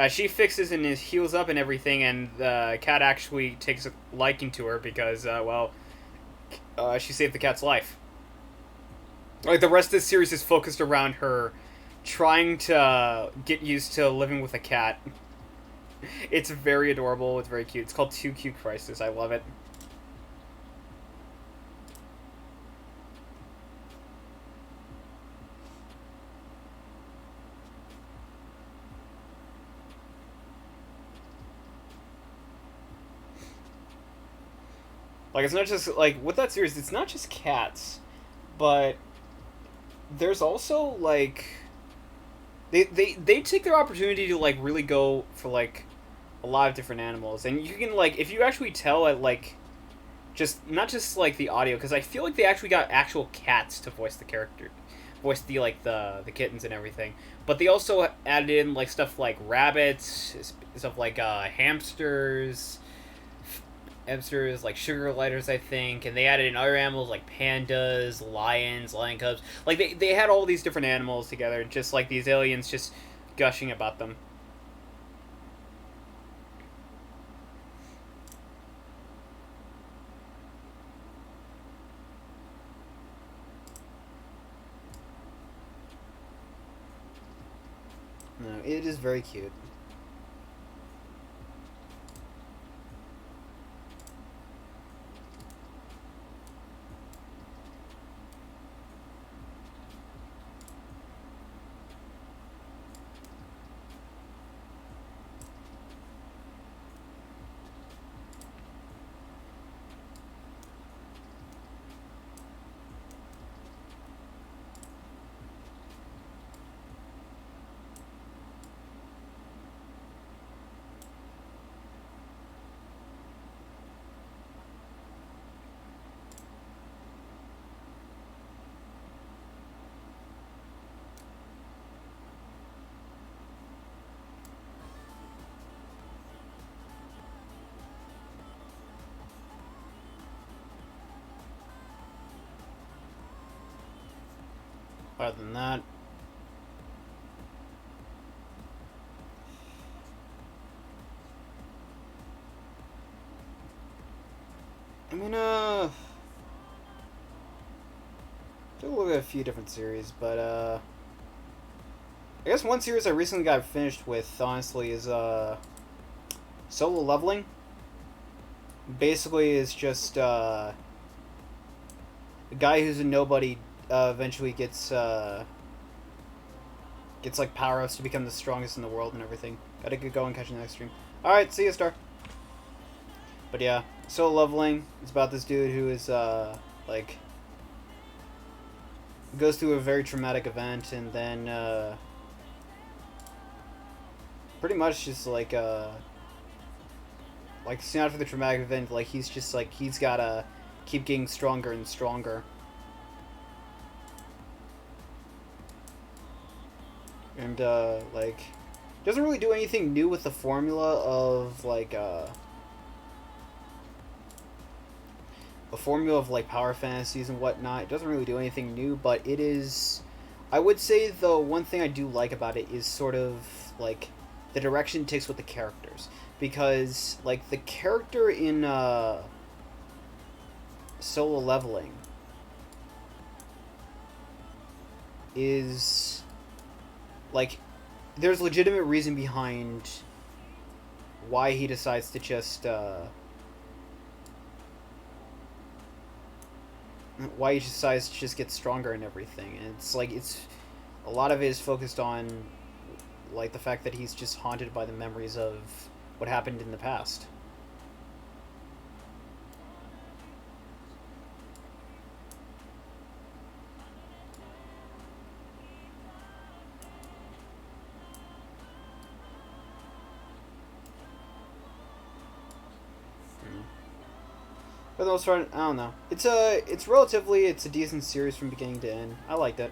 she fixes and heals up and everything, and the cat actually takes a liking to her because, she saved the cat's life. Like, the rest of the series is focused around her trying to get used to living with a cat. It's very adorable. It's very cute. It's called 2Q Crisis. I love it. Like, it's not just, like, with that series, it's not just cats, but there's also, like, they take their opportunity to, like, really go for, like, a lot of different animals. And you can, like, if you actually tell at, like, just, not just, like, the audio, because I feel like they actually got actual cats to voice the character, voice the, like, the kittens and everything. But they also added in, like, stuff like rabbits, stuff like, hamsters, like sugar gliders, I think, and they added in other animals like pandas, lions, lion cubs. Like, they had all these different animals together, just like these aliens just gushing about them. No, it is very cute. Other than that, I mean, took a look at a few different series, but, I guess one series I recently got finished with, honestly, is, Solo Leveling. Basically, is just, a guy who's a nobody, eventually gets, like, power-ups to become the strongest in the world and everything. Gotta get going, catch the next stream. Alright, see ya, Star. But yeah, Solo Leveling is about this dude who is, like, goes through a very traumatic event, and then, pretty much just, like, soon after the traumatic event, like, he's just, like, he's gotta keep getting stronger and stronger. And, like, doesn't really do anything new with the formula of, like, the formula of like power fantasies and whatnot. It doesn't really do anything new, but it is. I would say the one thing I do like about it is sort of like the direction it takes with the characters, because like the character in Solo Leveling is like there's legitimate reason behind why he decides to just why he decides to just get stronger and everything. And it's like it's a lot of it is focused on like the fact that he's just haunted by the memories of what happened in the past. For the most part, I don't know. It's a decent series from beginning to end. I liked it.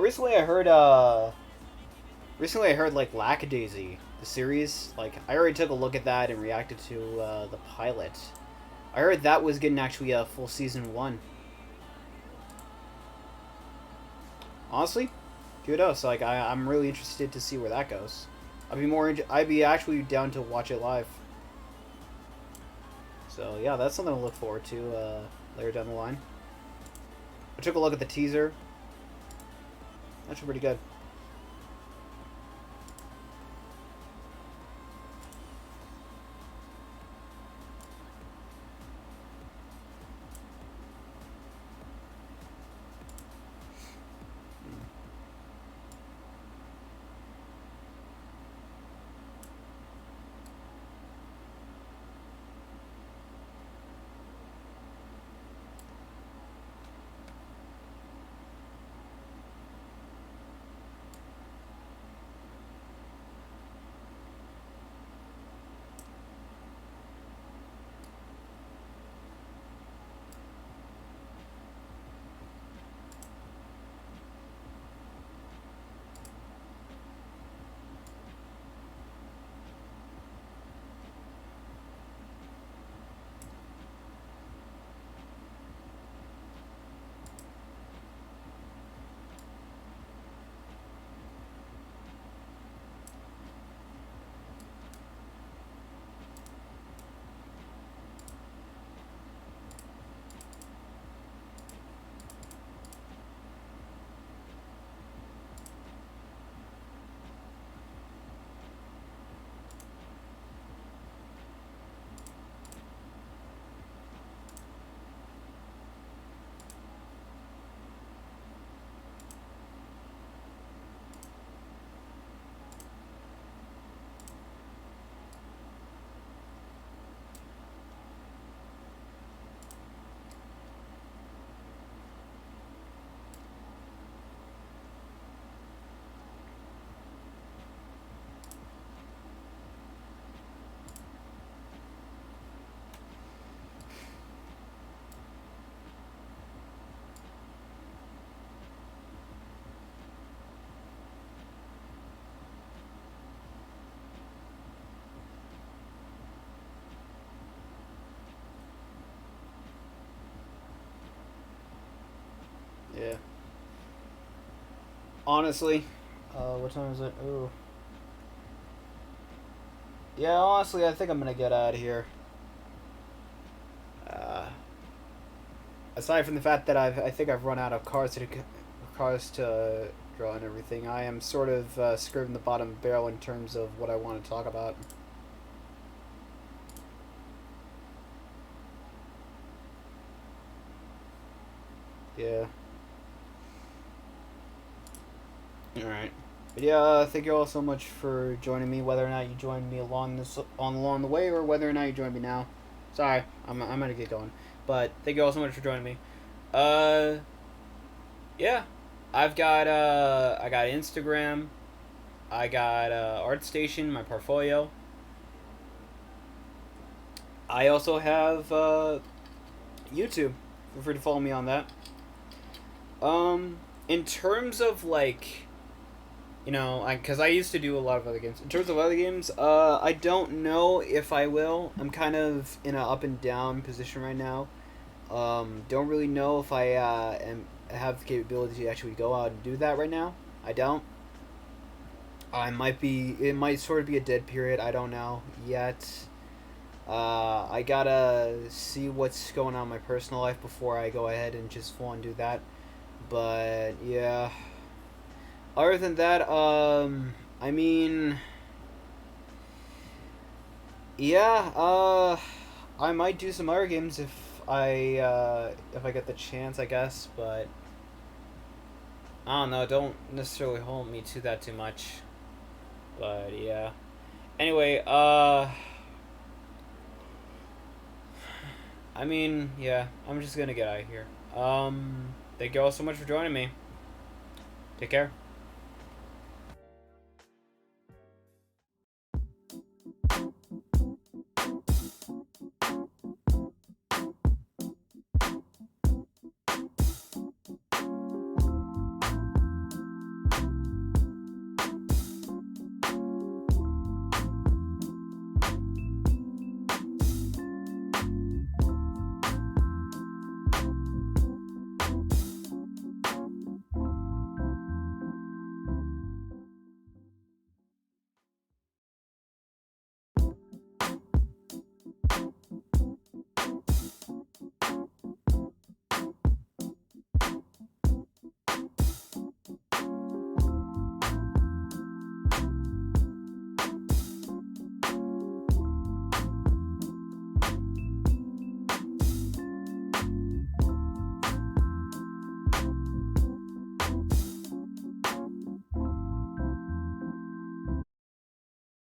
Recently I heard like Lackadaisy, the series. Like I already took a look at that and reacted to the pilot. I heard that was getting actually a full season 1. Honestly, kudos. Like I'm really interested to see where that goes. I'd be actually down to watch it live. So yeah, that's something to look forward to later down the line. I took a look at the teaser. That's pretty good. Yeah. Honestly, what time is it? Ooh. Yeah, honestly, I think I'm gonna get out of here. Uh, Aside from the fact that I think I've run out of cars to draw and everything, I am sort of screwed in the bottom barrel in terms of what I want to talk about. Yeah. Alright. But yeah, thank you all so much for joining me, whether or not you joined me along the way, or whether or not you joined me now. Sorry, I'm gonna get going. But thank you all so much for joining me. Yeah, I got Instagram, I got ArtStation, my portfolio. I also have YouTube. Feel free to follow me on that. In terms of like, because I used to do a lot of other games. In terms of other games, I don't know if I will. I'm kind of in an up and down position right now. Don't really know if I have the capability to actually go out and do that right now. I don't. It might sort of be a dead period. I don't know yet. I gotta see what's going on in my personal life before I go ahead and just full on do that. But yeah. Other than that, I mean, yeah, I might do some other games if I get the chance, I guess. But I don't know. Don't necessarily hold me to that too much. But yeah. Anyway, I mean, yeah, I'm just gonna get out of here. Thank you all so much for joining me. Take care.